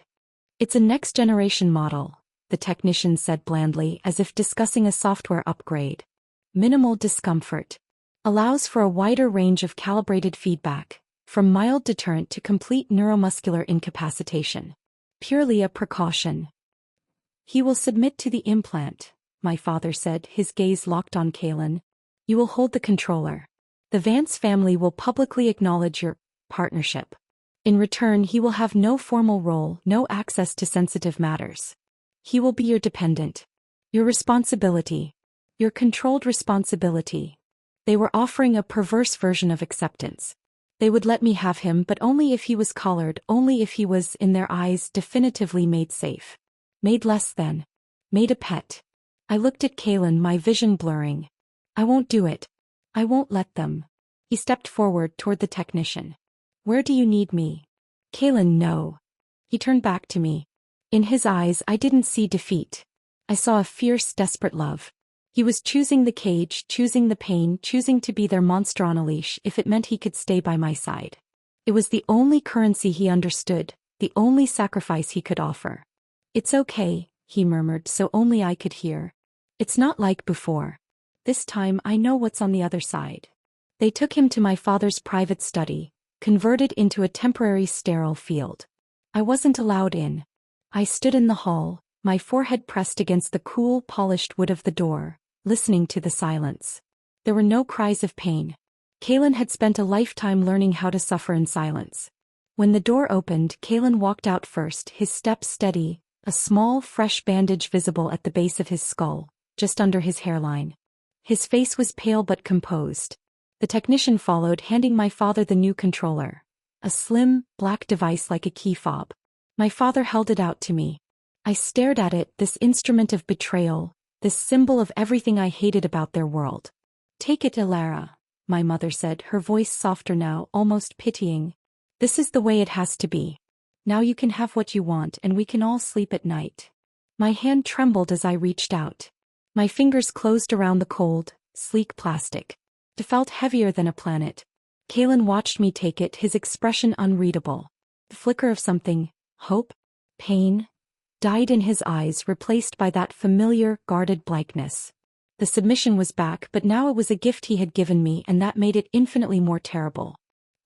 It's a next-generation model, the technician said blandly, as if discussing a software upgrade. Minimal discomfort. Allows for a wider range of calibrated feedback, from mild deterrent to complete neuromuscular incapacitation. Purely a precaution. He will submit to the implant, my father said, his gaze locked on Kalen. You will hold the controller. The Vance family will publicly acknowledge your partnership. In return, he will have no formal role, no access to sensitive matters. He will be your dependent. Your responsibility. Your controlled responsibility. They were offering a perverse version of acceptance. They would let me have him, but only if he was collared, only if he was, in their eyes, definitively made safe. Made less than. Made a pet. I looked at Kalen, my vision blurring. I won't do it. I won't let them. He stepped forward toward the technician. Where do you need me? Kalen, no. He turned back to me. In his eyes I didn't see defeat. I saw a fierce, desperate love. He was choosing the cage, choosing the pain, choosing to be their monster on a leash if it meant he could stay by my side. It was the only currency he understood, the only sacrifice he could offer. It's okay, he murmured so only I could hear. It's not like before. This time I know what's on the other side. They took him to my father's private study, converted into a temporary sterile field. I wasn't allowed in. I stood in the hall, my forehead pressed against the cool, polished wood of the door, listening to the silence. There were no cries of pain. Kalen had spent a lifetime learning how to suffer in silence. When the door opened, Kalen walked out first, his step steady, a small, fresh bandage visible at the base of his skull, just under his hairline. His face was pale but composed. The technician followed, handing my father the new controller. A slim, black device like a key fob. My father held it out to me. I stared at it, this instrument of betrayal, this symbol of everything I hated about their world. Take it, Ilara, my mother said, her voice softer now, almost pitying. This is the way it has to be. Now you can have what you want and we can all sleep at night. My hand trembled as I reached out. My fingers closed around the cold, sleek plastic. It felt heavier than a planet. Kalen watched me take it, his expression unreadable. The flicker of something, hope, pain, died in his eyes, replaced by that familiar, guarded blankness. The submission was back, but now it was a gift he had given me, and that made it infinitely more terrible.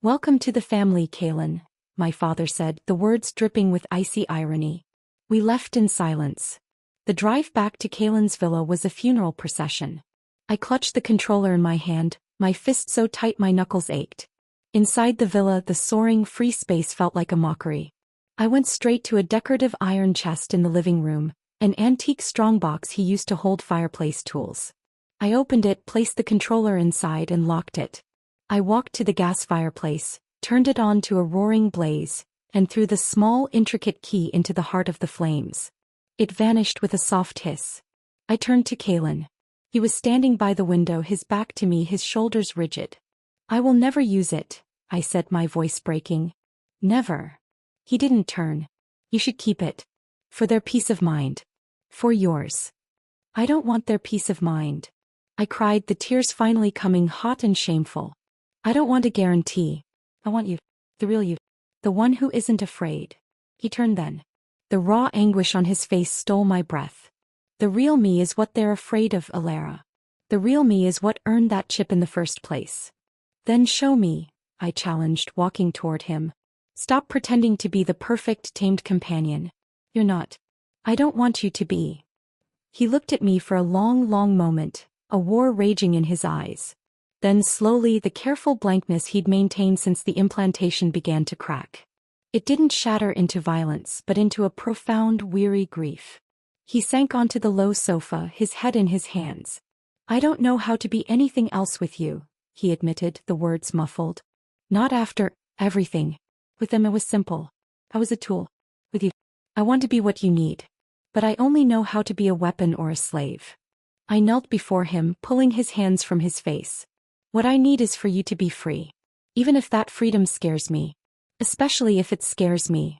Welcome to the family, Kalen, my father said, the words dripping with icy irony. We left in silence. The drive back to Kalen's villa was a funeral procession. I clutched the controller in my hand, my fist so tight my knuckles ached. Inside the villa, the soaring free space felt like a mockery. I went straight to a decorative iron chest in the living room, an antique strongbox he used to hold fireplace tools. I opened it, placed the controller inside and locked it. I walked to the gas fireplace, turned it on to a roaring blaze, and threw the small, intricate key into the heart of the flames. It vanished with a soft hiss. I turned to Kalen. He was standing by the window, his back to me, his shoulders rigid. "I will never use it," I said, my voice breaking. "Never." He didn't turn. "You should keep it. For their peace of mind. For yours." "I don't want their peace of mind," I cried, the tears finally coming hot and shameful. "I don't want a guarantee. I want you. The real you. The one who isn't afraid." He turned then. The raw anguish on his face stole my breath. "The real me is what they're afraid of, Alara. The real me is what earned that chip in the first place." "Then show me," I challenged, walking toward him. "Stop pretending to be the perfect, tamed companion. You're not. I don't want you to be." He looked at me for a long, long moment, a war raging in his eyes. Then slowly the careful blankness he'd maintained since the implantation began to crack. It didn't shatter into violence, but into a profound, weary grief. He sank onto the low sofa, his head in his hands. "I don't know how to be anything else with you," he admitted, the words muffled. "Not after everything. With them it was simple. I was a tool. With you, I want to be what you need. But I only know how to be a weapon or a slave." I knelt before him, pulling his hands from his face. "What I need is for you to be free. Even if that freedom scares me. Especially if it scares me."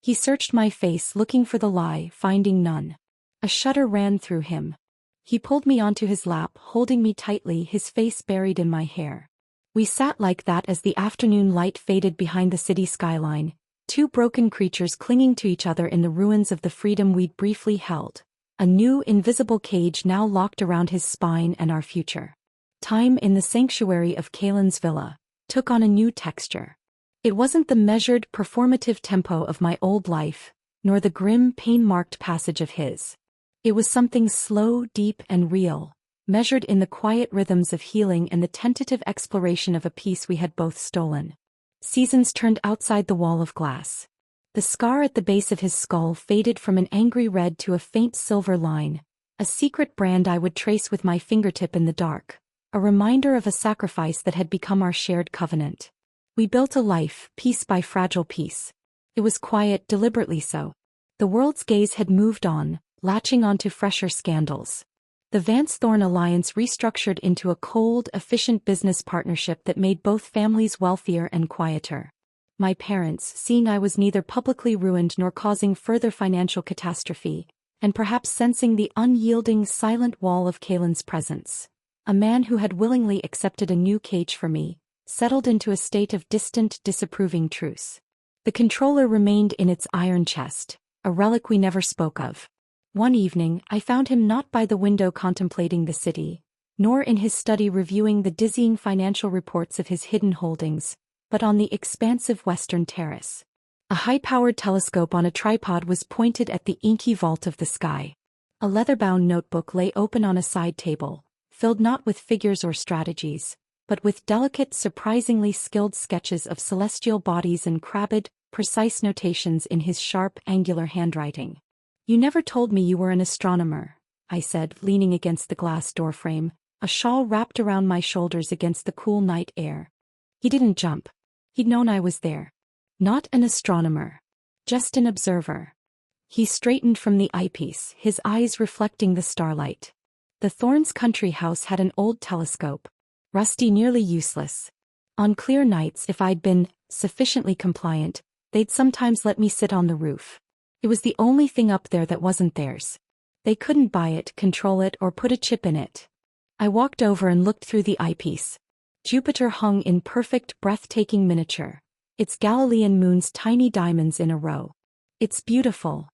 He searched my face, looking for the lie, finding none. A shudder ran through him. He pulled me onto his lap, holding me tightly, his face buried in my hair. We sat like that as the afternoon light faded behind the city skyline, two broken creatures clinging to each other in the ruins of the freedom we'd briefly held. A new, invisible cage now locked around his spine and our future. Time in the sanctuary of Kalen's villa took on a new texture. It wasn't the measured, performative tempo of my old life, nor the grim, pain-marked passage of his. It was something slow, deep, and real, measured in the quiet rhythms of healing and the tentative exploration of a peace we had both stolen. Seasons turned outside the wall of glass. The scar at the base of his skull faded from an angry red to a faint silver line, a secret brand I would trace with my fingertip in the dark, a reminder of a sacrifice that had become our shared covenant. We built a life, piece by fragile piece. It was quiet, deliberately so. The world's gaze had moved on, latching onto fresher scandals. The Vance-Thorne alliance restructured into a cold, efficient business partnership that made both families wealthier and quieter. My parents, seeing I was neither publicly ruined nor causing further financial catastrophe, and perhaps sensing the unyielding, silent wall of Kalen's presence, a man who had willingly accepted a new cage for me, settled into a state of distant, disapproving truce. The controller remained in its iron chest, a relic we never spoke of. One evening, I found him not by the window contemplating the city, nor in his study reviewing the dizzying financial reports of his hidden holdings, but on the expansive western terrace. A high-powered telescope on a tripod was pointed at the inky vault of the sky. A leather-bound notebook lay open on a side table, filled not with figures or strategies, but with delicate, surprisingly skilled sketches of celestial bodies and crabbed, precise notations in his sharp, angular handwriting. "You never told me you were an astronomer," I said, leaning against the glass doorframe, a shawl wrapped around my shoulders against the cool night air. He didn't jump. He'd known I was there. "Not an astronomer. Just an observer." He straightened from the eyepiece, his eyes reflecting the starlight. The Thorns' country house had an old telescope. Rusty, nearly useless. On clear nights, if I'd been sufficiently compliant, they'd sometimes let me sit on the roof. It was the only thing up there that wasn't theirs. They couldn't buy it, control it, or put a chip in it. I walked over and looked through the eyepiece. Jupiter hung in perfect, breathtaking miniature, its Galilean moons tiny diamonds in a row. "It's beautiful.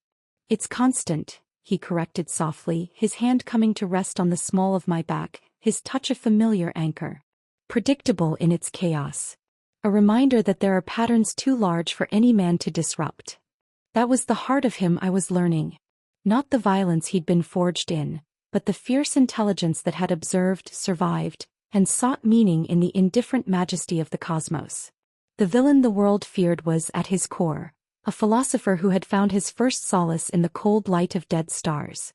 It's constant," he corrected softly, his hand coming to rest on the small of my back, his touch a familiar anchor. "Predictable in its chaos. A reminder that there are patterns too large for any man to disrupt." That was the heart of him I was learning. Not the violence he'd been forged in, but the fierce intelligence that had observed, survived, and sought meaning in the indifferent majesty of the cosmos. The villain the world feared was, at his core, a philosopher who had found his first solace in the cold light of dead stars.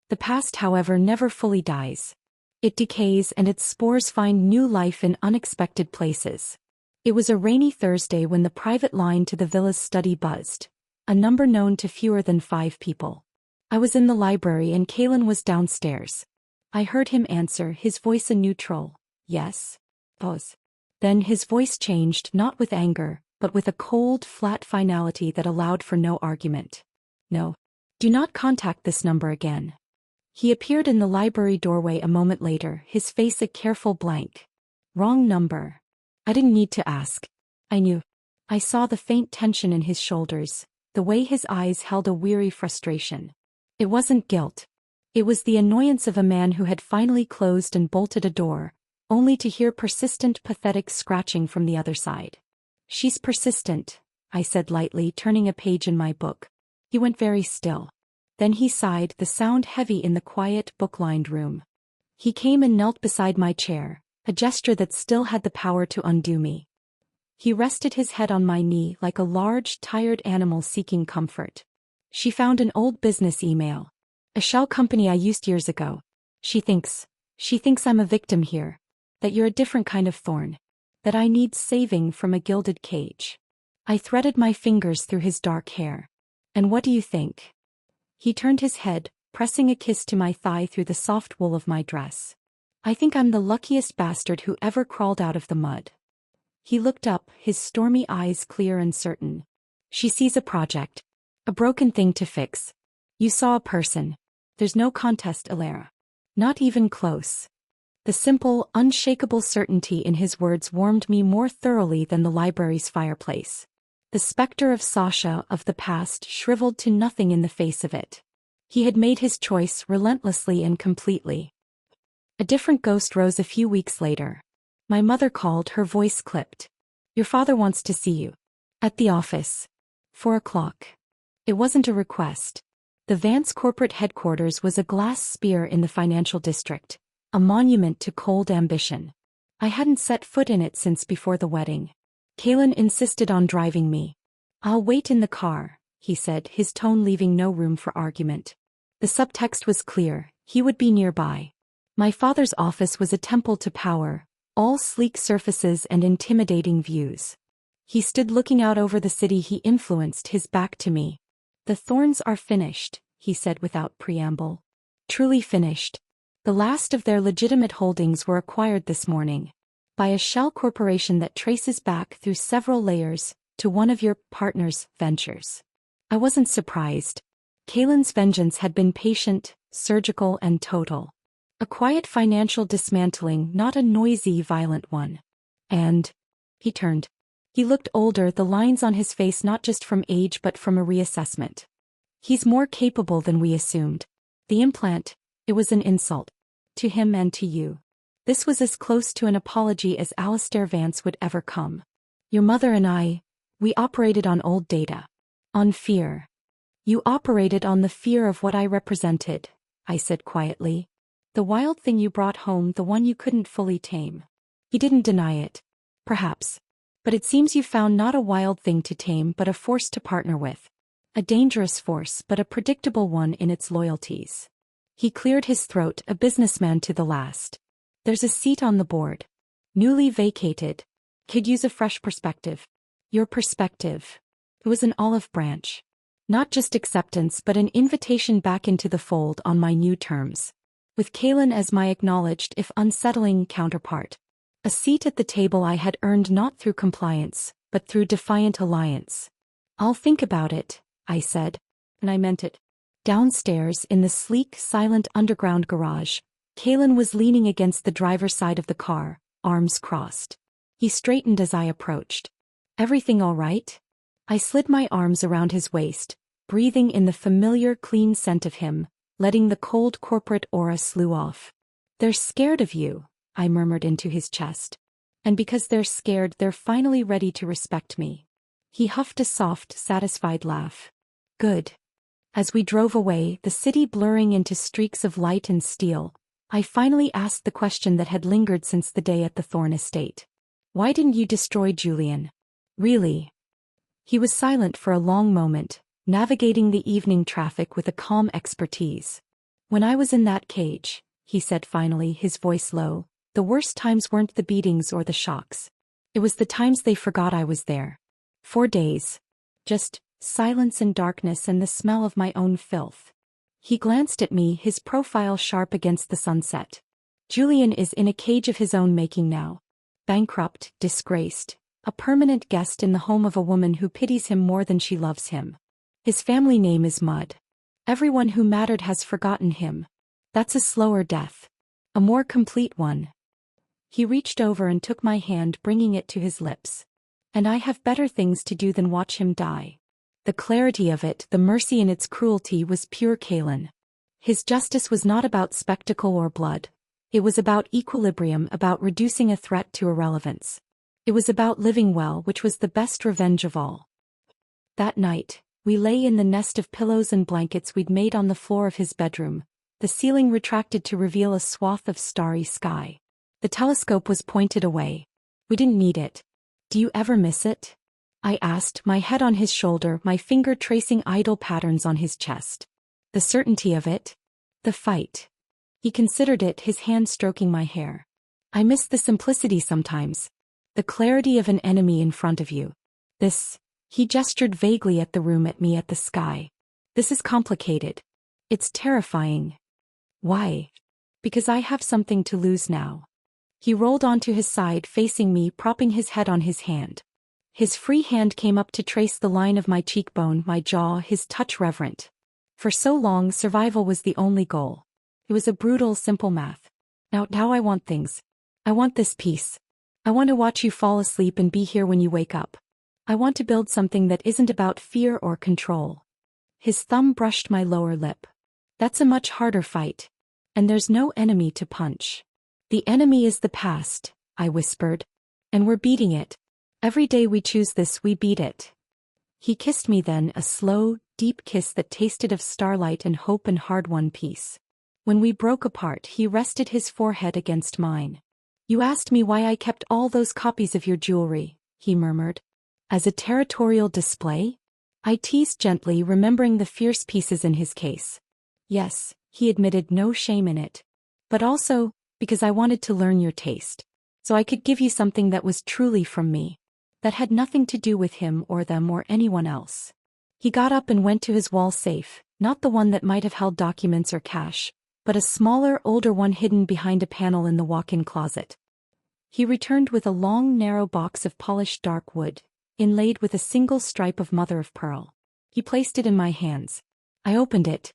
The past, however, never fully dies. It decays and its spores find new life in unexpected places. It was a rainy Thursday when the private line to the villa's study buzzed, a number known to fewer than 5 people. I was in the library and Kalen was downstairs. I heard him answer, his voice a neutral, "Yes, boss." Then his voice changed, not with anger, but with a cold, flat finality that allowed for no argument. "No. Do not contact this number again." He appeared in the library doorway a moment later, his face a careful blank. "Wrong number." I didn't need to ask. I knew. I saw the faint tension in his shoulders, the way his eyes held a weary frustration. It wasn't guilt. It was the annoyance of a man who had finally closed and bolted a door, only to hear persistent, pathetic scratching from the other side. "She's persistent," I said lightly, turning a page in my book. He went very still. Then he sighed, the sound heavy in the quiet, book-lined room. He came and knelt beside my chair, a gesture that still had the power to undo me. He rested his head on my knee like a large, tired animal seeking comfort. "She found an old business email. A shell company I used years ago. She thinks I'm a victim here. That you're a different kind of thorn. That I need saving from a gilded cage." I threaded my fingers through his dark hair. "And what do you think?" He turned his head, pressing a kiss to my thigh through the soft wool of my dress. "I think I'm the luckiest bastard who ever crawled out of the mud." He looked up, his stormy eyes clear and certain. "She sees a project. A broken thing to fix. You saw a person. There's no contest, Alara. Not even close." The simple, unshakable certainty in his words warmed me more thoroughly than the library's fireplace. The specter of Sasha of the past shriveled to nothing in the face of it. He had made his choice relentlessly and completely. A different ghost rose a few weeks later. My mother called, her voice clipped. "Your father wants to see you. At the office. 4 o'clock. It wasn't a request. The Vance corporate headquarters was a glass sphere in the financial district, a monument to cold ambition. I hadn't set foot in it since before the wedding. Kalen insisted on driving me. "I'll wait in the car," he said, his tone leaving no room for argument. The subtext was clear, he would be nearby. My father's office was a temple to power, all sleek surfaces and intimidating views. He stood looking out over the city he influenced, his back to me. "The Thorns are finished," he said without preamble. "Truly finished. The last of their legitimate holdings were acquired this morning. By a shell corporation that traces back through several layers to one of your partner's ventures." I wasn't surprised. Kalen's vengeance had been patient, surgical and total. A quiet financial dismantling, not a noisy, violent one. And he turned. He looked older, the lines on his face not just from age but from a reassessment. "He's more capable than we assumed. The implant, it was an insult. To him and to you. This was as close to an apology as Alistair Vance would ever come. Your mother and I, we operated on old data. On fear. You operated on the fear of what I represented," I said quietly. "The wild thing you brought home, the one you couldn't fully tame." He didn't deny it. "Perhaps. But it seems you found not a wild thing to tame but a force to partner with. A dangerous force but a predictable one in its loyalties." He cleared his throat, a businessman to the last. "There's a seat on the board. Newly vacated. Could use a fresh perspective." "Your perspective." It was an olive branch. Not just acceptance but an invitation back into the fold on my new terms. With Kalen as my acknowledged if unsettling counterpart. A seat at the table I had earned not through compliance, but through defiant alliance. "I'll think about it," I said. And I meant it. Downstairs, in the sleek, silent underground garage, Kalen was leaning against the driver's side of the car, arms crossed. He straightened as I approached. "Everything all right?" I slid my arms around his waist, breathing in the familiar clean scent of him, letting the cold corporate aura slew off. "They're scared of you," I murmured into his chest. "And because they're scared, they're finally ready to respect me." He huffed a soft, satisfied laugh. "Good." As we drove away, the city blurring into streaks of light and steel, I finally asked the question that had lingered since the day at the Thorn estate. Why didn't you destroy Julian? Really? He was silent for a long moment, navigating the evening traffic with a calm expertise. When I was in that cage, he said finally, his voice low, the worst times weren't the beatings or the shocks. It was the times they forgot I was there. 4 days. Just silence and darkness and the smell of my own filth. He glanced at me, his profile sharp against the sunset. Julian is in a cage of his own making now. Bankrupt, disgraced, a permanent guest in the home of a woman who pities him more than she loves him. His family name is Mud. Everyone who mattered has forgotten him. That's a slower death. A more complete one. He reached over and took my hand, bringing it to his lips. And I have better things to do than watch him die. The clarity of it, the mercy in its cruelty, was pure Kalen. His justice was not about spectacle or blood. It was about equilibrium, about reducing a threat to irrelevance. It was about living well, which was the best revenge of all. That night, we lay in the nest of pillows and blankets we'd made on the floor of his bedroom. The ceiling retracted to reveal a swath of starry sky. The telescope was pointed away. We didn't need it. Do you ever miss it? I asked, my head on his shoulder, my finger tracing idle patterns on his chest. The certainty of it? The fight. He considered it, his hand stroking my hair. I miss the simplicity sometimes. The clarity of an enemy in front of you. This. He gestured vaguely at the room, at me, at the sky. This is complicated. It's terrifying. Why? Because I have something to lose now. He rolled onto his side, facing me, propping his head on his hand. His free hand came up to trace the line of my cheekbone, my jaw, his touch reverent. For so long, survival was the only goal. It was a brutal, simple math. Now I want things. I want this peace. I want to watch you fall asleep and be here when you wake up. I want to build something that isn't about fear or control. His thumb brushed my lower lip. That's a much harder fight. And there's no enemy to punch. The enemy is the past, I whispered. And we're beating it. Every day we choose this, we beat it. He kissed me then, a slow, deep kiss that tasted of starlight and hope and hard-won peace. When we broke apart, he rested his forehead against mine. You asked me why I kept all those copies of your jewelry, he murmured. As a territorial display? I teased gently, remembering the fierce pieces in his case. Yes, he admitted, no shame in it. But also, because I wanted to learn your taste. So I could give you something that was truly from me. That had nothing to do with him or them or anyone else. He got up and went to his wall safe, not the one that might have held documents or cash, but a smaller, older one hidden behind a panel in the walk-in closet. He returned with a long, narrow box of polished dark wood, inlaid with a single stripe of mother-of-pearl. He placed it in my hands. I opened it.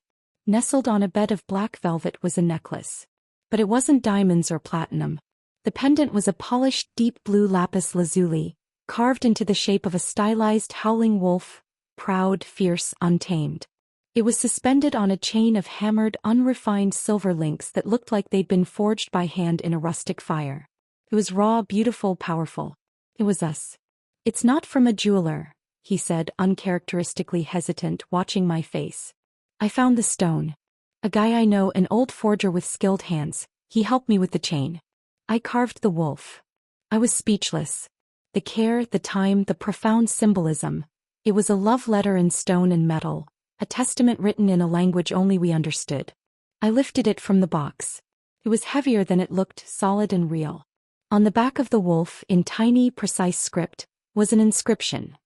Nestled on a bed of black velvet was a necklace. But it wasn't diamonds or platinum. The pendant was a polished deep blue lapis lazuli, carved into the shape of a stylized howling wolf, proud, fierce, untamed. It was suspended on a chain of hammered, unrefined silver links that looked like they'd been forged by hand in a rustic fire. It was raw, beautiful, powerful. It was us. It's not from a jeweler, he said, uncharacteristically hesitant, watching my face. I found the stone. A guy I know, an old forger with skilled hands, he helped me with the chain. I carved the wolf. I was speechless. The care, the time, the profound symbolism. It was a love letter in stone and metal, a testament written in a language only we understood. I lifted it from the box. It was heavier than it looked, solid and real. On the back of the wolf, in tiny, precise script, was an inscription.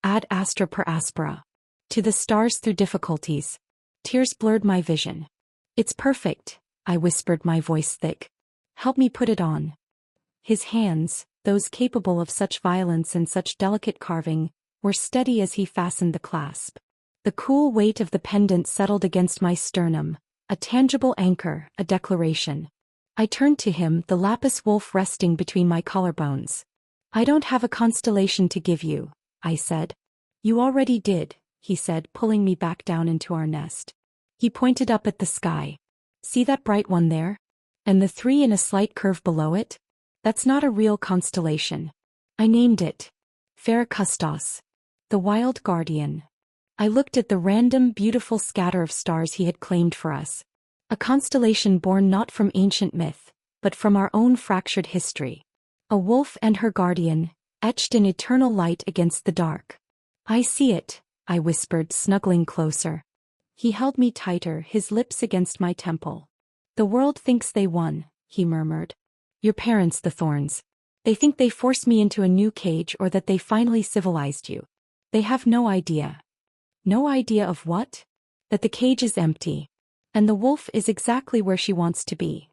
Ad astra per aspera. To the stars through difficulties. Tears blurred my vision. It's perfect, I whispered, my voice thick. Help me put it on. His hands, those capable of such violence and such delicate carving, were steady as he fastened the clasp. The cool weight of the pendant settled against my sternum, a tangible anchor, a declaration. I turned to him, the lapis wolf resting between my collarbones. I don't have a constellation to give you, I said. You already did, he said, pulling me back down into our nest. He pointed up at the sky. See that bright one there? And the 3 in a slight curve below it? That's not a real constellation. I named it. Pherecustos. The Wild Guardian. I looked at the random, beautiful scatter of stars he had claimed for us. A constellation born not from ancient myth, but from our own fractured history. A wolf and her guardian, etched in eternal light against the dark. I see it, I whispered, snuggling closer. He held me tighter, his lips against my temple. The world thinks they won, he murmured. Your parents, the thorns. They think they forced me into a new cage or that they finally civilized you. They have no idea. No idea of what? That the cage is empty. And the wolf is exactly where she wants to be.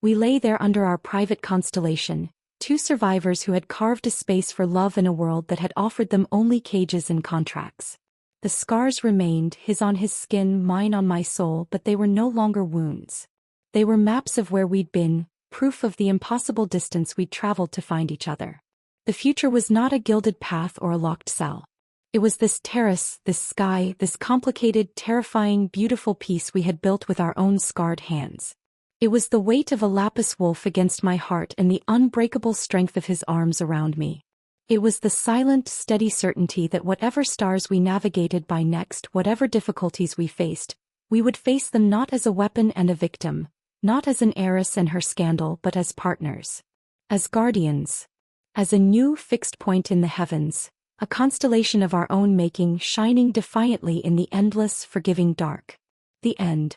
We lay there under our private constellation, two survivors who had carved a space for love in a world that had offered them only cages and contracts. The scars remained, his on his skin, mine on my soul, but they were no longer wounds. They were maps of where we'd been, proof of the impossible distance we'd traveled to find each other. The future was not a gilded path or a locked cell. It was this terrace, this sky, this complicated, terrifying, beautiful piece we had built with our own scarred hands. It was the weight of a lapis wolf against my heart and the unbreakable strength of his arms around me. It was the silent, steady certainty that whatever stars we navigated by next, whatever difficulties we faced, we would face them not as a weapon and a victim, not as an heiress and her scandal, but as partners. As guardians. As a new, fixed point in the heavens, a constellation of our own making, shining defiantly in the endless, forgiving dark. The end.